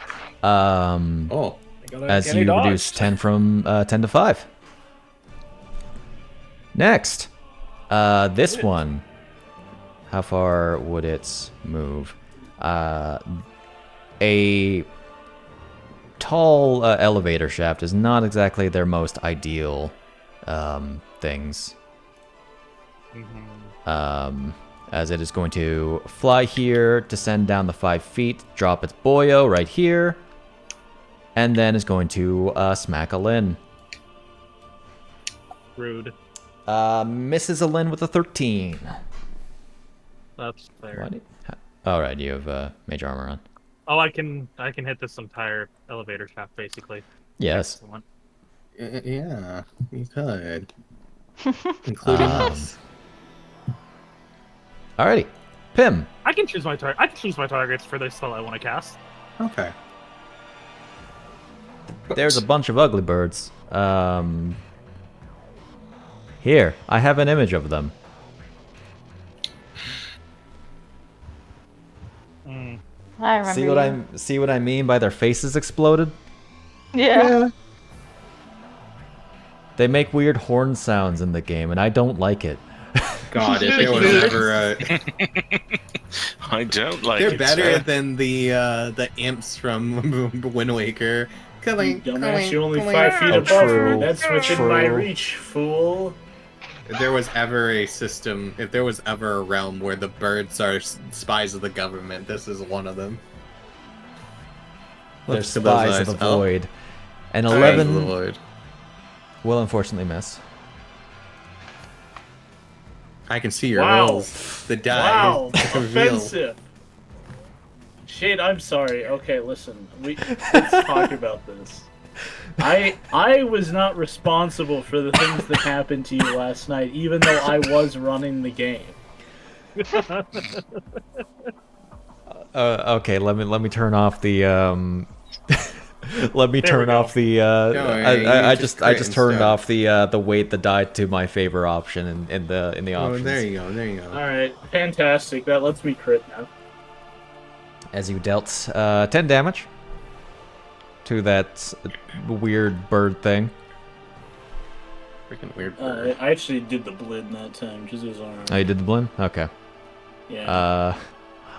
Oh, I got As Uncanny you Dodge. reduce 10 from 10 to 5. Next, this one How far would it move? A tall elevator shaft is not exactly their most ideal things. As it is going to fly here, descend down the 5 feet, drop its boyo right here, and then is going to smack a Lynn. Rude. Misses a Lynn with a 13. That's fair. Alright, you have mage armor on. Oh, I can hit this entire elevator shaft basically. Yes. Excellent. Yeah, you could. Including us. Alrighty. Pimm. I can choose my targets for this spell I want to cast. Okay. There's a bunch of ugly birds. Here, I have an image of them. I remember. See what I mean by their faces exploded? Yeah. They make weird horn sounds in the game, and I don't like it. God, if there was ever I don't like they're it. better sir. than the imps from Wind Waker. Dumbass, you're only 5 feet above me. That's within my reach, fool. If there was ever a system, if there was ever a realm where the birds are spies of the government, this is one of them. They're Look to those spies of the eyes. Oh. void. An Eyes of 11 the void. will unfortunately miss. I can see your Wow. rolls. The die. Wow, reveal. offensive. Shit, I'm sorry. Okay, listen, let's talk about this. I was not responsible for the things that happened to you last night, even though I was running the game. Okay, let me turn off the let me There we turn go. off the worry, I you just just turned crit off the weight the die to my favor option in the Oh, options. there you go. There you go. All right, fantastic. That lets me crit now. As you dealt 10 damage to that weird bird thing. Freaking weird bird. I actually did the blid that time, because it was alright. Oh, you did the blend? Okay. Yeah.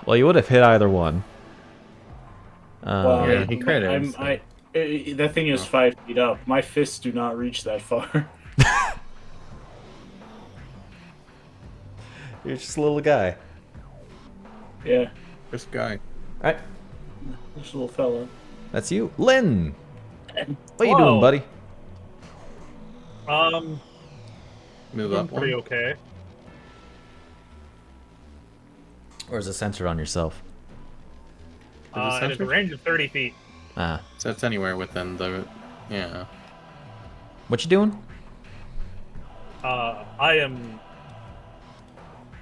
Well, you would have hit either one. Well, yeah, he critted, that thing is 5 feet up. My fists do not reach that far. You're just a little guy. Yeah, This guy. All right, this little fella. that's you, Lynn. What you Whoa. doing, buddy? Move Doing up pretty one. okay. Or is it centered on yourself? Is it It is a centered? range of 30 feet. Ah, So it's anywhere within the. Yeah. what you doing? I am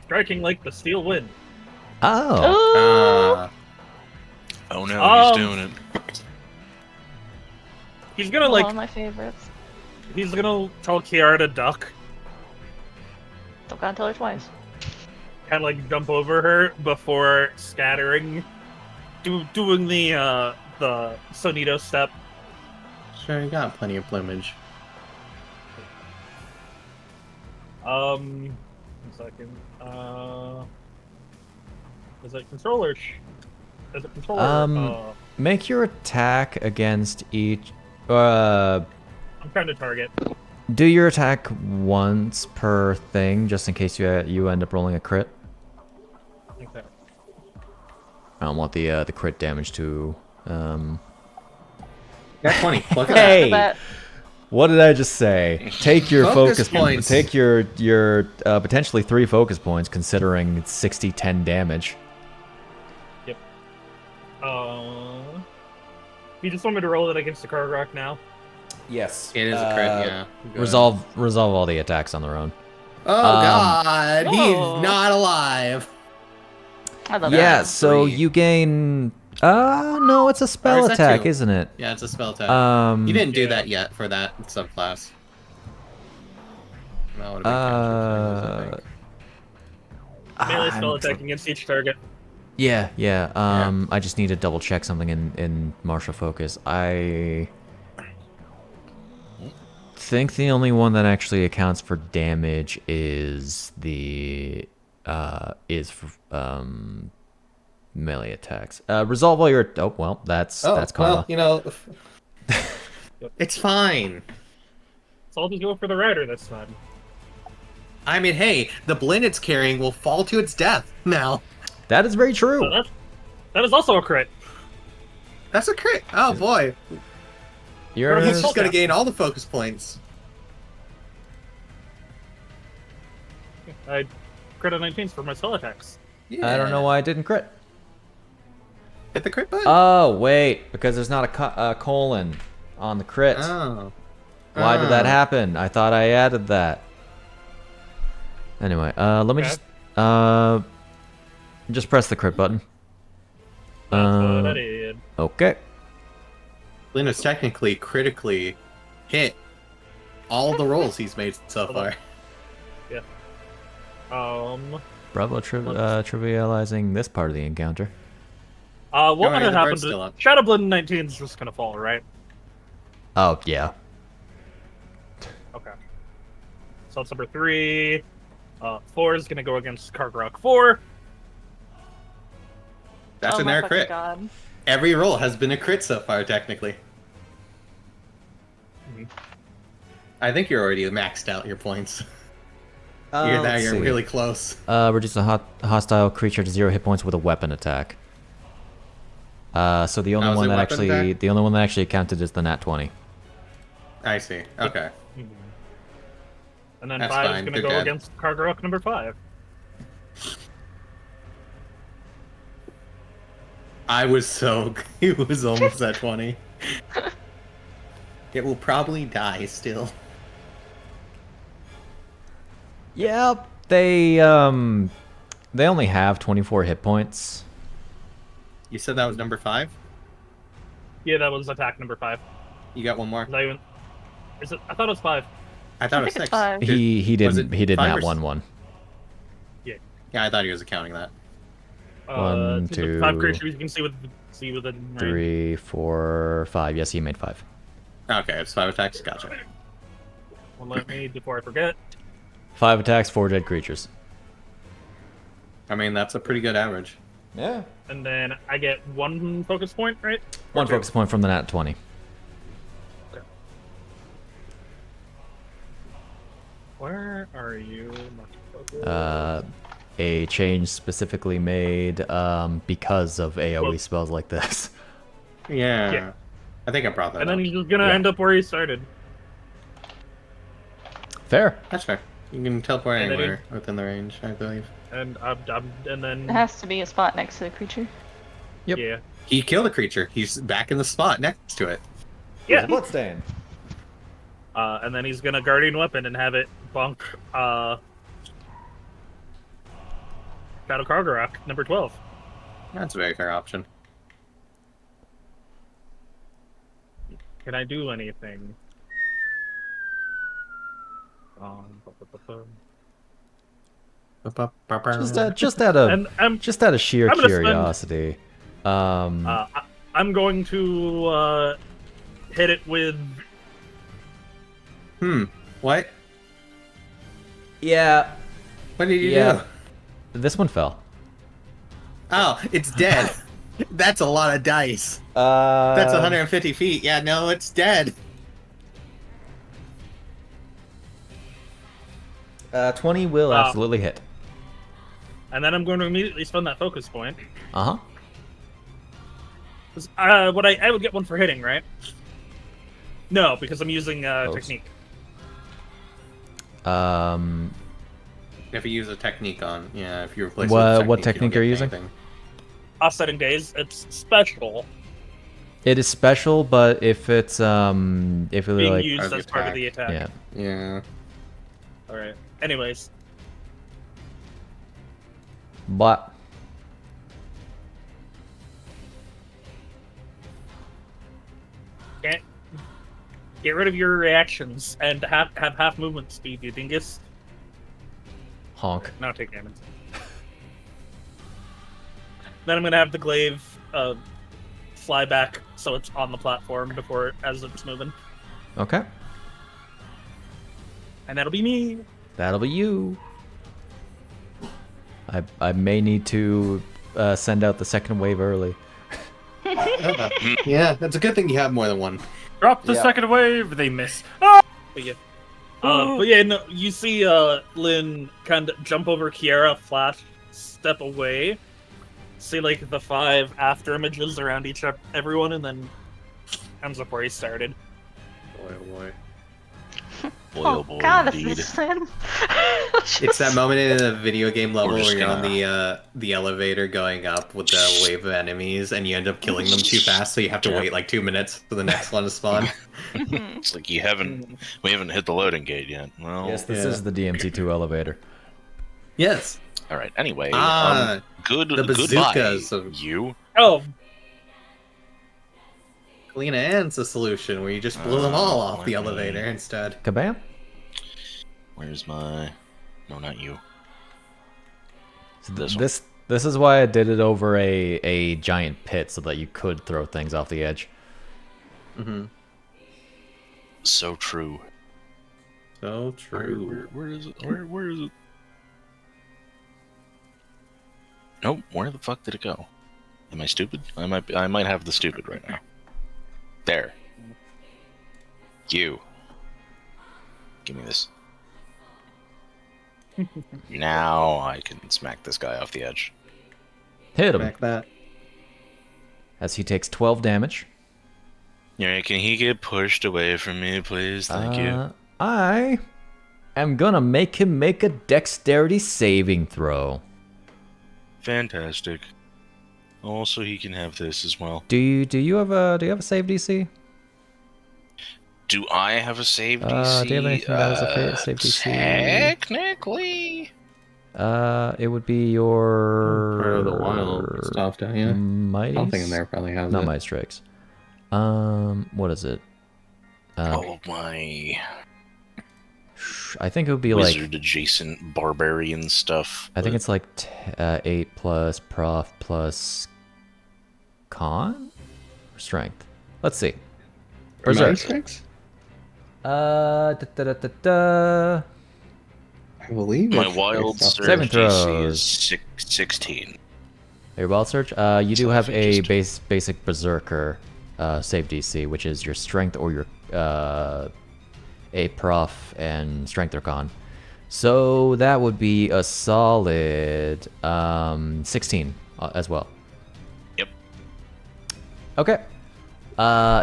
striking like the steel wind. Oh, Ooh. Oh no, he's Um, doing it. He's gonna One of my favorites. he's gonna tell Chiara to duck, Don't gotta tell her twice. kind of like jump over her before scattering, doing the Sonito step. Sure, you got plenty of plumage. One second. Is it controller? Is it controller? make your attack against each. I'm trying to target. Do your attack once per thing, just in case you end up rolling a crit. Okay. I don't want the crit damage to. Got 20. Look at Hey! But What did I just say? Take your Focus focus points. Take your potentially 3 focus points, considering it's 60-10 damage. You just want me to roll it against the card rock now? Yes. It is a crit, yeah. Go Resolve all the attacks on their own. Oh god, Oh. he's not alive. I love Yeah, that. so 3. you gain. No, it's a Or spell is that attack, 2? isn't it? Yeah, it's a spell attack. Um. You didn't do yeah. that yet for that subclass. That would've been counterclaims, I think. Melee spell I'm- attack against each target. Yeah. I just need to double check something in martial focus. I think the only one that actually accounts for damage is the is melee attacks. Resolve all your. Oh well, that's karma. Well, it's fine. So I'll just go for the rider this time. I mean, hey, the blind it's carrying will fall to its death now. That is very true. So that is also a crit. That's a crit. Oh boy, You're he's just gonna gain all the focus points. I crit on 19s for my spell attacks. Yeah. I don't know why I didn't crit. Hit the crit button. Oh wait, because there's not a colon on the crit. Oh. Why did that happen? I thought I added that. Anyway, let me just press the crit button. That's what I did. Okay. Lynn has technically critically hit all the rolls he's made so far. Yeah. Bravo, trivializing this part of the encounter. What would the have happened bird's still to up. Shadowblade 19 is just gonna fall, right? Oh yeah. Okay. So that's number 3. 4 is gonna go against Kargrok 4. That's Oh an my air fucking crit. God. Every roll has been a crit so far, technically. I think you're already maxed out your points. You're Let's see. really close. Reduce a hostile creature to 0 hit points with a weapon attack. So the only Oh, is one it that weapon attack? counted is the nat 20. I see. Okay. And then That's 5 is fine, gonna good go dad. against Kargrok number 5. I was so... He was almost at 20. It will probably die still. Yep. They only have 24 hit points. You said that was number 5? Yeah, that was attack number 5. You got one more. Is that even... Is it? I thought it was 5. I thought I it was think it's 6. 5. He was didn't it he did 5 not or one one. Yeah, I thought he was accounting that. One, The two, 5 creatures you can see within range. 3, 4, 5. Yes, he made 5. Okay, it's 5 attacks. Gotcha. Well, let me, before I forget. 5 attacks, 4 dead creatures. I mean, that's a pretty good average. Yeah. And then I get 1 focus point, right? One Or 2? focus point from the nat 20. Where are you? A change specifically made because of AoE spells like this. Yeah. Yeah. I think I brought that And up. then he's just gonna Yeah. end up where he started. Fair. That's fair. You can teleport And then anywhere within the range, I believe. And and then It has to be a spot next to the creature. Yep. yeah, He killed a creature. He's back in the spot next to it. yeah. Bloodstain. And then he's gonna guardian weapon and have it bunk Shadow Kargarok number 12. That's a very fair option. Can I do anything? Just out of And I'm sheer I'm gonna spend- curiosity. I'm going to hit it with What? Yeah. What did you Yeah. do? This one fell. Oh, it's dead. That's a lot of dice. That's That's 150 feet. Yeah, no, it's dead. 20 will absolutely hit. and then I'm going to immediately spend that focus point. Uh-huh. 'Cause, what I would get 1 for hitting, right? No, because I'm using technique. If you use a technique on, yeah, if you replace What technique are you using? Offsetting days, it's special, It is special, but if it's if it being like used As the as part of the attack. attack. yeah. Yeah. Alright. Anyways, But get rid of your reactions and have half movement speed, you dingus. honk. Now take damage. Then I'm gonna have the glaive fly back so it's on the platform as it's moving. Okay. And that'll be me. That'll be you. I may need to send out the second wave early. Yeah, that's a good thing you have more than one. Drop the Yeah. second wave. They miss. Ah! But yeah, no, you see Lynn kind of jump over Chiara, flash, step away, see like the 5 after images around everyone, and then ends up where he started. Boy, oh boy. Boy, Oh, oh boy, God, indeed. this is Lynn. It's that moment in a video game level We're where just you're on gonna- the elevator going up with the wave of enemies, and you end up killing them too fast, so you have to Yeah. wait like 2 minutes for the next one to spawn. It's like we haven't hit the loading gate yet. Well, Yes, this Yeah. is the DMC2 elevator. Yes. all right. Anyway, Ah, good the bazookas goodbye, of- you. Oh, Clean End's a solution where you just blew them all off the let me- elevator instead. Kabam! Where's my? No, not you. So This one. this is why I did it over a giant pit so that you could throw things off the edge. Mm-hmm. So true. So true. Where is it? Where is it? Nope. Where the fuck did it go? Am I stupid? I might have the stupid right now. There. You. Give me this. Now I can smack this guy off the edge. Hit him Back that. as he takes 12 damage. Yeah, can he get pushed away from me, please? Thank you. I am gonna make him make a dexterity saving throw. Fantastic. Also, he can have this as well. Do you have a save DC? Do I have a save DC? Do you have anything that was a save DC? Technically. It would be your Part of the wild stuff, don't you? Mighty. Something in there probably has Not it. Mighty Strikes. What is it? Oh my. I think it would be Wizard adjacent barbarian stuff. I think but- it's like 8 plus prof plus con or strength. Let's see. Berserk. Strikes? Da, da, da, da, da. I believe my it's wild based off- surge Saving DC is throws. 16. Your wild search. You do So have if you a just- basic berserker save DC, which is your strength or your a prof and strength or con. So that would be a solid 16 as well. Yep. Okay.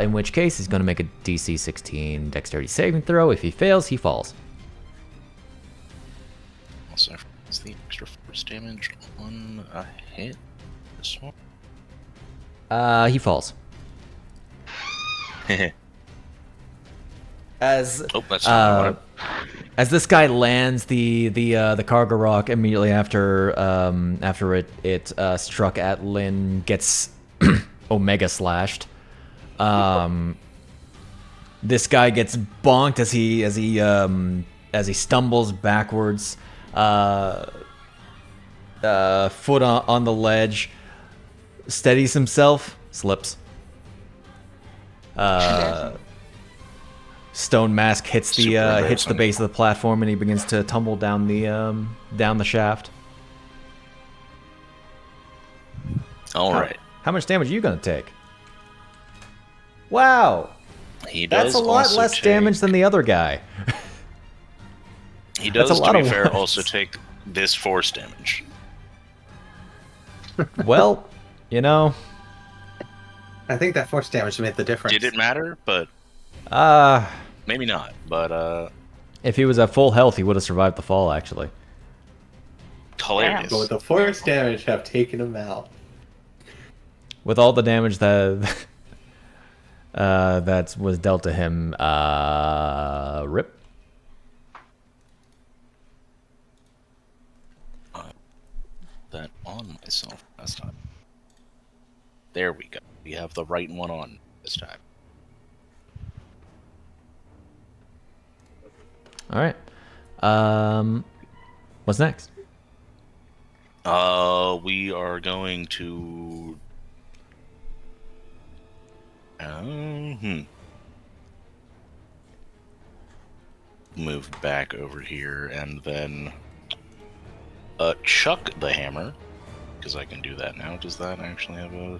In which case, he's going to make a DC 16 dexterity saving throw. If he fails, he falls. Also, it's the extra force damage on a hit. This one. He falls. As Oh, that's not what I wanted. as this guy lands the cargo rock immediately after it struck at Lynn, gets omega slashed. This guy gets bonked as he stumbles backwards, foot on the ledge, steadies himself, slips. Stone mask hits Super the embarrassing. base of the platform, and he begins to tumble down the shaft. All right. How much damage are you gonna take? Wow, He does that's a lot also less take- damage than the other guy. He That's does, a lot to be of fair, words. also take this force damage. Well, you know, I think that force damage made the difference. Did it matter? But maybe not. But if he was at full health, he would have survived the fall. Actually, hilarious. But with the force damage, have taken him out. with all the damage that that was dealt to him, rip. That on myself last time. There we go. We have the right one on this time. All right. What's next? We are going to. Move back over here, and then chuck the hammer, because I can do that now. Does that actually have a...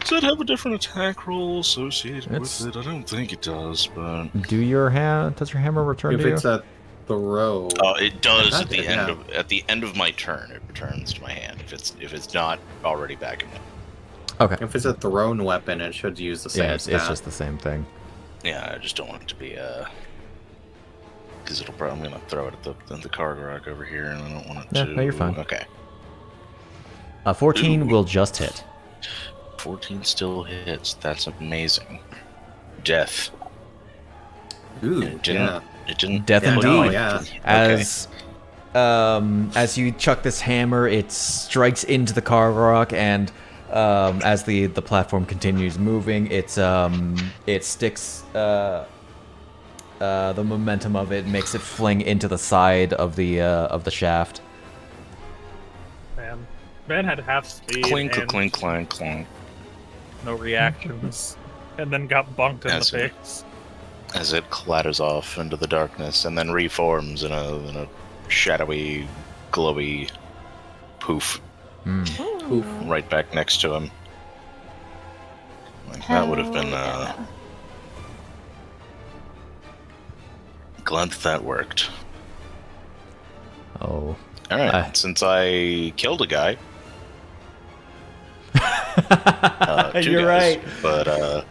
Does it have a different attack roll associated with it? I don't think it does, but... Does your hammer return If to you? it's a throw. It does at the end yeah. at the end of my turn. It returns to my hand if it's not already back in my... Okay. If it's a thrown weapon, it should use the same Yeah, it's just the same thing. Yeah, I just don't want it to be because it'll probably... I'm gonna throw it at the cargo rack over here, and I don't want it to... No, you're fine. Okay. 14 will just hit. 14 still hits. That's amazing. Death. Ooh, It didn't. It didn't. Death Yeah, indeed. no, yeah. As you chuck this hammer, it strikes into the cargo rock, and as the platform continues moving, it sticks. The momentum of it makes it fling into the side of the shaft. Man had half speed Clink, and clink, clink, clink. no reactions, and then got bunked in the face. As it clatters off into the darkness and then reforms in a shadowy, glowy poof. Poof. Right back next to him. Like, that would have been glad that worked. Oh. Alright, since I killed a guy. Two You're guys, right. But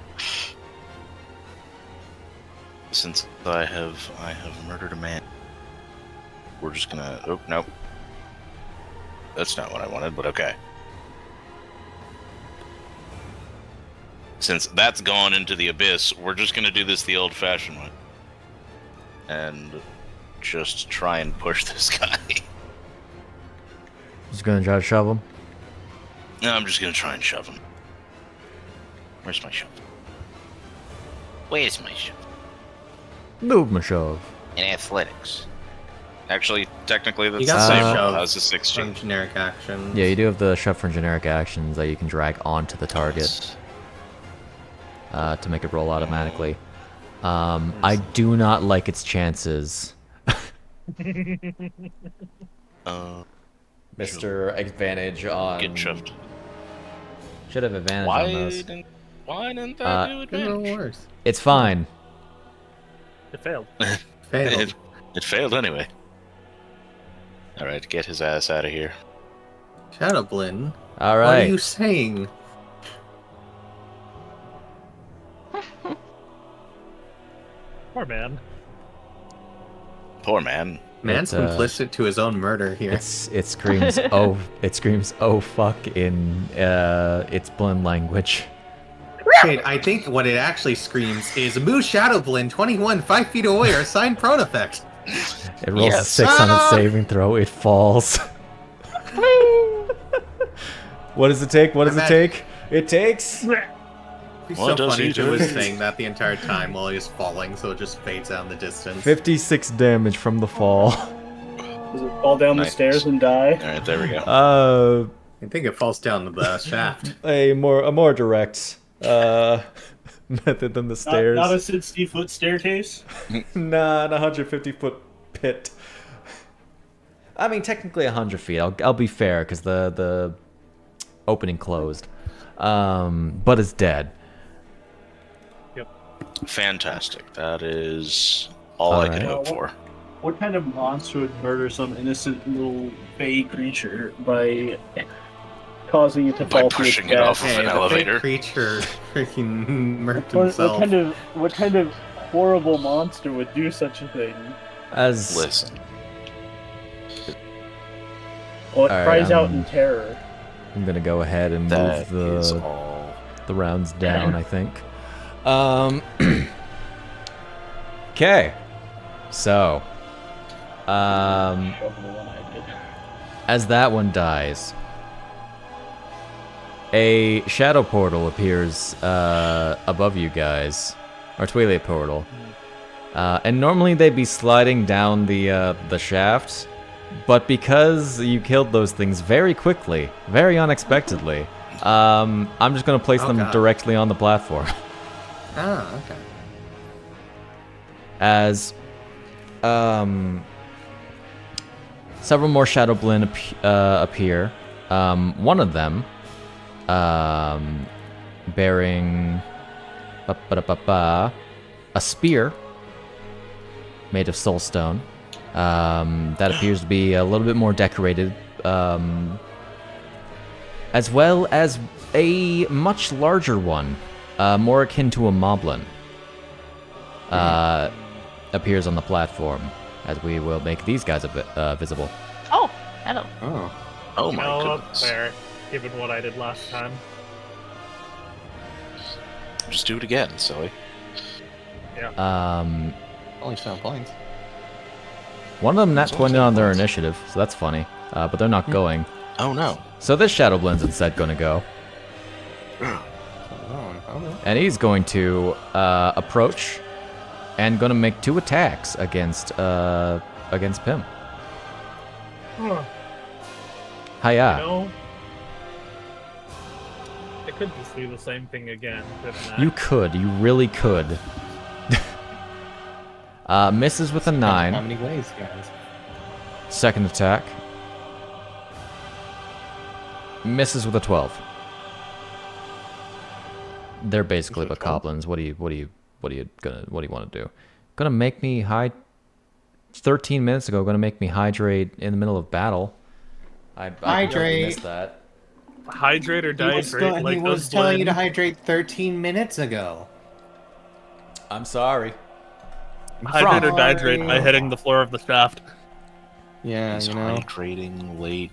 since I have murdered a man, we're just gonna... Oh, nope. That's not what I wanted, but okay. Since that's gone into the abyss, we're just gonna do this the old-fashioned way. And just try and push this guy. Just gonna try to shove him. No, I'm just gonna try and shove him. Where's my shove? Where's my shove? Move my shove. In athletics. Actually, technically, that's You the got same. the shove How's the 16? from generic actions. Yeah, you do have the shove from generic actions that you can drag onto the target to make it roll automatically. I do not like its chances. Mr. Advantage on... Get shoved. Should have advantage on those. Why didn't that do No advantage? worse. It's fine. It failed. Failed. It failed anyway. Alright, get his ass out of here. Shut up, Lynn. All What are right. you saying? Poor man. Poor man. Man's complicit to his own murder here. It screams oh fuck in its blend language. Wait, I think what it actually screams is Moo Shadow Blend 21, 5 feet away, or assigned prone effect. It rolls Yes. a 6 on its saving throw. It falls. What does it take? What does it take? It takes. It'd be What so does funny he if it do? was saying that the entire time while he was falling, so it just fades out in the distance. 56 damage from the fall. Does it fall down the Nice. stairs and die? Alright, there we go. I think it falls down the shaft. A more direct method than the stairs. Not a 60-foot staircase? Nah, an 150-foot pit. I mean, technically 100 feet. I'll be fair because the opening closed. But it's dead. Fantastic. That is all I could Alright. hope for. What kind of monster would murder some innocent little fey creature by causing it to By fall to its pushing it death? off of Hey, an the elevator. fake creature freaking murked What himself. kind of horrible monster would do such a thing? As Listen. Well, it Alright, cries out in terror. I'm gonna go ahead and That move is the all. rounds down, I think. Okay. So, Shovel the one I did. as that one dies, a shadow portal appears above you guys, or Twilight portal. And normally they'd be sliding down the shaft, but because you killed those things very quickly, very unexpectedly, I'm just gonna place them God. directly on the platform. Ah, okay. As Several more Shadow Blend appear. One of them bearing a spear made of soulstone that appears to be a little bit more decorated, as well as a much larger one, more akin to a moblin, appears on the platform, as we will make these guys visible. Oh, hello. Oh my No, goodness. fair, given what I did last time. Just do it again, silly. Only 7 points. One of them nat It's 20 only on their 7 points. initiative, so that's funny. But they're not going. Oh no. So this Shadow Blend's instead gonna go. And he's going to approach and gonna make 2 attacks against Pimm. Huh. Hiya. You know, I could just do the same thing again, couldn't I? You could. You really could. Misses with a 9. How many ways, guys? Second attack. Misses with a 12. They're basically Misses with a 12? bokoblins. What do you want to do? Gonna make me 13 minutes ago, gonna make me hydrate in the middle of battle. I completely Hydrate. missed that. Hydrate or He was, dihydrate, like he was those telling you to blend. hydrate 13 minutes ago. I'm sorry. Hydrate or Sorry. dihydrate by hitting the floor of the shaft. Yeah, He's you know. hydrating late.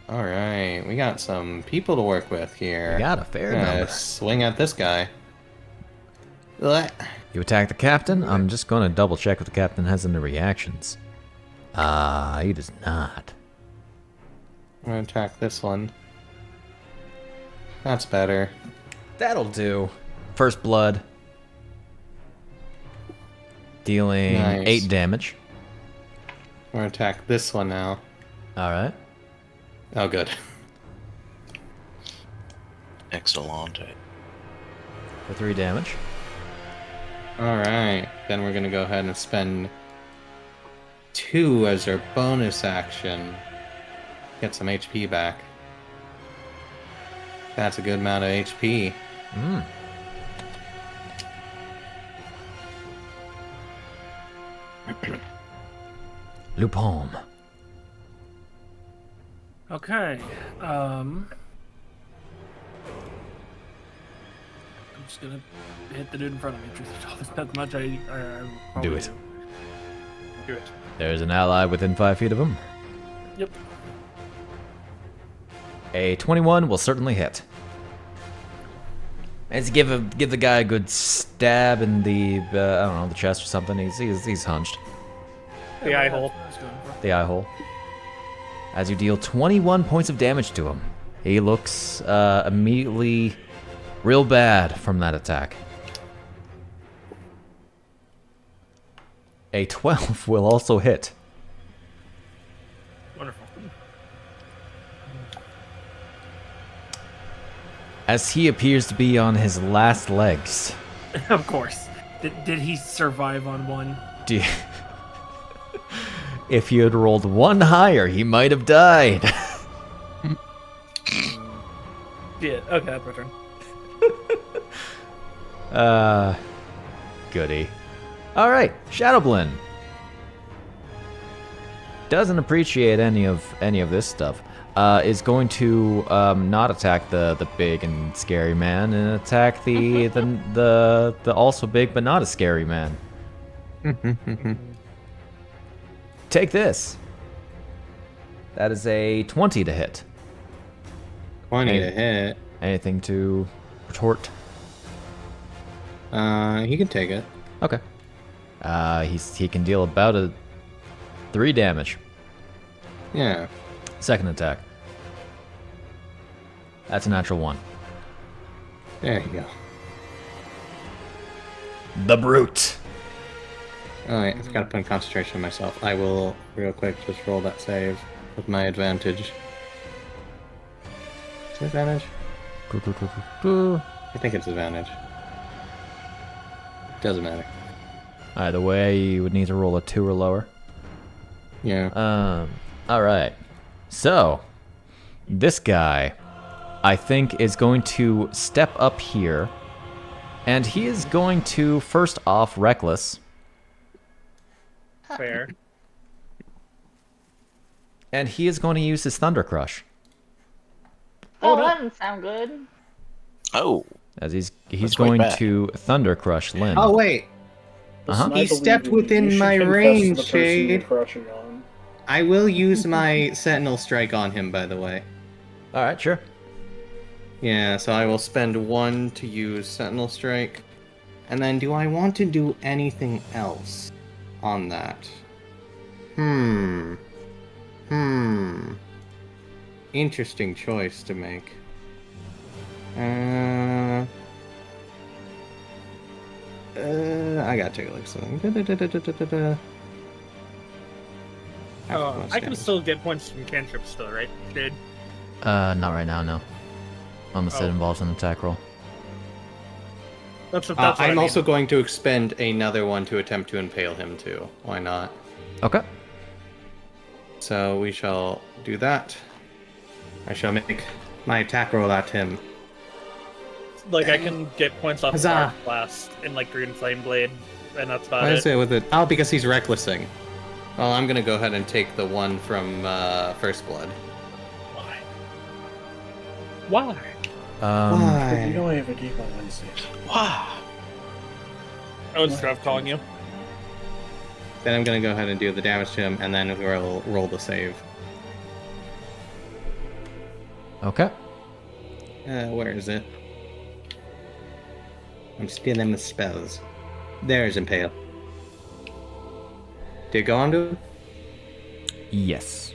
All right, we got some people to work with here. You got a fair Yeah, number. swing at this guy. Blech. You attack the captain. I'm just gonna double check if the captain has any reactions. He does not. I'm gonna attack this one. That's better. That'll do. First blood. Dealing Nice. 8 damage. I'm gonna attack this one now. Alright. Oh, good. Excellent. For 3 damage. All right, then we're gonna go ahead and spend 2 as our bonus action. Get some HP back. That's a good amount of HP. Mm. Luu-pomme. Okay. I'm just gonna hit the dude in front of me. Truth be told, there's not much I probably Do it. Do it. There's an ally within 5 feet of him. Yep. A 21 will certainly hit. Let's give the guy a good stab in the I don't know, the chest or something. He's hunched. The eye hole. I was going for. The eye hole. As you deal 21 points of damage to him, he looks immediately real bad from that attack. A 12 will also hit. Wonderful. As he appears to be on his last legs. Of course. Did he survive on one? Do If you had rolled 1 higher, he might have died. Yeah. Okay, that's my turn. Goody. All right, Shadowblend doesn't appreciate any of this stuff. Is going to not attack the big and scary man and attack the also big but not as scary man. Take this. That is a 20 to hit. 20 to hit. Anything to retort? He can take it. Okay. He can deal about a 3 damage. Yeah. Second attack. That's a natural 1. There you go. The brute. Alright, I've got to put in concentration on myself. I will, real quick, just roll that save with my advantage. Is it advantage? I think it's advantage. Doesn't matter. Either way, you would need to roll a 2 or lower. Yeah. All right. So, this guy, I think, is going to step up here, and he is going to, first off, Reckless. Fair. And he is going to use his Thunder Crush. Oh, no. that doesn't sound good. Oh, As he's That's going quite bad. to Thunder Crush Lynn. Oh wait, Listen, I He believe stepped in you. within You should my confess to range, the person you're Shade. crushing on. I will use my Sentinel Strike on him, by the way. All right, sure. Yeah, so I will spend 1 to use Sentinel Strike. And then do I want to do anything else on that? Interesting choice to make. I gotta take a look at something. I can still get points from cantrips still, right? Dude. Not right now, no. Unless it Oh. involves an attack roll. That's what I I'm mean. also going to expend another one to attempt to impale him too. Why not? Okay. So we shall do that. I shall make my attack roll at him. Like, I can get points off Huzzah. Arc Blast and, like, Green Flame Blade, and that's about What it. is it with it? Oh, because he's recklessing. Well, I'm gonna go ahead and take the one from First Blood. Why? You know I have a game on Wednesdays. wow. I would stop calling you. Then I'm gonna go ahead and do the damage to him, and then we'll roll the save. Okay. Where is it? I'm stealing the spells. There's Impale. Did it go on to him? Yes.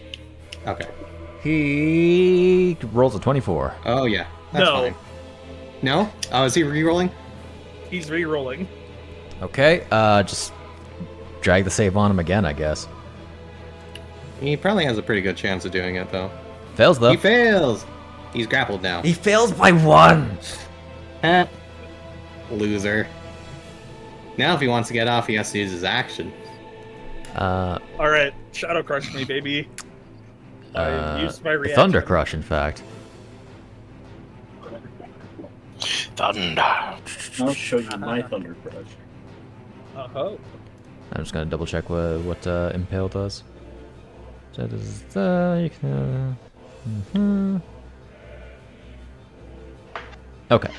Okay. He rolls a 24. Oh, yeah. That's No. fine. No? Oh, is he re-rolling? He's re-rolling. Okay, just drag the save on him again, I guess. He probably has a pretty good chance of doing it, though. Fails, though. He fails! He's grappled now. He fails by 1! Loser. Now if he wants to get off, he has to use his action. Alright, Shadow Crush me, baby. I used my reaction. Thunder Crush, in fact. Thunder. I'll show you my Thunder Crush. Uh-huh. I'm just gonna double check what Impale does. That is you can. Okay.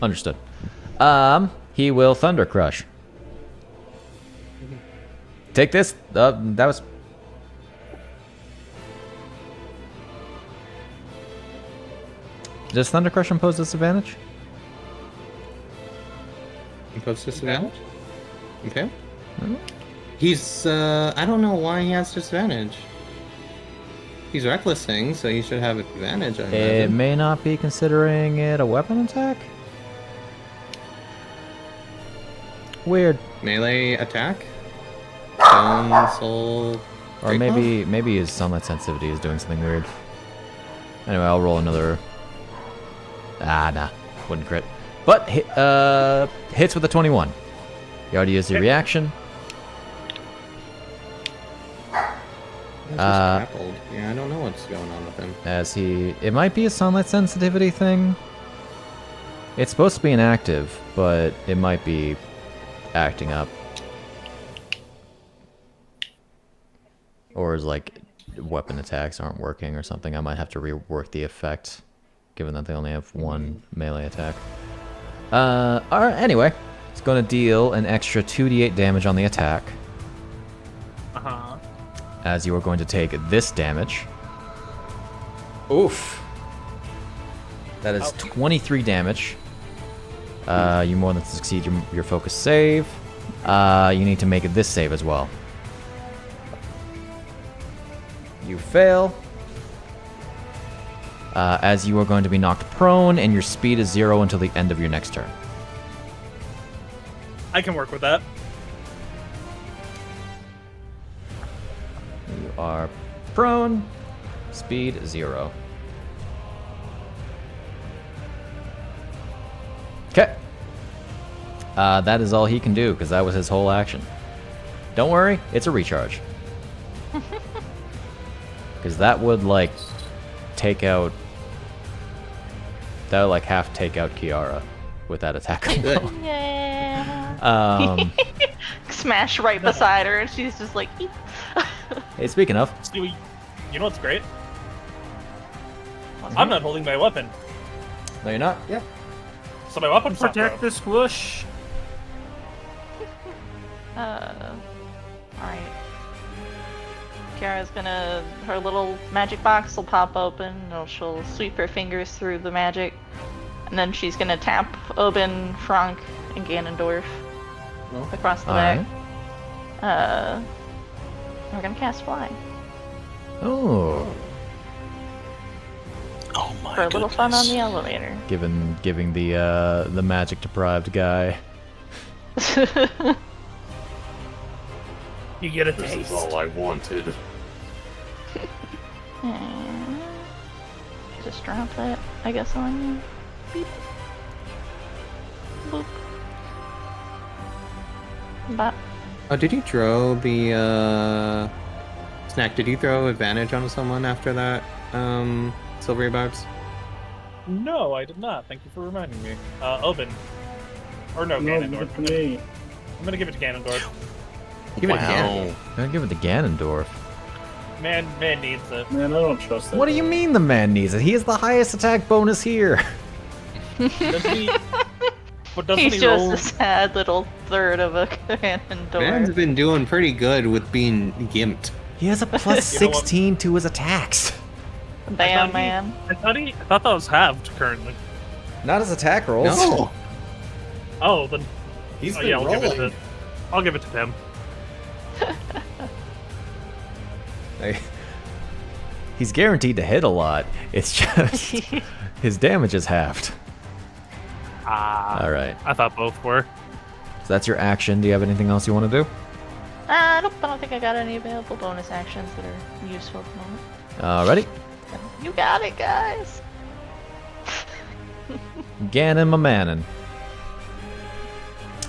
Understood. He will Thunder Crush. Take this. That was. Does Thunder Crush impose disadvantage? Impose disadvantage? Okay. He's, I don't know why he has disadvantage. He's recklessing, so he should have advantage, I It imagine. may not be considering it a weapon attack? Weird. Melee attack? Stone, soul... Or Break maybe his sunlight sensitivity is doing something weird. Anyway, I'll roll another. Nah, wouldn't crit. But hits with a 21. You already used your reaction. He's just grappled. Yeah, I don't know what's going on with him. It might be a sunlight sensitivity thing. It's supposed to be inactive, but it might be acting up. Or is like weapon attacks aren't working or something. I might have to rework the effect, given that they only have one melee attack. Alright, anyway. It's going to deal an extra 2d8 damage on the attack. Uh-huh. As you are going to take this damage. Oof. That is 23 damage. You more than succeed your focus save. You need to make this save as well. You fail. As you are going to be knocked prone, and your speed is 0 until the end of your next turn. I can work with that. You are prone. Speed 0. Okay. That is all he can do, because that was his whole action. Don't worry, it's a recharge. Because that would like take out. That would like half take out Chiara with that attack alone. Yeah. Smash right beside her, and she's just like. Eep. Hey, speaking of, Stewie, you know what's great? I'm not holding my weapon, no, you're not. Yeah. so my weapon's not Protect thrown. the squish. Alright. Chiara's gonna. Her little magic box will pop open, and she'll sweep her fingers through the magic. And then she's gonna tap Obin, Franc, and Ganondorf across the back. We're gonna cast Fly. Oh. Oh my For a little fun on goodness. the elevator. Giving the magic deprived guy. You get a This taste. is all I wanted. Just drop that, I guess, on you. Beep. Boop. Bop. Oh, did you throw the Snak? Did you throw advantage on someone after that silvery box? No, I did not. Thank you for reminding me. Obin. Or no, No, Ganondorf. good for me. I'm gonna give it to Ganondorf. Give it Wow. again. I'll give it to Ganondorf. Man needs it. Man, I don't trust that. What do you mean the man needs it? He has the highest attack bonus here. Does he? But doesn't He's he just roll? a sad little third of a Man's Ganondorf. been doing pretty good with being gimped. He has a plus You know what? 16 to his attacks. Bam, man. I thought that was halved currently. Not his attack rolls. No, Oh, then he's oh, been yeah, rolling. I'll give it to Pimm. He's guaranteed to hit a lot. It's just his damage is halved. Ah, All right. I thought both were. So that's your action. Do you have anything else you want to do? Nope, I don't think I got any available bonus actions that are useful at the moment. Alrighty. You got it, guys. Ganon Mamanon.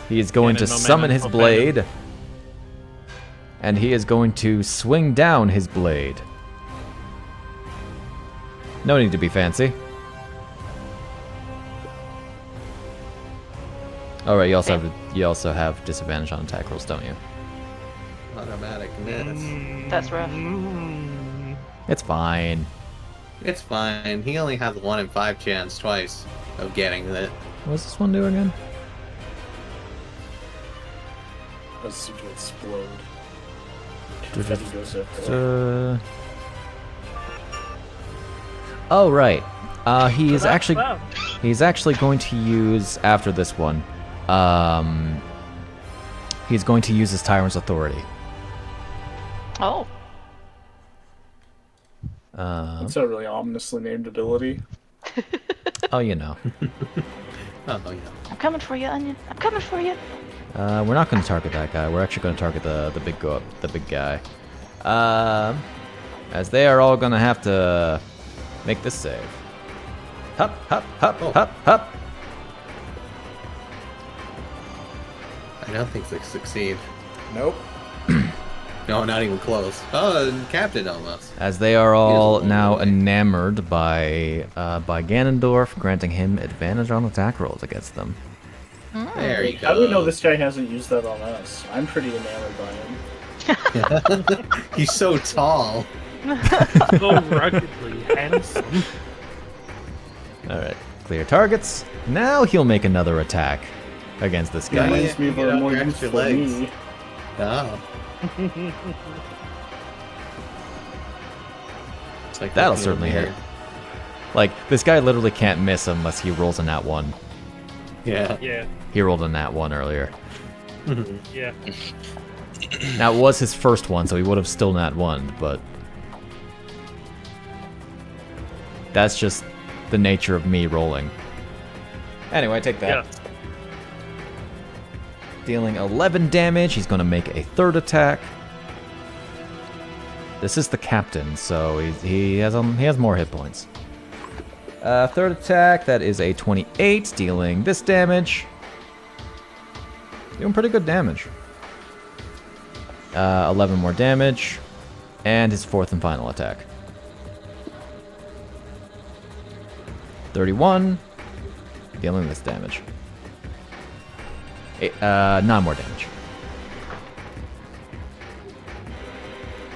He is going to Ganon summon Mamanon his Profanon. blade. And he is going to swing down his blade. No need to be fancy. Alright, you also have disadvantage on attack rolls, don't you? Automatic miss. That's rough. It's fine. It's fine. He only has 1 in 5 chance twice of getting it. What does this one do again? That's to explode. Confetti goes up. Oh right. He is actually Wow. he's actually going to use after this one. He's going to use his Tyrant's Authority. Oh. That's a really ominously named ability. Oh, you know. Oh yeah. I'm coming for you, Onion. I'm coming for you. We're not going to target that guy. We're actually going to target the big guy. As they are all going to have to make this save. Hup, hup, hup, hup, hup. I don't think they succeed. Nope. No, not even close. Oh, Captain almost. As they are all He is now lonely. enamored by Ganondorf, granting him advantage on attack rolls against them. There you go. How do we know this guy hasn't used that on us? I'm pretty enamored by him. He's so tall. So ruggedly handsome. Alright, clear targets. Now he'll make another attack against this guy. Reminds me of Get a up more your extra useful legs. me. Oh. It's like That'll looking in the certainly mirror. hit. Like, this guy literally can't miss unless he rolls a nat 1. Yeah. Yeah, He rolled a nat 1 earlier. yeah. Now, it was his first one, so he would have still nat 1, but... That's just the nature of me rolling. Anyway, take that. Yeah. Dealing 11 damage, he's going to make a third attack. This is the captain, so he has more hit points. Third attack, that is a 28, dealing this damage. Doing pretty good damage. 11 more damage. And his fourth and final attack. 31. Dealing this damage. 9 more damage.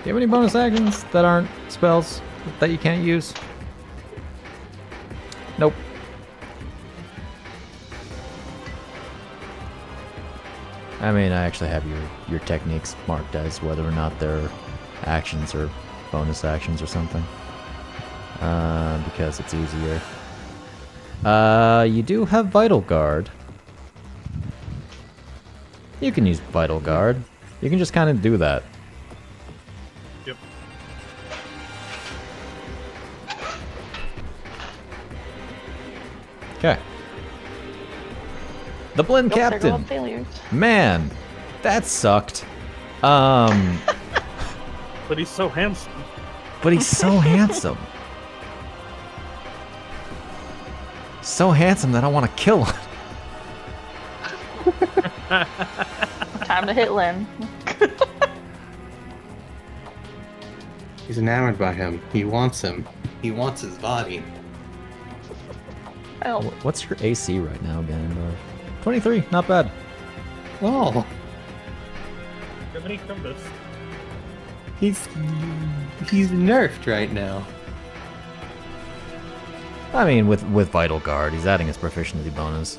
Do you have any bonus actions that aren't spells that you can't use? Nope. I mean, I actually have your techniques marked as whether or not they're actions or bonus actions or something. Because it's easier. You do have Vital Guard. You can use Vital Guard. You can just kind of do that. Yep. Okay. The Blinn Don't circle Captain. up failures. Man, that sucked. But he's so handsome. But he's so handsome. So handsome that I want to kill him. Time to hit Lynn. He's enamored by him. He wants him. He wants his body. Oh, What's your AC right now, Ganondorf? 23, not bad. Oh, Jiminy Crimbus. he's nerfed right now. I mean, with Vital Guard, he's adding his proficiency bonus.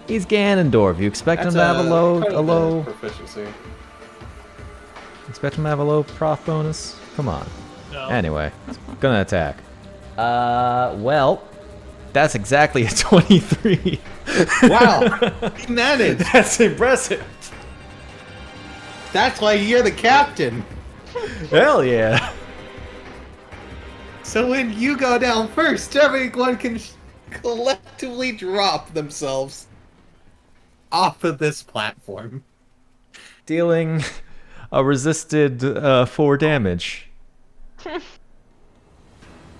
He's Ganondorf. You expect him to have a low proficiency. Expect him to have a low prof bonus? Come on. No. Anyway, gonna attack. Well, that's exactly a 23. Wow, he managed. That's impressive. That's why you're the captain. Hell yeah. So when you go down first, everyone can collectively drop themselves off of this platform. Dealing a resisted 4 damage.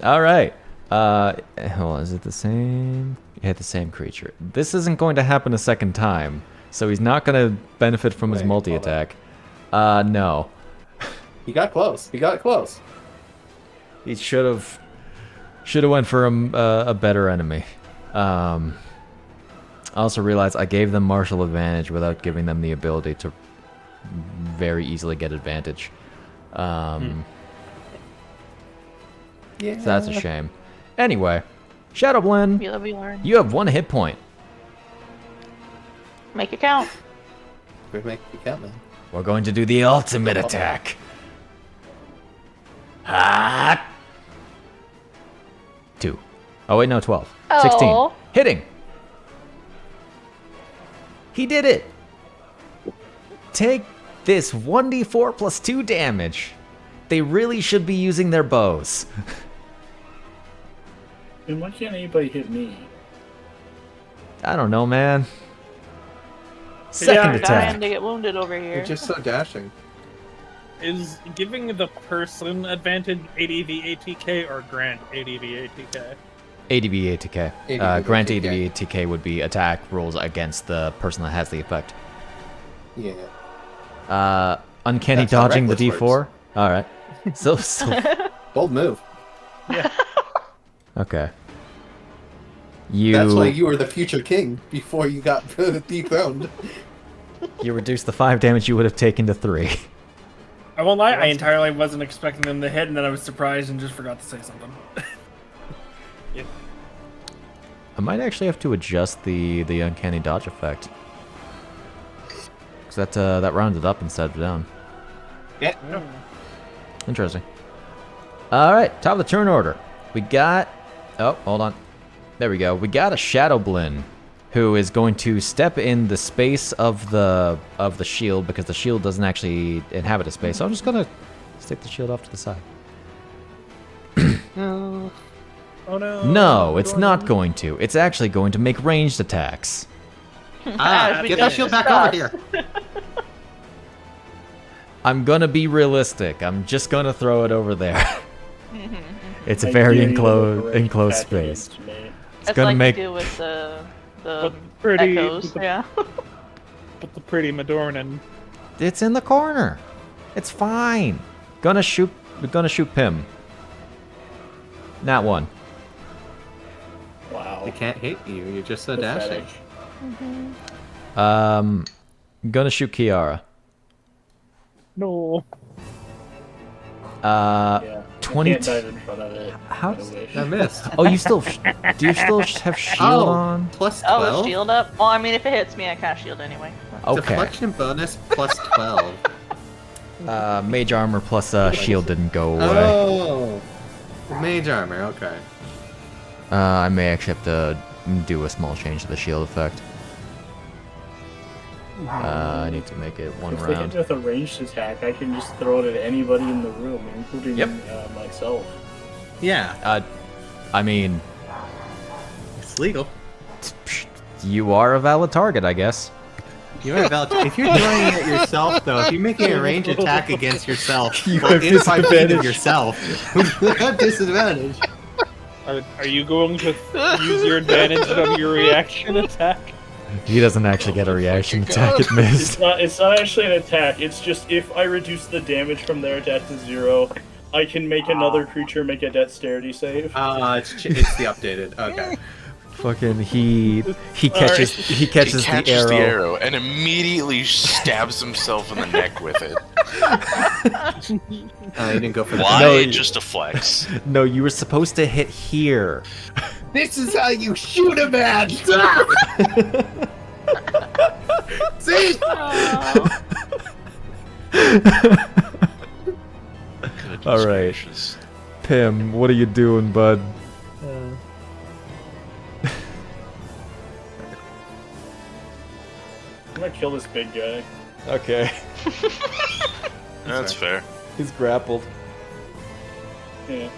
All right. Hold on, is it the same? Yeah, the same creature. This isn't going to happen a second time, so he's not going to benefit from his Wait, multi-attack. No. He got close. He got close. He should have went for a better enemy. I also realized I gave them martial advantage without giving them the ability to very easily get advantage. Yeah. So that's a shame. Anyway, Shadow Blinn, you love you learn. you have 1 hit point. Make it count. We make it count, man. We're going to do the ultimate attack. Ah! 2. Oh wait, no, 12. 16. Oh. Hitting. He did it. Take this 1d4 plus 2 damage. They really should be using their bows. And why can't anybody hit me? I don't know, man. Second Yeah, attack. Dying to get wounded over here. You're just so dashing. Is giving the person advantage ADV ATK or grant ADV ATK? ADV ATK. ADV Grant ATK. ADV ATK would be attack rolls against the person that has the effect. Yeah. Uncanny That's how dodging the reckless D4. works. All right. So Bold move. okay. That's why you were the future king before you got dethroned. You reduced the 5 damage you would have taken to 3. I won't lie, I entirely wasn't expecting them to hit, and then I was surprised and just forgot to say something. I might actually have to adjust the uncanny dodge effect. Because that rounded up instead of down. Yeah. Interesting. Alright, top of the turn order. We got... Oh, hold on. There we go. We got a Shadow Blinn, who is going to step in the space of the shield, because the shield doesn't actually inhabit a space. So I'm just going to stick the shield off to the side. No. Oh no. No, it's not going to. It's actually going to make ranged attacks. Get that shield back over here. I'm going to be realistic. I'm just going to throw it over there. It's a I very dare you to enclosed attack space. against me. It's It's going like to make... you do with the But pretty, echoes. Yeah. but the pretty Madornan. It's in the corner. It's fine. Gonna shoot Pimm. Nat 1. Wow. They can't hit you. You're just a Pathetic. dashing. Gonna shoot Chiara. No. Yeah. I 20. can't dive in front of it. How- I wish. I missed. Oh, you still. Do you still have shield on? Plus Oh, 12. the shield up? Well, I mean, if it hits me, I cast shield anyway. Okay. Deflection bonus plus 12. Mage armor plus shield didn't go away. Oh! Mage armor, okay. I may actually have to do a small change to the shield effect. I need to make it one If they hit round. with a ranged attack, I can just throw it at anybody in the room, including Yep. myself. Yeah, I mean, it's legal. you are a valid target, I guess. You're valid. If you're doing it yourself, though, if you're making a range attack against yourself, You well, have in 5 feet of disadvantage. yourself, you have disadvantage. Are you going to use your advantage of your reaction attack? He doesn't actually get a reaction attack. It missed. It's not actually an attack, it's just if I reduce the damage from their attack to 0, I can make another creature make a dexterity save. It's the updated. Okay. Fucking he catches He catches catches the arrow. and immediately stabs himself in the neck with it. You didn't go for the. Why? No, It just deflects. No, you were supposed to hit here. This is how you shoot a man. See? Goodness All right. gracious. Pimm, what are you doing, bud? I'm gonna kill this big guy. Okay. That's fair. He's grappled. Yeah.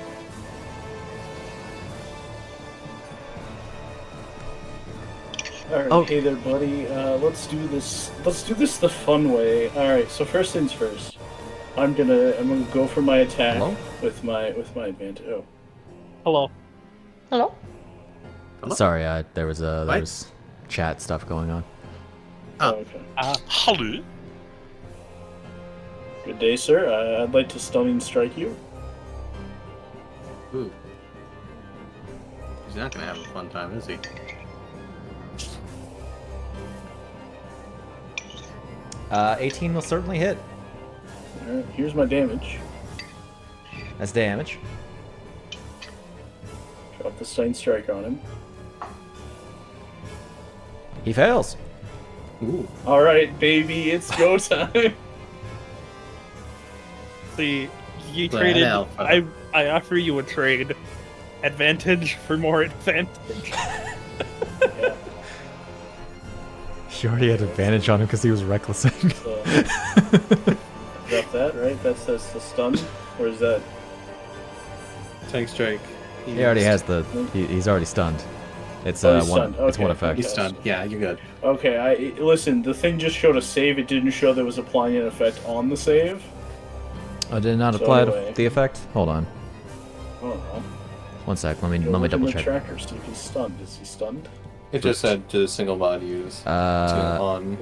Alright, Oh. hey there, buddy. Let's do this. Let's do this the fun way. Alright, so first things first. I'm gonna go for my attack Hello? with my advantage. Oh. Hello. Hello? Hello? Sorry, there was What? chat stuff going on. Oh. Okay. Hello. Good day, sir. I'd like to stunning strike you. Ooh. He's not gonna have a fun time, is he? 18 will certainly hit. Alright, here's my damage. That's damage. Drop the stunning strike on him. He fails. Ooh. Alright, baby, it's go time. See, you Glad traded. alpha. I offer you a trade. Advantage for more advantage. Yeah, She already had advantage on him because he was recklessing. so drop that, right? That's the stun? Or is that Tank strike. He already has the. He's already stunned. It's Oh, he's one. stunned. It's one Okay. effect. He's stunned. Yeah, you're good. okay, listen, the thing just showed a save, it didn't show there was applying an effect on the save. Oh, did it not So apply anyway. the effect? Hold on. I don't know. One sec. Let me Go look in double the check. tracker, see if he's stunned. Is he stunned? It just said to single mod use. On.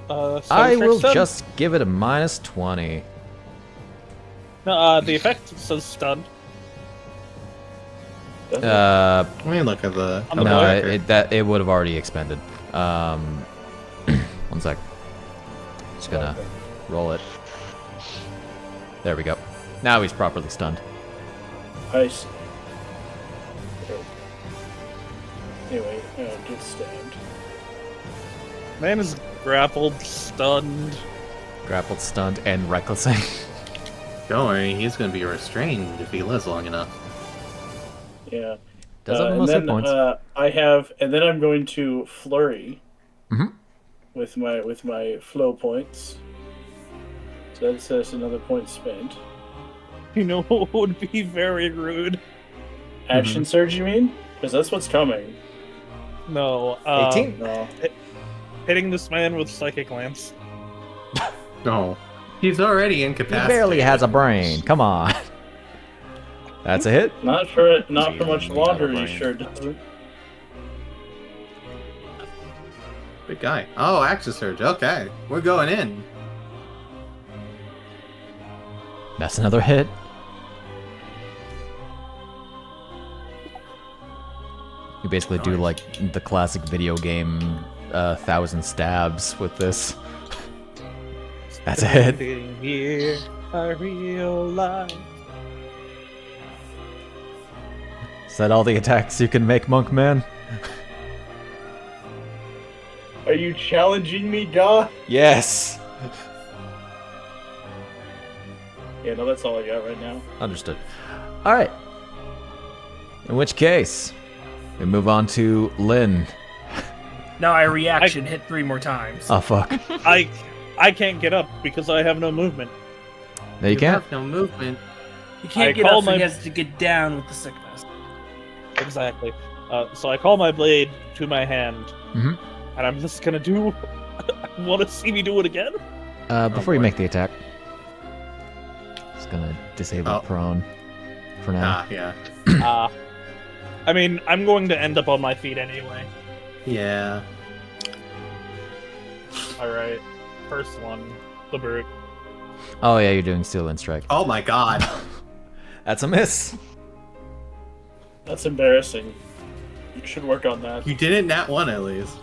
I will stun. just give it a -20. No, the effect says stunned. Does it? Let me look at the. On the No, tracker. it would have already expended. One sec. Just gonna Okay. roll it. There we go. Now he's properly stunned. I see. Oh. Anyway, get stabbed. Man is grappled, stunned. Grappled, stunned, and recklessing. Don't worry, he's gonna be restrained if he lives long enough. Yeah. Does have the and most hit then points. and then I'm going to flurry Mhm. with my flow points. So that's another point spent. You know what would be very rude? Action surge, you mean? Because that's what's coming. No. 18? No. Hitting this man with psychic lance. No. He's already He incapacitated. barely has a brain. Come on. That's a hit. Not for much Not longer. a He brain. sure doesn't. Big guy. Oh, action surge. Okay, we're going in. That's another hit. You basically do like the classic video game 1,000 stabs with this. That's a hit. Here, I realize. Is that all the attacks you can make, Monk Man? Are you challenging me, Duh? Yes! Yeah, no, that's all I got right now. Understood. Alright. In which case, we move on to Lynn. Now I reaction hit 3 more times. Oh, fuck. I can't get up because I have no movement. No, you can't. have no movement. He can't I get call up, so he my- has to get down with the sickness. Exactly. So I call my blade to my hand, Mhm. and I'm just gonna do. Want to see me do it again? Before you boy. make the attack, just gonna disable prone for now. Yeah. I mean, I'm going to end up on my feet anyway. Yeah. All right. First one, the brute. Oh yeah, you're doing Steel Wind Strike. Oh my god. That's a miss. That's embarrassing. You should work on that. You didn't nat 1 at least.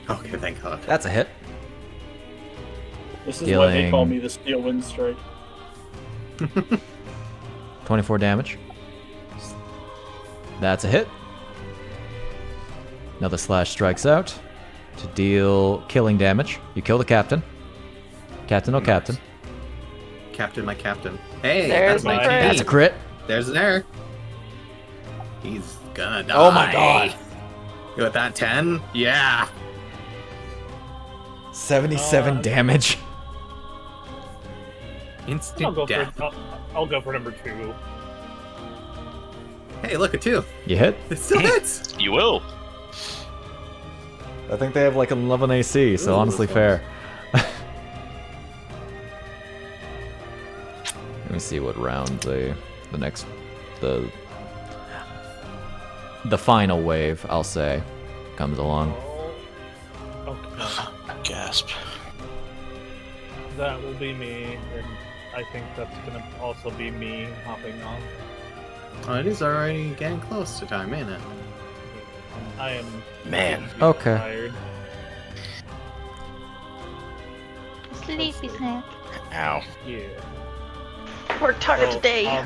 Okay, thank god. That's a hit. This is why they call Dealing- me the Steel Wind Strike. 24 damage. That's a hit. Another slash strikes out to deal killing damage. You kill the captain. Captain, oh Nice. captain. Captain, my captain. Hey, There's that's my the team. crit. That's a crit. There's an error. He's gonna die. Oh my god. You got that 10? Yeah. 77 damage. Instant death. I'll go for number 2. Hey, look, a 2. You hit? It still hits. You will. I think they have like 11 AC, so Ooh, honestly that's fair. Let me see what round the final wave, I'll say, comes along. Okay. Gasp. That will be me, and I think that's gonna also be me hopping off. Oh, it is already getting close to time, ain't it? I am Man. Okay. tired. Sleepy snack. Ow. Yeah. Worked harder So, today. I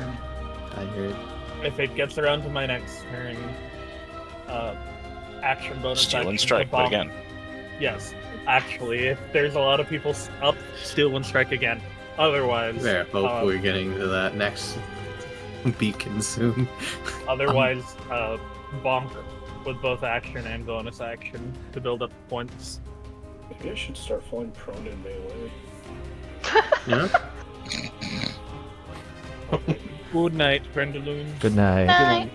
heard. If it gets around to my next turn, action bonus. Steal action and to strike, but bomb. again. Yes, actually, if there's a lot of people up, steal and strike again. Otherwise, There, hope we're getting to that next beacon soon. otherwise, bonk with both action and bonus action to build up points. Maybe I should start falling prone in melee. Yeah? Good night, Brendaloon. Good night. Night.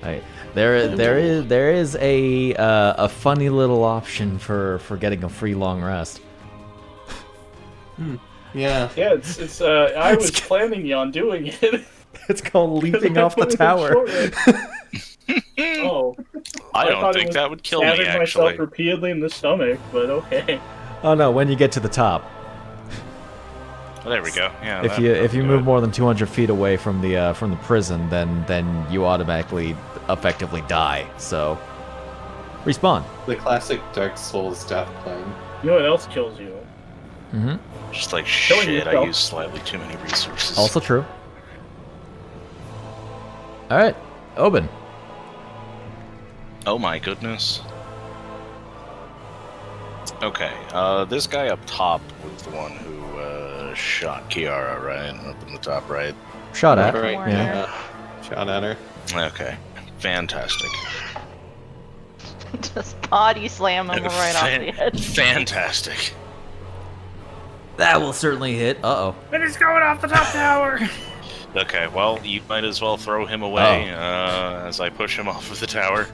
Right. There is a funny little option for getting a free long rest. Yeah. Yeah, it's I was planning on doing it. It's called leaping off the Put it in tower. short rest. Oh, I don't thought it think was that would kill me, stabbing actually. myself repeatedly in the stomach, but okay. Oh no, when you get to the top. Well, there we go. Yeah. If you move more than 200 feet away from the prison, then you automatically effectively die. So respawn. The classic Dark Souls death plane. You know what else kills you? Mm-hmm. Just like Killing shit, I yourself. use slightly too many resources. Also true. All right, Obin. Oh my goodness. Okay, this guy up top was the one who shot Chiara, right? Up in the top right. Shot at. Right, Yeah. Shot at her. Okay, fantastic. Just body slam him right off the edge. Fantastic. That will certainly hit. Uh-oh. And he's going off the top tower! Okay, well, you might as well throw him away as I push him off of the tower.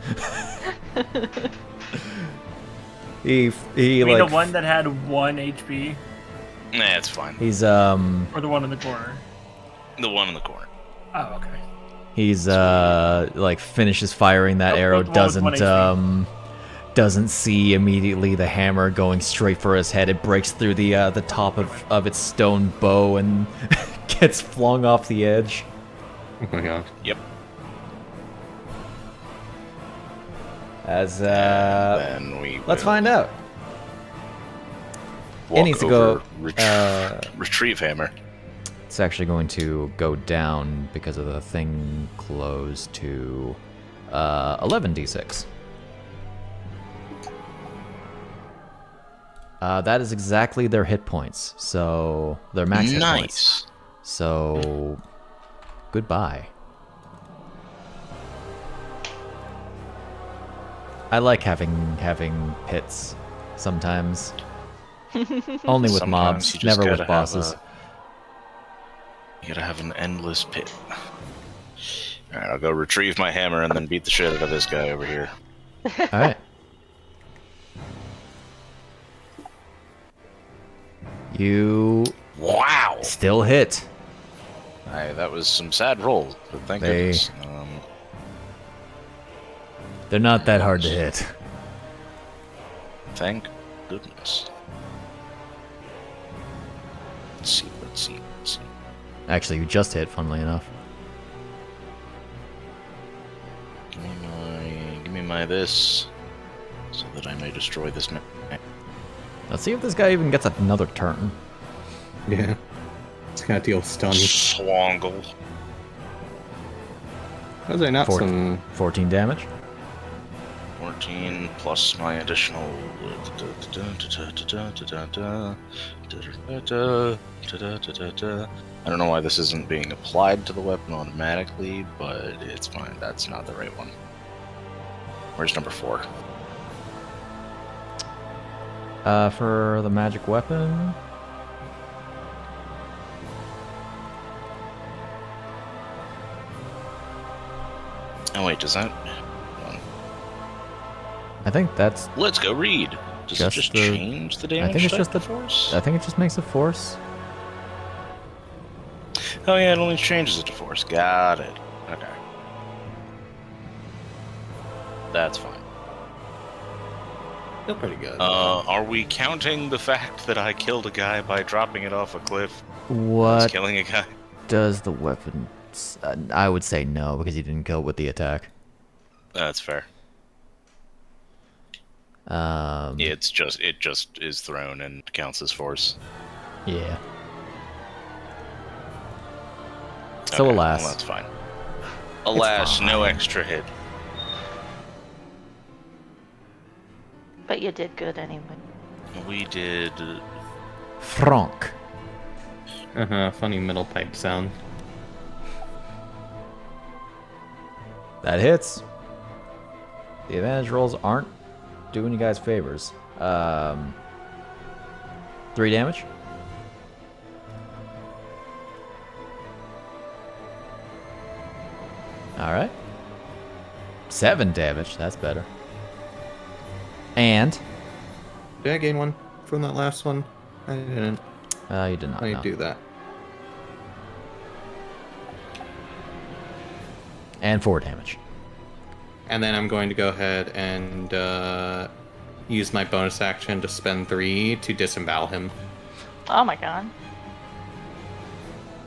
He You mean like the one that had 1 HP? Nah, it's fine. he's Or the one in the corner? The one in the corner. Oh, okay. he's like finishes firing that Oh, arrow, the one with 1 HP. doesn't see immediately the hammer going straight for his head. It breaks through the top of its stone bow and gets flung off the edge. Oh my god. Yep. As then we let's will find out. walk It needs to over, go. retrieve hammer. It's actually going to go down because of the thing closed to 11d6. That is exactly their hit points. So their max hit points. So goodbye. I like having pits sometimes. Only with Sometimes mobs, you just never with gotta bosses. You gotta have an endless pit. Alright, I'll go retrieve my hammer and then beat the shit out of this guy over here. Alright. You Wow! still hit. That was some sad rolls, but thank They- goodness. They're not that hard to hit. Thank goodness. Let's see. Actually, you just hit, funnily enough. Give me my this, so that I may destroy this man. Let's see if this guy even gets another turn. Yeah. It's gonna deal stun. Swongle. Those are not some. 14 damage. 14 plus my additional. I don't know why this isn't being applied to the weapon automatically, but it's fine. That's not the right one. Where's number 4? For the magic weapon. Oh wait, does that? I think that's. Let's go read. Does it just change the damage? I think it's just the the force. I think it just makes a force. Oh yeah, it only changes it to force. Got it. Okay. That's fine. Still pretty good. Are we counting the fact that I killed a guy by dropping it off a cliff? What Killing a guy? does the weapon? I would say no because he didn't kill with the attack. That's fair. Yeah, it just is thrown and counts as force. Yeah. So Okay, alas. well, that's fine. Alas, no extra hit. But you did good anyway. We did. Franc. Funny middle pipe sound. That hits. The advantage rolls aren't doing you guys favors. 3 damage. Alright. 7 damage. That's better. And Did I gain one from that last one? I didn't. you did not. I No. do that. And 4 damage. And then I'm going to go ahead and use my bonus action to spend 3 to disembowel him. Oh my god.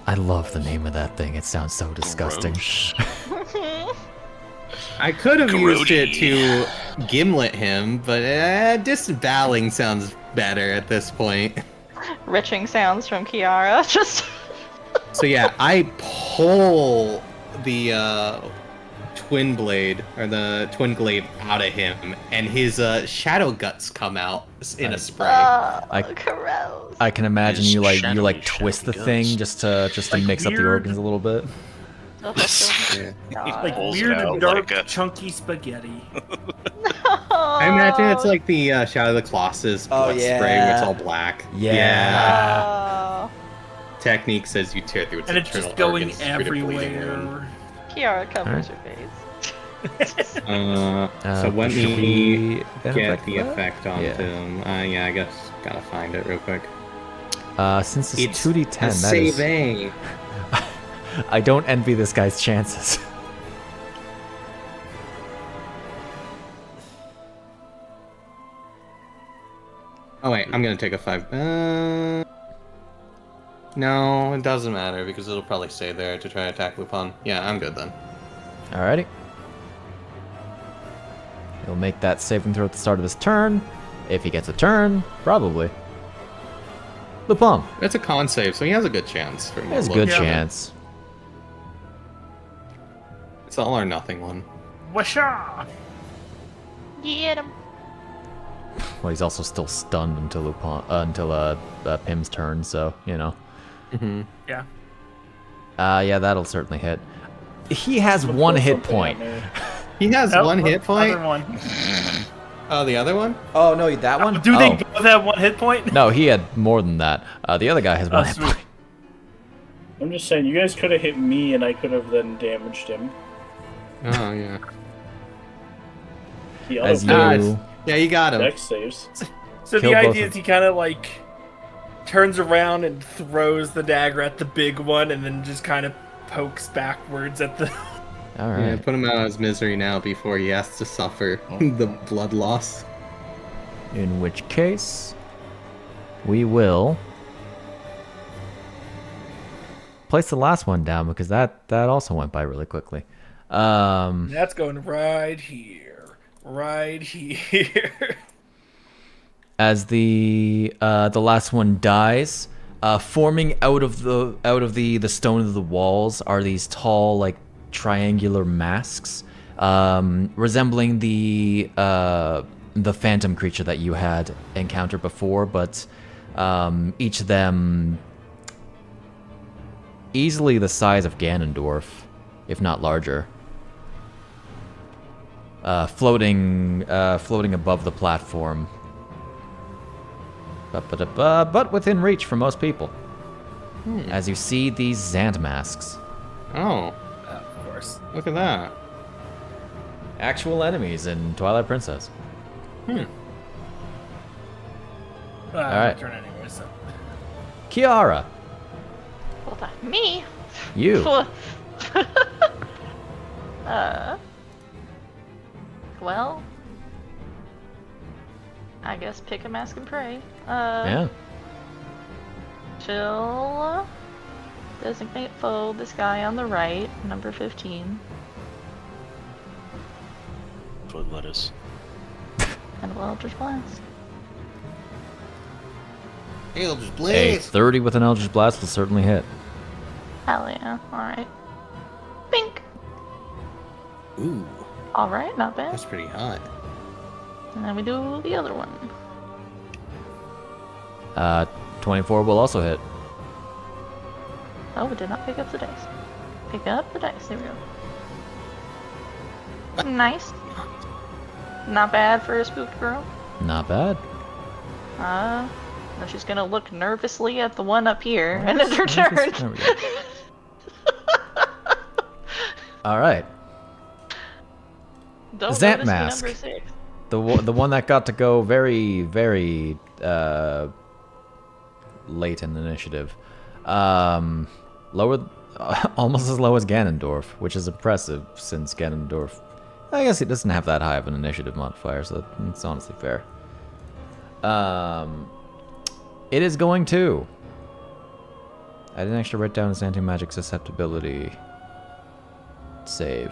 I love the name of that thing. It sounds so disgusting. Gross. I could have used it Grody. to gimlet him, but disemboweling sounds better at this point. Retching sounds from Chiara. Just. So yeah, I pull the twin blade or the twin glaive out of him, and his shadow guts come out in a spray. Gross. I can imagine His you shadowy twist the guts. thing just to Like mix up the weird- organs a little bit. Oh, that's so- Like Pulls it weird out and dark, like a- chunky spaghetti. I imagine it's like the Shadow of the Colossus blood spray where it's all black. Yeah. Oh. Technique says you tear through its And it's internal just going organs to treat a bleeding wound. everywhere. Chiara covers her face. So let should me we get the that? effect on Yeah. him. Yeah, I guess gotta find it real quick. Since it's It's 2d10, a that is. saving. I don't envy this guy's chances. Oh wait, I'm gonna take a 5. No, it doesn't matter because it'll probably stay there to try to attack Luu-pomme. Yeah, I'm good then. Alrighty. He'll make that saving throw at the start of his turn. If he gets a turn, probably. Luu-pomme. It's a con save, so he has a good chance. He has a good chance. It's all or nothing one. Washa! Get him. Well, he's also still stunned until Pimm's turn, so, you know. Mm-hmm. Yeah. Yeah, that'll certainly hit. He has one hit point. He has one hit point? Other one. Oh, the other one? Oh, no, that one? Do they both have one hit point? No, he had more than that. The other guy has one hit sweet. point. I'm just saying, you guys could have hit me and I could have then damaged him. Oh, yeah. He As auto- you... Yeah, you got him. Dex saves. So Kill the both idea of is he kind of like turns around and throws the dagger at the big one and then just kind of pokes backwards at the... All Yeah, right. put him out of his misery now before he has to suffer the blood loss. In which case, we will place the last one down because that also went by really quickly. That's going right here. Right here. As the last one dies, forming out of the stone of the walls are these tall, like, triangular masks, resembling the phantom creature that you had encountered before, but each of them easily the size of Ganondorf, if not larger. Floating above the platform, but within reach for most people. As you see these Zant masks, Oh, Of course. look at that. actual enemies in Twilight Princess. All right. Turn anyway, so. Chiara, Hold on. Me? you. Well, I guess pick a mask and pray. Yeah. She'll designate foe this guy on the right, number 15, Foot lettuce. and will Eldritch Blast. He'll just A blaze. 30 with an Eldritch Blast will certainly hit. Hell yeah. Alright. Bink! Ooh, Alright, not bad. that's pretty hot. And then we do the other one. 24 will also hit. Oh, we did not pick up the dice. Pick up the dice. There we go. Nice. Not bad for a spooked girl. Not bad. Now she's gonna look nervously at the one up here, and it's her turn. There we go. All right. Don't Zant notice me, mask. number 6. The one that got to go very, very late in the initiative. Lower, almost as low as Ganondorf, which is impressive since Ganondorf, I guess he doesn't have that high of an initiative modifier, so it's honestly fair. It is going to. I didn't actually write down his anti-magic susceptibility save.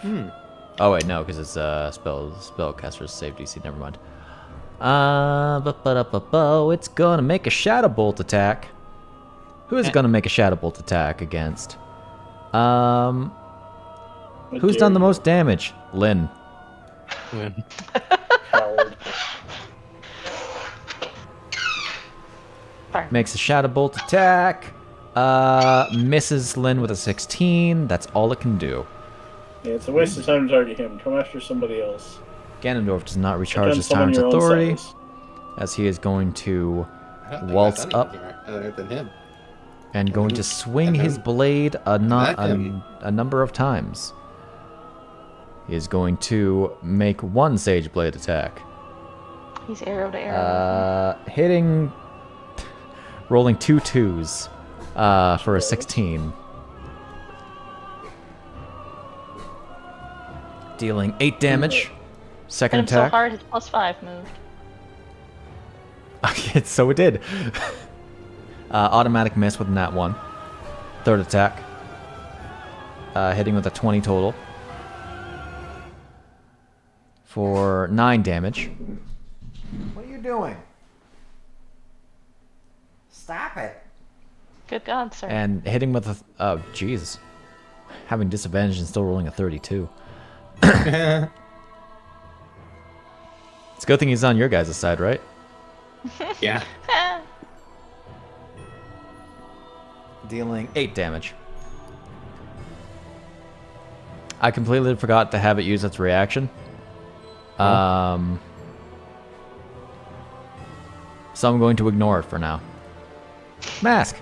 Oh wait, no, because it's spellcaster's save DC. Never mind. It's gonna make a Shadow Bolt attack. Who is gonna make a Shadow Bolt attack against? Who's done the most damage? Lynn. Coward. Makes a Shadow Bolt attack. Misses Lynn with a 16. That's all it can do. Yeah, it's a waste of time to target him. Come after somebody else. Ganondorf does not recharge Against his someone Tyrant's your own authority, size. as he is going to I don't think waltz I've up done anything other than him. and going to swing his blade a number of times. He is going to make one Sage Blade attack. He's arrow to arrow. Hitting, rolling 2 2s for a 16. Dealing 8 damage. Second Hit him so attack. hard, his +5 moved. So it did. Automatic miss with nat 1. Third attack. Hitting with a 20 total. for 9 damage. What are you doing? Stop it. Good God, sir. And hitting with a... Oh, jeez. Having disadvantage and still rolling a 32. It's a good thing he's on your guys' side, right? Yeah. Dealing 8 damage. I completely forgot to have it use its reaction. So I'm going to ignore it for now. Mask.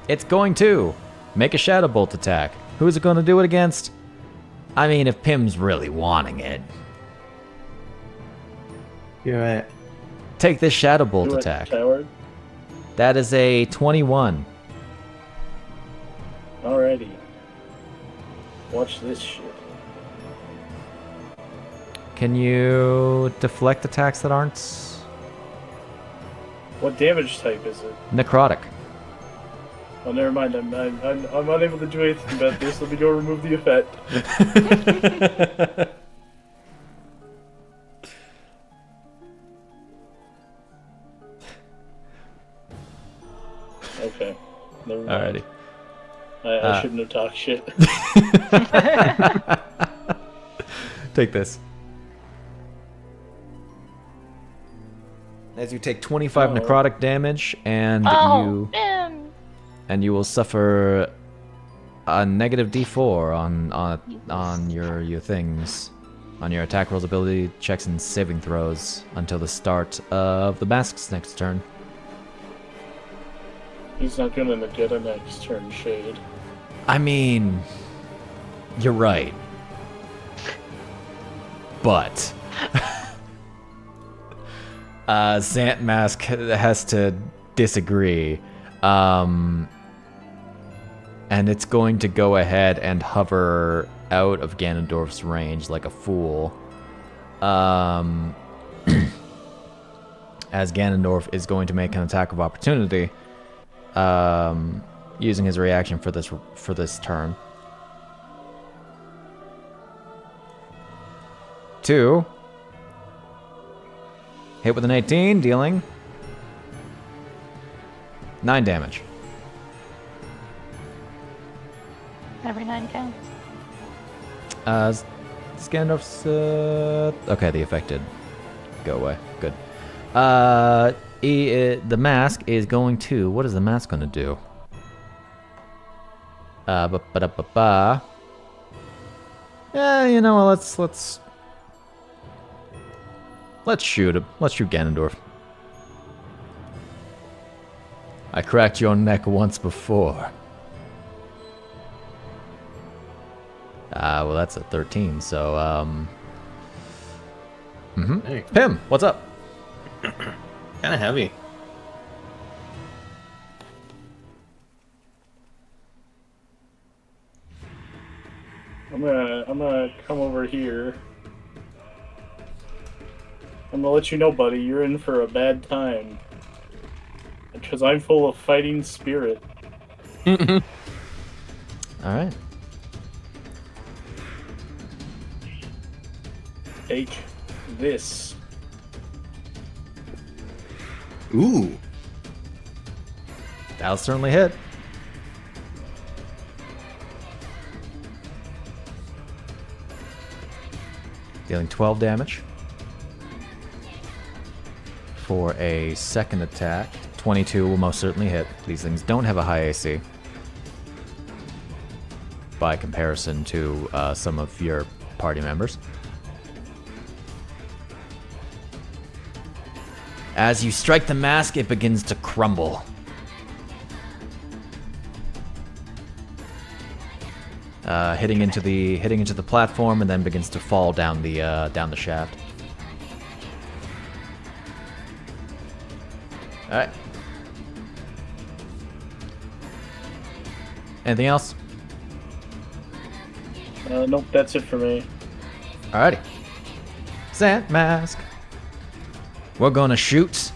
It's going to make a Shadow Bolt attack. Who is it going to do it against? I mean, if Pimm's really wanting it. You're right. Take this Shadow Bolt Do it, attack. coward. That is a 21. Alrighty. Watch this shit. Can you deflect attacks that aren't What damage type is it? necrotic? Oh, never mind. I'm unable to do anything about this. Let me go remove the effect. Okay. Never mind. Alrighty. I shouldn't have talked shit. Take this. As you take 25 Oh. necrotic damage, and Oh, Pimm! you will suffer a negative D4 on your things, on your attack rolls, ability checks, and saving throws until the start of the mask's next turn. He's not gonna get a next turn shade. I mean, you're right, but Zant Mask has to disagree, and it's going to go ahead and hover out of Ganondorf's range like a fool, as Ganondorf is going to make an attack of opportunity, using his reaction for this turn. 2. Hit with an 18, dealing 9 damage. Every 9 counts. Ganondorf's... Okay, the effect did go away. Good. The mask is going to... What is the mask going to do? Yeah, you know what? Let's shoot him. Let's shoot Ganondorf. I cracked your neck once before. Well, that's a 13, so, Hey, Pimm, what's up? kind of heavy. I'm gonna come over here. I'm gonna let you know, buddy, you're in for a bad time. Because I'm full of fighting spirit. Alright. Take this. Ooh. That'll certainly hit. Dealing 12 damage. For a second attack, 22 will most certainly hit. These things don't have a high AC. By comparison to some of your party members. As you strike the mask, it begins to crumble. Hitting into the platform, and then begins to fall down the shaft. All right. Anything else? Nope, that's it for me. Alrighty. Zant Mask. We're gonna shoot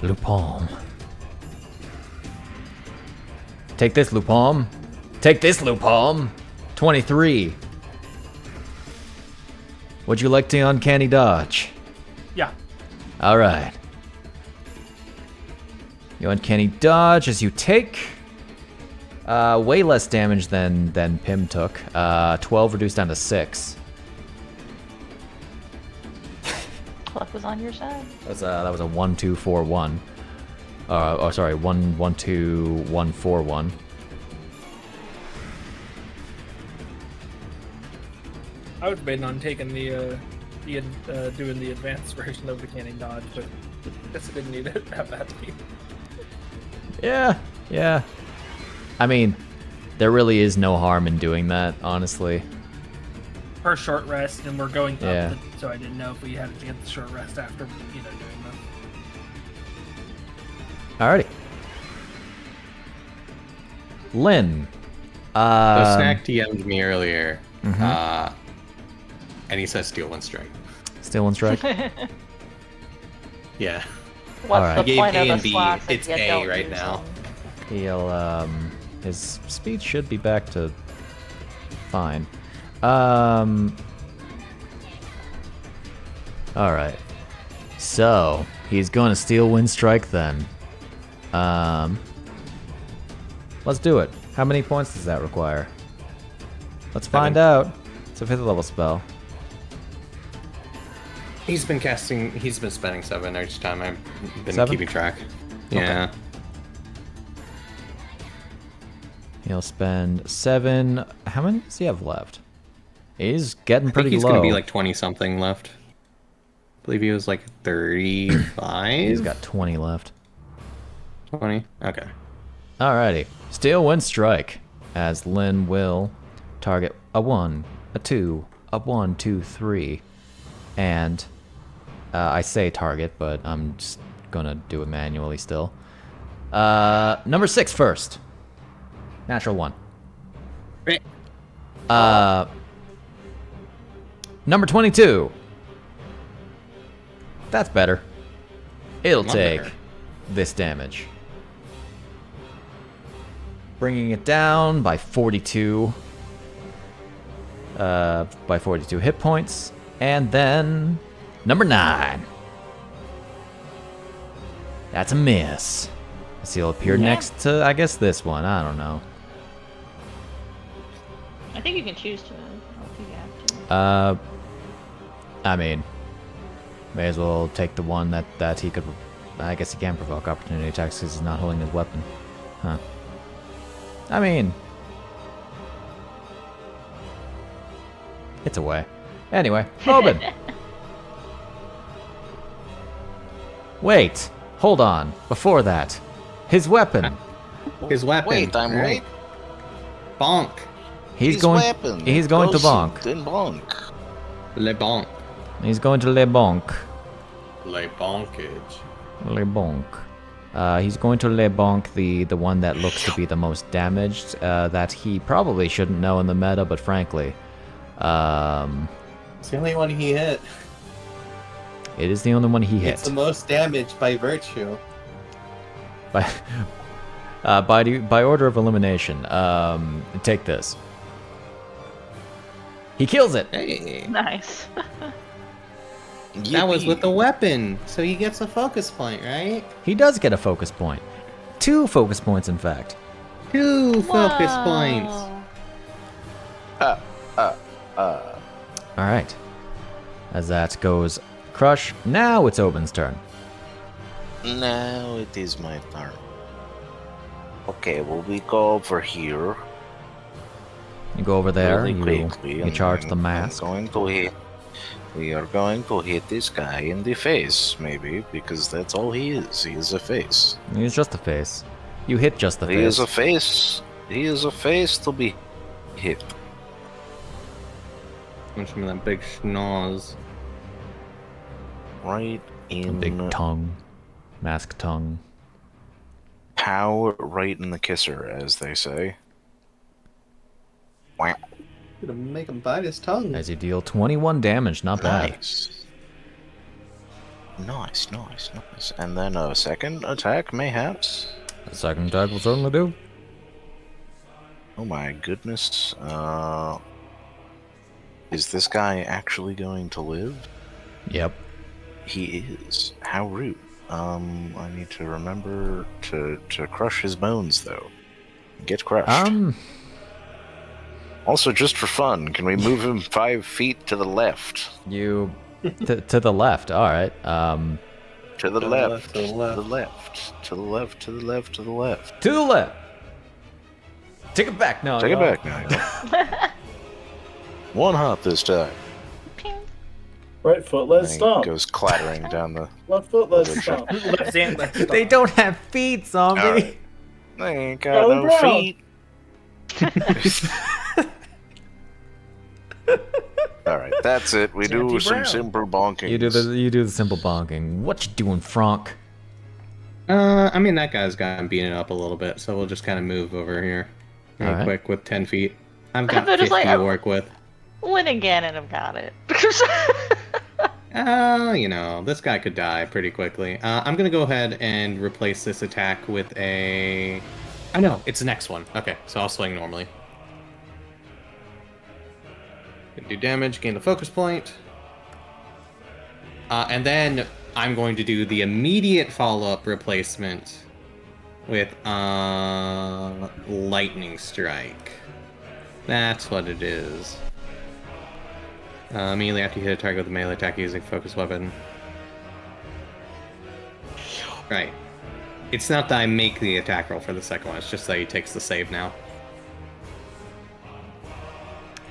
Luu-pomme. Take this, Luu-pomme. Take this, Luu-pomme. 23. Would you like to uncanny dodge? Yeah. All right. You uncanny dodge as you take way less damage than Pimm took. 12 reduced down to 6. Luck was on your side. That was a 1, 2, 4, 1. Oh, sorry, 1, 1, 2, 1, 4, 1. I was debating on taking the doing the advanced version of the canning dodge, but I guess I didn't need it that badly. Yeah. I mean, there really is no harm in doing that, honestly. For a short rest, and we're going Yeah. up, so I didn't know if we had to get the short rest after, doing that. Alrighty. Lynn. So Snak DM'd me earlier, Mhm. and he says steal 1 strike. Still one strike. Yeah. What's Alright. the I gave point A of and the B. slots if It's you A don't right use now. them? He'll his speed should be back to fine. Alright. So he's gonna steal wind strike then. Let's do it. How many points does that require? Let's find 7. out. It's a 5th level spell. He's been spending 7 each time. I've been 7? keeping track. Yeah. He'll spend 7. How many does he have left? He's getting I think pretty he's low. gonna be like 20 something left. I believe he was like 35. He's got 20 left. 20. Okay. Alrighty. Steal wind strike. As Lynn will target a 1, a 2, a 1, 2, 3. And I say target, but I'm just gonna do it manually still. Number 6 first. Natural 1. Great. Number 22. That's better. It'll One take better. this damage. Bringing it down by 42. By 42 hit points. And then number 9. That's a miss. So he'll appear next to, I guess, this one. I don't know. I think you can choose to. I don't think you have to. I mean, may as well take the one that he could. I guess he can provoke opportunity attacks because he's not holding his weapon. Huh. I mean, it's away. Anyway, Obin. Wait, hold on. Before that, his weapon. His weapon. Wait, I'm Right. late. Bonk. He's His going. weapon. He's going to bonk. Proceed and bonk. Le bonk. He's going to le bonk. Le bonkage. Le bonk. He's going to le bonk the one that looks to be the most damaged. That he probably shouldn't know in the meta, but frankly, It's the only one he hit. it is the only one he hit. It's the most damage by virtue. By order of elimination. Take this. He kills it. Hey. Nice. That was with the Yippee. weapon, so he gets a focus point, right? He does get a focus point. 2 focus points, in fact. 2 focus points. Wow. All right. As that goes, crush. Now it's Obin's turn. Now it is my turn. Okay, well, we go over here You go over there. really You, quickly. you and charge I'm- the mask. We are going to hit this guy in the face, maybe, because that's all he is. He is a face. He's just a face. You hit just the He face. is a face. He is a face to be hit. Punch him with that big schnoz. Right in Big tongue. Mask tongue. power, right in the kisser, as they say. Wow. Gonna make him bite his tongue. As you deal 21 damage. Not bad. Nice. Nice. And then a second attack, mayhaps? The second attack will certainly do. Oh my goodness. Is this guy actually going to live? Yep. He is. How rude. I need to remember to crush his bones, though. Get crushed. Also, just for fun, can we move him 5 feet to the left? You to the left. All right. To the left. To the left. To the left. To the left. To the left. To the left. Take it back now. Take it back now. One hop this time. Right foot, let's And he stomp. goes clattering down the. Left foot, let's stomp. Left hand, left They stomp. don't have feet, zombie. All right. They ain't got Charlie no Brown. feet. All right, that's it. We do Auntie some Brown. simple bonking. You do the simple bonking. What you doing, Franc? I mean, that guy's gotten beaten up a little bit, so we'll just kind of move over here real Alright. quick with 10 feet. I've got They're 50 just like, to work with. Lynn and Ganon have got it. You know, this guy could die pretty quickly. I'm gonna go ahead and replace this attack with a... Oh no, it's the next one. Okay, so I'll swing normally. Gonna do damage, gain the focus point. And then I'm going to do the immediate follow-up replacement with Lightning Strike. That's what it is. Immediately after you hit a target with a melee attack using focus weapon. Right. It's not that I make the attack roll for the second one, it's just that he takes the save now.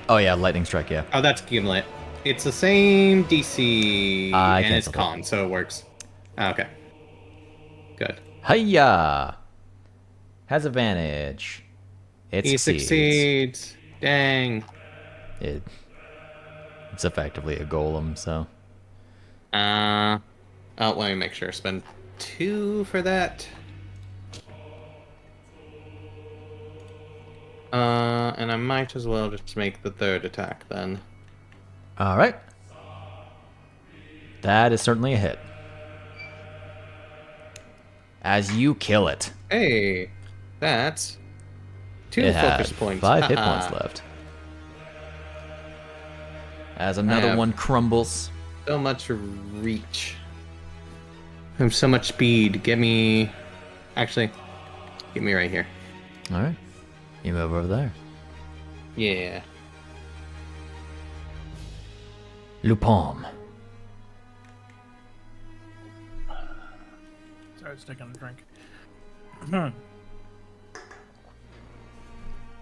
Oh yeah, lightning strike. Yeah. Oh, that's Gimlet. It's the same DC, I and it's canceled it. con, so it works. Okay. Good. Hiya! Has advantage. It He succeeds. succeeds. Dang. It's effectively a golem, so. Oh, let me make sure. Spend 2 for that. And I might as well just make the 3rd attack then. All right. That is certainly a hit. As you kill it. Hey, that's 2 It focus had points. 5 hit Haha. points left. As another have- one crumbles. So much reach. I have so much speed. Get me... Actually, get me right here. All right. You move over there. Yeah. Luu-pomme. Sorry, it's taking a drink.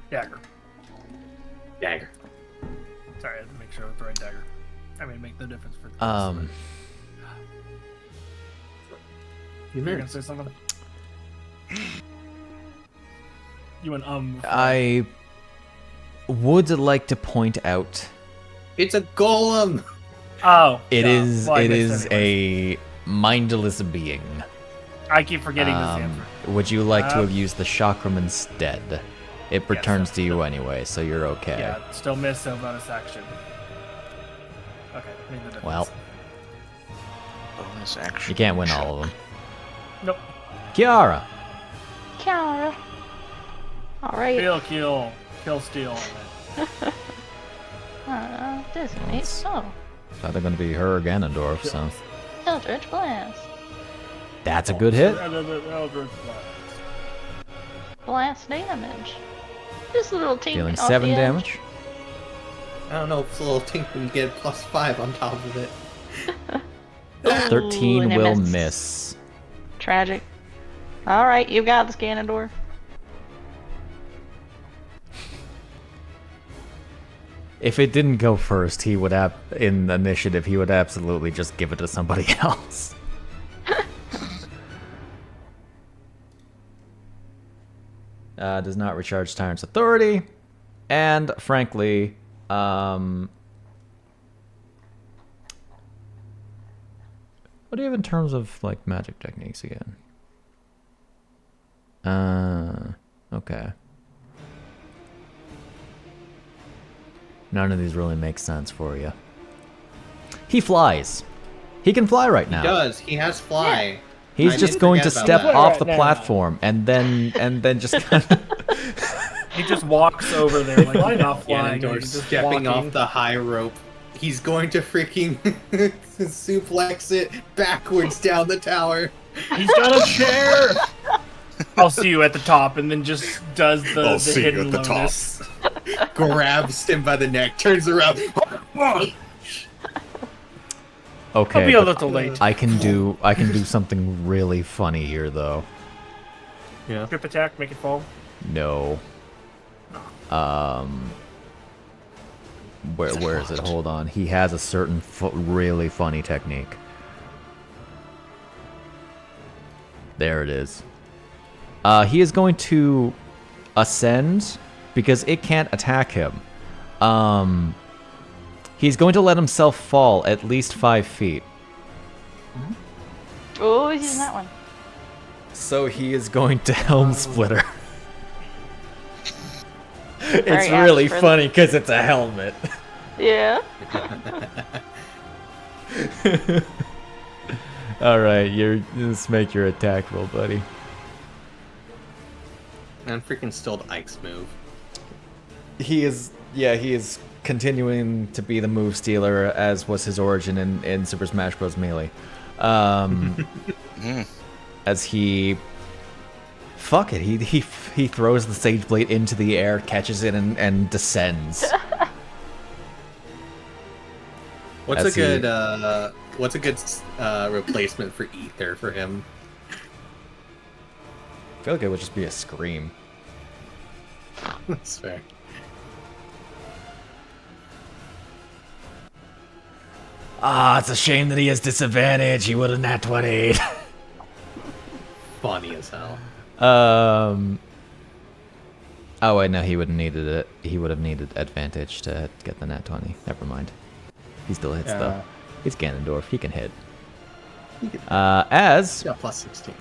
Dagger. Dagger. Sorry, I had to make sure it's the right dagger. I mean, make the difference for. You You're gonna say something? You went I would like to point out It's a golem. Oh, it yeah. is Well, I it missed is anyways. a mindless being. I keep forgetting this answer. Would you like to have used the chakram instead? It returns so- to you anyway, so you're okay. Yeah, still miss so bonus action. Okay, made the difference. Well, Bonus action. you can't win all of them. Nope. Chiara. Chiara. Alright. Kill, steal. Designate. Oh. It's either going to be her or Ganondorf, so. Eldritch Blast. That's a good hit. Blast damage. Just a little teeny. Dealing off 7 the edge. damage. I don't know if little Tink can get +5 on top of it. 13 and I will missed. miss. Tragic. Alright, you got this, Ganondorf. If it didn't go first, he would have, in initiative, he would absolutely just give it to somebody else. Does not recharge Tyrant's Authority. And, frankly, what do you have in terms of, like, magic techniques again? Okay. None of these really make sense for you. He flies. He can fly right now. He does. He has fly. He's I just did going to forget step about that. off the Right now. platform and then just kind of He just walks over there like not flying. Ganondorf He's just stepping walking. off the high rope. He's going to freaking suplex it backwards down the tower. He's got a chair. I'll see you at the top, and then just does the hidden lotus. Grabs him by the neck, turns around. Okay, I'll be a but little late. I can do something really funny here, though. Yeah. Grip attack, make it fall. No. Where is it? Hold on. He has a certain really funny technique. There it is. He is going to ascend because it can't attack him. He's going to let himself fall at least 5 feet. Oh, he's in that one. So he is going to Helm Splitter. It's Very really apt for funny because it's a helmet. Yeah. All right, let's make your attack roll, buddy. And freaking stole the Ike's move. He is continuing to be the move stealer, as was his origin in Super Smash Bros. Melee. As he throws the Sage Blade into the air, catches it, and descends. What's a good replacement for Ether for him? I feel like it would just be a scream. That's fair. It's a shame that he has disadvantage. He would have nat 20. Funny as hell. Oh wait, no, he would have needed it. He would have needed advantage to get the nat 20. Never mind. He still hits though. He's Ganondorf. He can hit. As yeah, plus 16.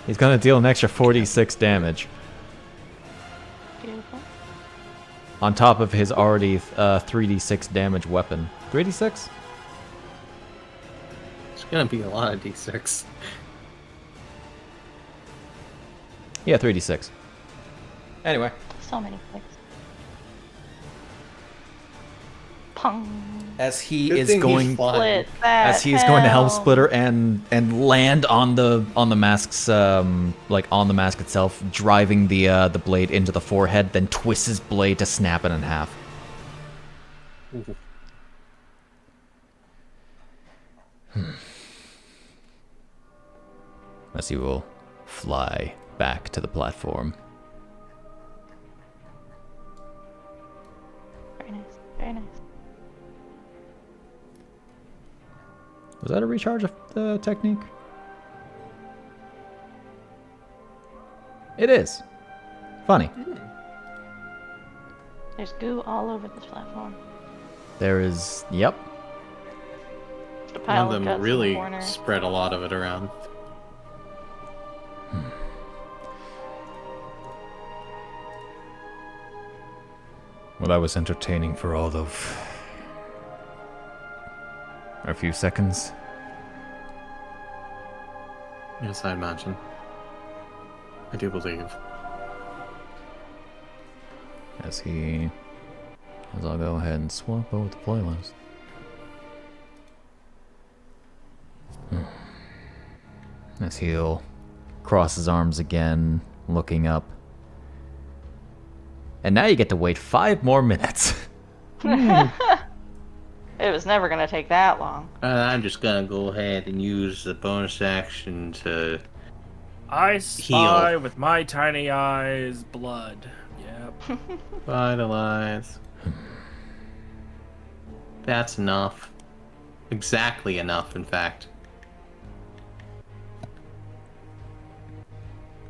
He's gonna deal an extra 46 damage. Beautiful. On top of his already 3d6 damage weapon. 3d6? It's gonna be a lot of d6. Yeah, 3d6. Anyway. So many clicks. Pong. As he Good is thing going he's flying. as he is going to Helm Splitter and land on the mask's like on the mask itself, driving the blade into the forehead, then twists his blade to snap it in half. As he will fly back to the platform. Very nice. Very nice. Was that a recharge of the technique? It is. Funny. There's goo all over this platform. There is. Yep. The pile One of guts them in the really corner. spread a lot of it around. Well, that was entertaining for all of a few seconds. Yes, I imagine. I do believe. As I'll go ahead and swap over the playlist. As he'll cross his arms again, looking up. And now you get to wait 5 more minutes. It was never gonna take that long. I'm just gonna go ahead and use the bonus action to I heal. spy with my tiny eyes blood. Yep. Vitalize. That's enough. Exactly enough, in fact.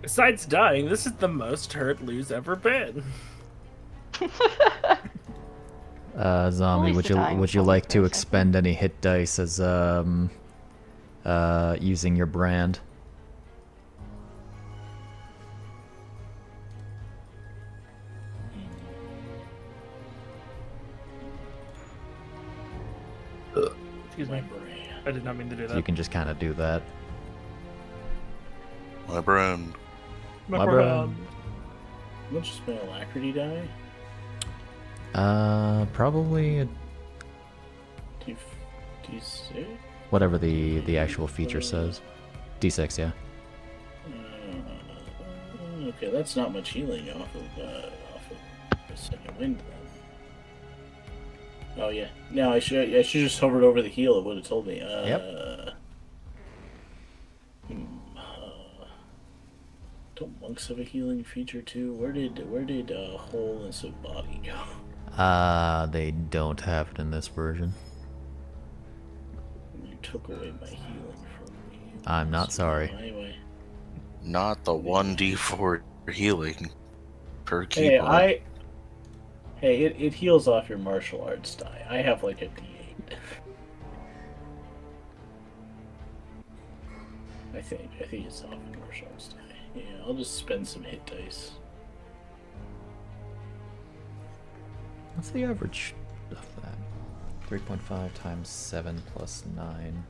Besides dying, this is the most hurt Luu's ever been. Zombie, least the dying would you sounds like to very expend any hit dice as using your brand? Excuse me. I did not mean to do that. You can just kind of do that. My brand. My brand. much does my alacrity die? Probably a, D6? whatever the actual feature says. D6, yeah. Okay, that's not much healing off of the second wind then. Oh yeah. No, I should just hovered over the heal. It would have told me. Yep. Don't monks have a healing feature too? Where did wholeness of body go? They don't have it in this version. You took away my healing from me. I'm not sorry. Anyway. Not the 1d4 healing per key Hey, point. it heals off your martial arts die. I have like a D8. I think it's off your martial arts die. Yeah, I'll just spend some hit dice. What's the average of that? 3.5 times 7 plus 9.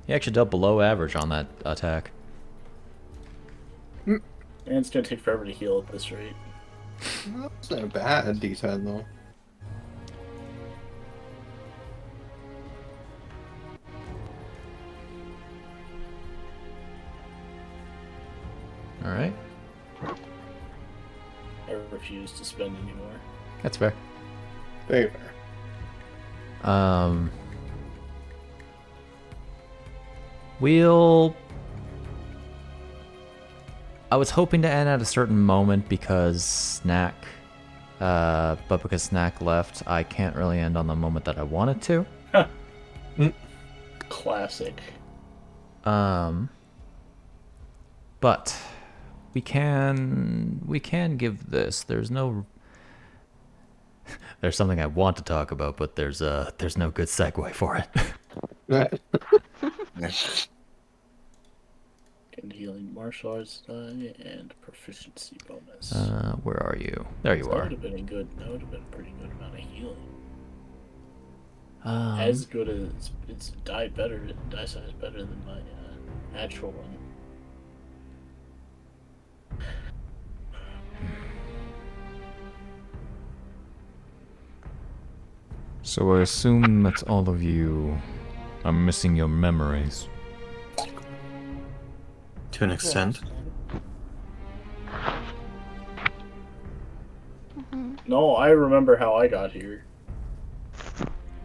You actually dealt below average on that attack. And it's gonna take forever to heal at this rate. That's not bad, D10 though. Alright. I refuse to spend anymore. That's fair. Very fair. I was hoping to end at a certain moment because Snak, but because Snak left, I can't really end on the moment that I wanted to. Classic. But we can give this. There's something I want to talk about, but there's no good segue for it. And healing martial arts die and proficiency bonus. Where are you? There you That are. would have been a pretty good amount of healing. As good as it's die size better than my actual one. So I assume that all of you are missing your memories. To an extent. No, I remember how I got here.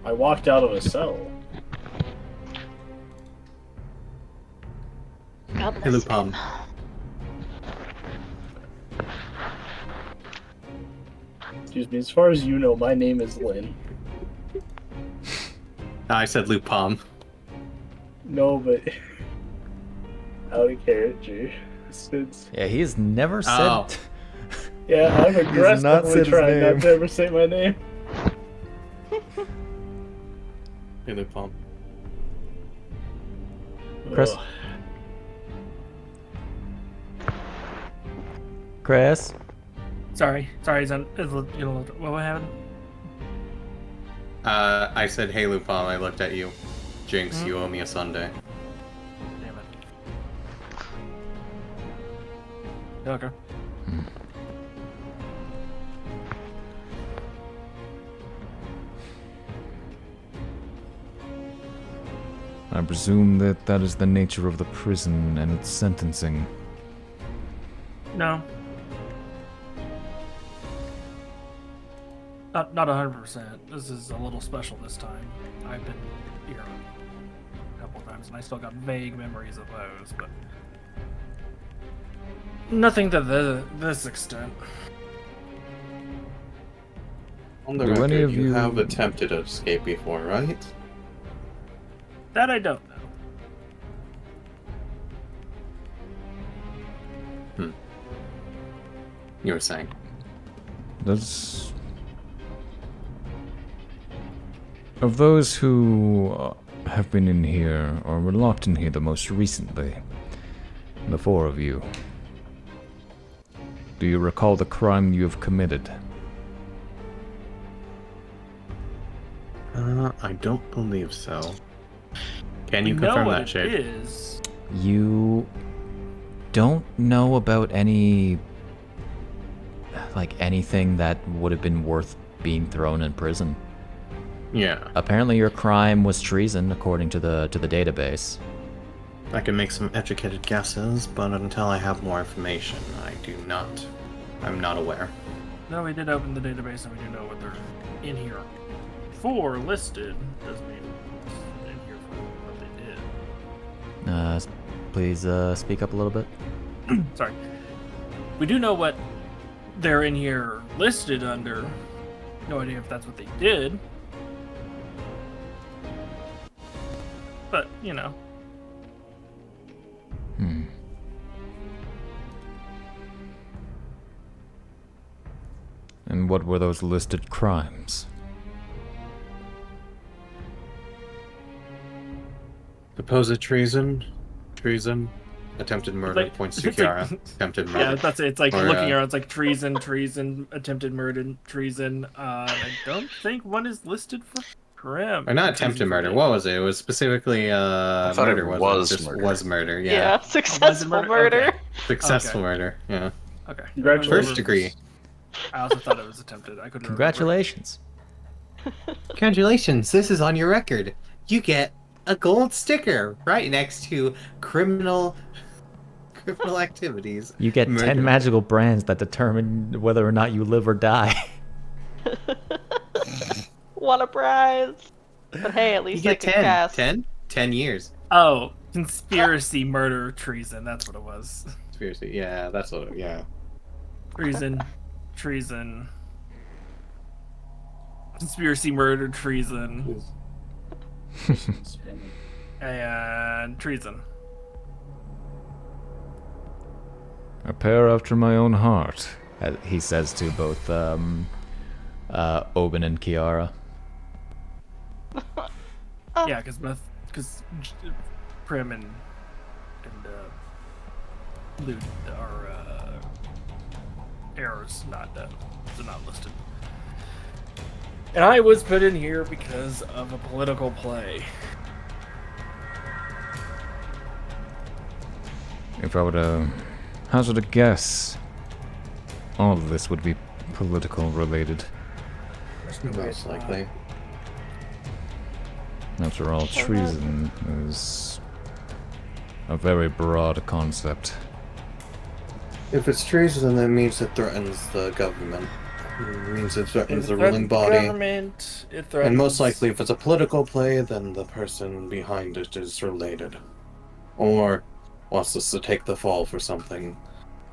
I walked out of a cell. God Hey, bless Luu-pomme. Excuse me, as far as you know, my name is Lynn. I said Luu-pomme. No, but out of character. Since Yeah, he's never said. Oh. yeah, I'm not aggressively said his trying not name. to ever say my name. Hey, Luu-pomme. Chris? Ugh. Chris? Sorry, Zen. What happened? I said, hey, Luu-pomme. I looked at you. Jinx, you owe me a sundae. Damn it. Yeah, okay. I presume that is the nature of the prison and its sentencing. No. Not 100%. This is a little special this time. I've been here a couple times, and I still got vague memories of those, but nothing to this extent. On the Do record, any of you you- have attempted to escape before, right? That I don't know. You were saying. Does of those who have been in here or were locked in here the most recently, the four of you, do you recall the crime you have committed? I don't believe so. Can you We know confirm what that, it Shade? is. You don't know about anything that would have been worth being thrown in prison. Yeah. Apparently your crime was treason, according to the database. I can make some educated guesses, but until I have more information, I'm not aware. No, we did open the database and we do know what they're in here for listed. Doesn't mean it's in here for what they did. Please speak up a little bit. Sorry. We do know what they're in here listed under. No idea if that's what they did. But, you know. And what were those listed crimes? Supposed treason, attempted murder, Like- points to Chiara, attempted murder. Yeah, that's it. It's like Or, looking around, it's like treason, attempted murder, treason. I don't think one is listed for Pimm. Or not attempted murder. What was it? It was specifically thought murder. it Was was murder. was murder. Yeah, Yeah. successful murder? murder. Okay. Successful murder. Yeah. Okay. Congratulations. First degree. I also thought it was attempted. I couldn't Congratulations. Congratulations, this is on your record. You get a gold sticker right next to criminal activities. You get 10 Murder. magical brands that determine whether or not you live or die. What a prize! But hey, at You least I get can 10. cast. 10 years. Oh, conspiracy, murder, treason. That's what it was. Conspiracy. Yeah, that's what. Yeah. Treason. Conspiracy, murder, treason. And treason. A pair after my own heart, he says to both Obin and Chiara. Yeah, because Pimm and Lou are errors, they're not listed. And I was put in here because of a political play. If I were to hazard a guess, all of this would be political related. Most likely. After all, treason is a very broad concept. If it's treason, then it means it threatens the government. It means it threatens the ruling body. Government, it threatens... And most likely, if it's a political play, then the person behind it is related. Or wants us to take the fall for something.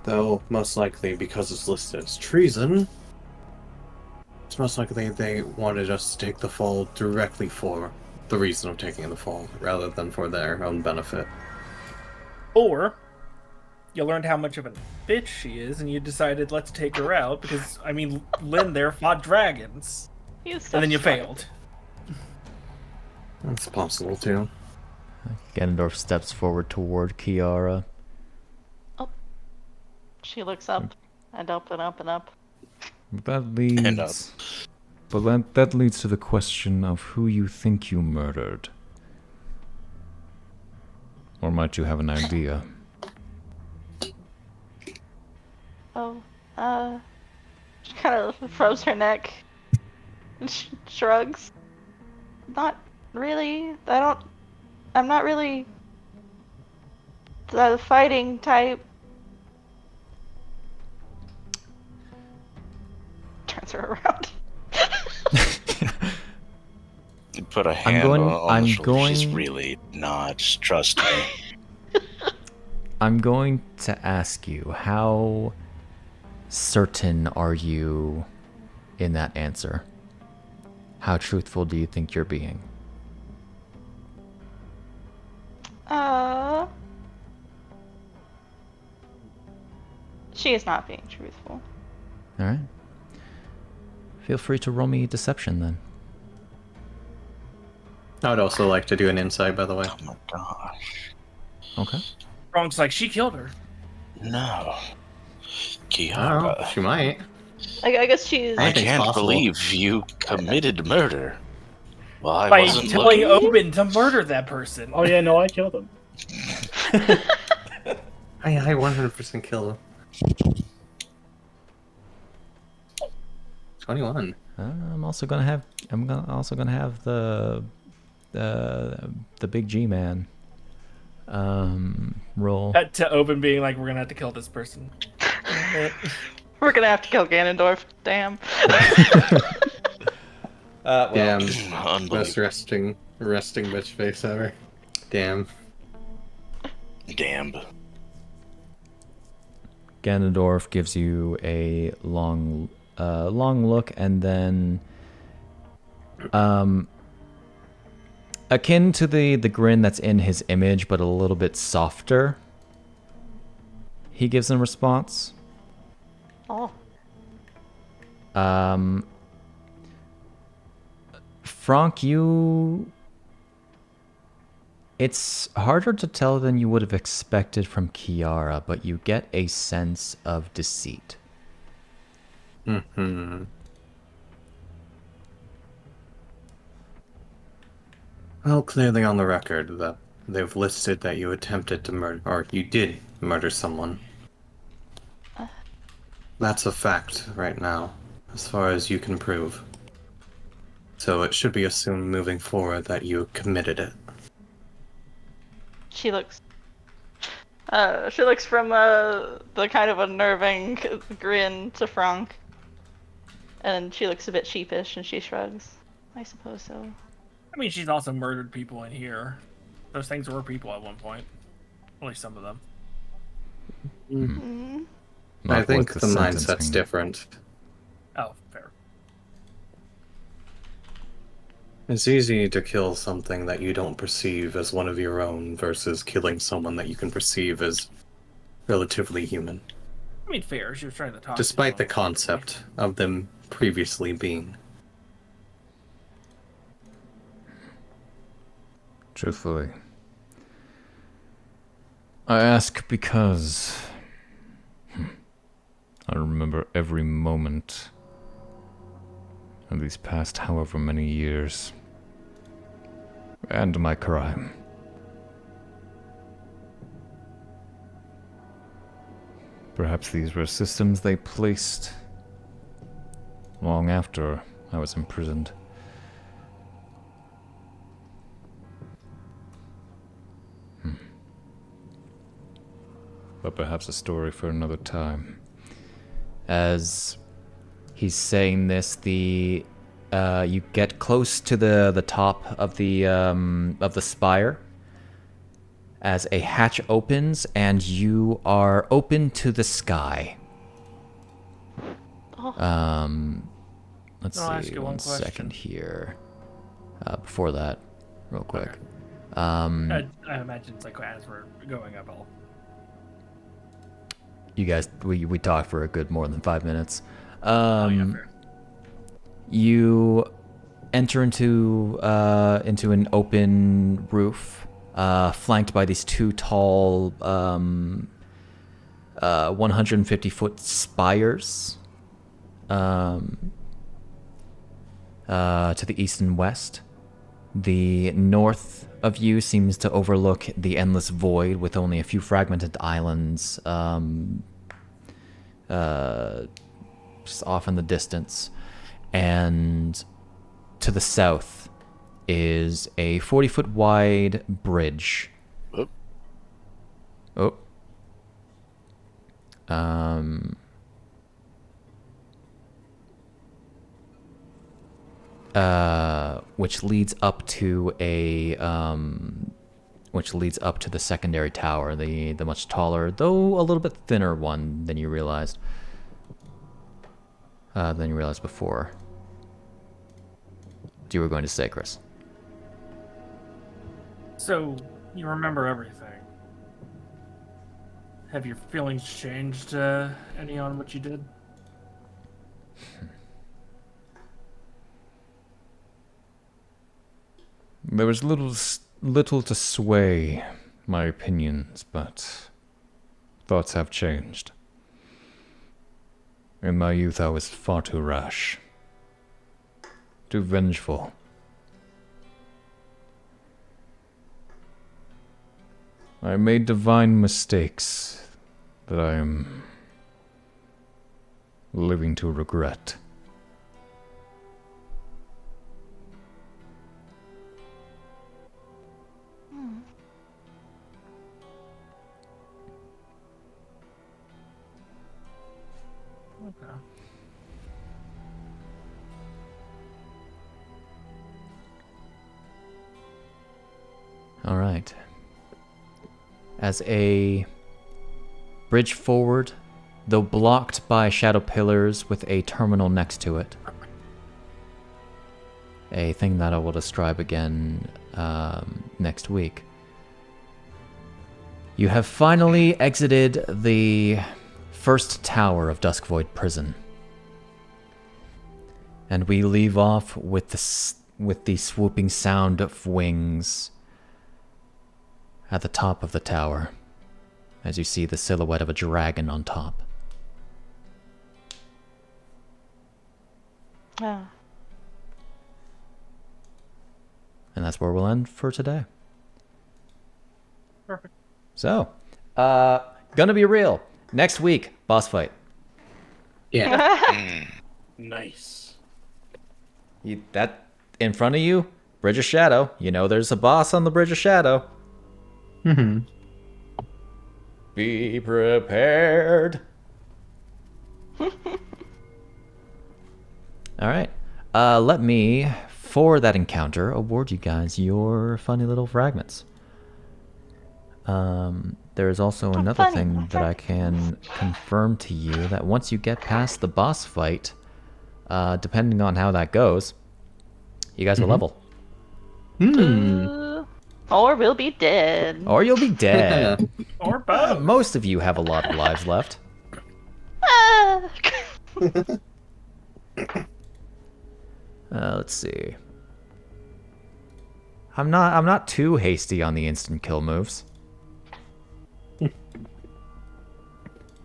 Though, most likely, because it's listed as treason, it's most likely they wanted us to take the fall directly for the reason of taking the fall, rather than for their own benefit. Or you learned how much of a bitch she is, and you decided let's take her out because Lynn there fought dragons, He's so and then you strong. failed. That's possible, too. Ganondorf steps forward toward Chiara. She looks up and up and up and up. That leads... But that leads to the question of who you think you murdered. Or might you have an idea? Oh, she kind of froze her neck and shrugs. Not really. I'm not really the fighting type. Turns her around. You put a hand on the shoulder. She's really not. Trust me. I'm going to ask you, how certain are you in that answer? How truthful do you think you're being? She is not being truthful. Alright. Feel free to roll me deception then. I would also like to do an insight, by the way. Oh my gosh. Okay. Franc's like, she killed her. No. I Chiara. don't know, she might. I guess she's. I Anything's can't possible. believe you committed murder. Well, I By wasn't telling looking. Obin to murder that person. Oh yeah, no, I killed him. I 100% kill him. 21. I'm also gonna have the big G man roll. Cut to Obin being like, we're gonna have to kill this person. We're gonna have to kill Ganondorf. Damn. Damn. Unbelievable. Most resting bitch face ever. Damn. Damn. Ganondorf gives you a long look, and then, akin to the grin that's in his image, but a little bit softer, he gives in response. Oh. Franc, it's harder to tell than you would have expected from Chiara, but you get a sense of deceit. Mm-hmm. Well, clearly on the record that they've listed that you attempted to murder, or you did murder someone. That's a fact right now, as far as you can prove. So it should be assumed moving forward that you committed it. She looks from the kind of unnerving grin to Franc. And she looks a bit sheepish and she shrugs. I suppose so. I mean, she's also murdered people in here. Those things were people at one point. At least some of them. Mm-hmm. I think the mindset's different. Oh, fair. It's easy to kill something that you don't perceive as one of your own versus killing someone that you can perceive as relatively human. I mean, fair. She was trying to talk. Despite the concept of them previously being. Truthfully, I ask because I remember every moment of these past however many years, and my crime. Perhaps these were systems they placed long after I was imprisoned. But perhaps a story for another time. As he's saying this, you get close to the top of the spire as a hatch opens, and you are open to the sky. Oh. Let's I'll ask see, you one one question. second here. Before that, real quick. Okay. I imagine it's like as we're going up all. You guys, we talked for a good more than 5 minutes. Yeah, fair. You enter into an open roof, flanked by these two tall 150-foot spires to the east and west. The north of you seems to overlook the endless void with only a few fragmented islands just off in the distance. And to the south is a 40-foot wide bridge. Oop. Which leads up to the secondary tower, the much taller, though a little bit thinner one than you realized before. What you were going to say, Chris? So, you remember everything. Have your feelings changed any on what you did? There was little to sway my opinions, but thoughts have changed. In my youth, I was far too rash, too vengeful. I made divine mistakes that I am living to regret. Okay. All right. As a bridge forward, though blocked by shadow pillars with a terminal next to it, a thing that I will describe again next week, you have finally exited the first tower of Duskvoid Prison. And we leave off with the swooping sound of wings at the top of the tower, as you see the silhouette of a dragon on top. Ah. And that's where we'll end for today. Perfect. So, gonna be real. Next week, boss fight. Yeah. Nice. That in front of you, Bridge of Shadow. You know there's a boss on the Bridge of Shadow. Mm-hmm. Be prepared. All right. Let me, for that encounter, award you guys your funny little fragments. There is also another thing that I can confirm to you, that once you get past the boss fight, depending on how that goes, you guys will level. Or we'll be dead. Or you'll be dead. Or both. Most of you have a lot of lives left. Ah. Let's see. I'm not too hasty on the instant kill moves.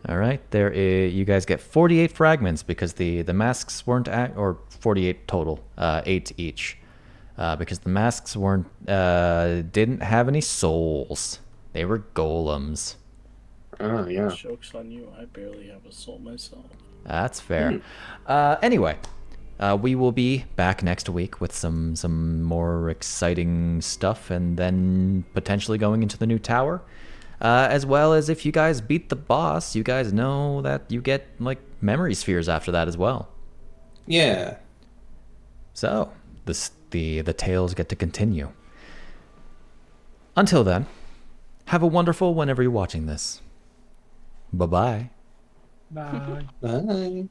All right, you guys get 48 fragments because the masks weren't or 48 total, 8 each, because the masks weren't didn't have any souls. They were golems. Oh yeah. Joke's on you. I barely have a soul myself. That's fair. Anyway, we will be back next week with some more exciting stuff, and then potentially going into the new tower. As well as if you guys beat the boss, you guys know that you get like memory spheres after that as well. Yeah. So the tales get to continue. Until then, have a wonderful whenever you're watching this. Bye-bye. Bye. Bye.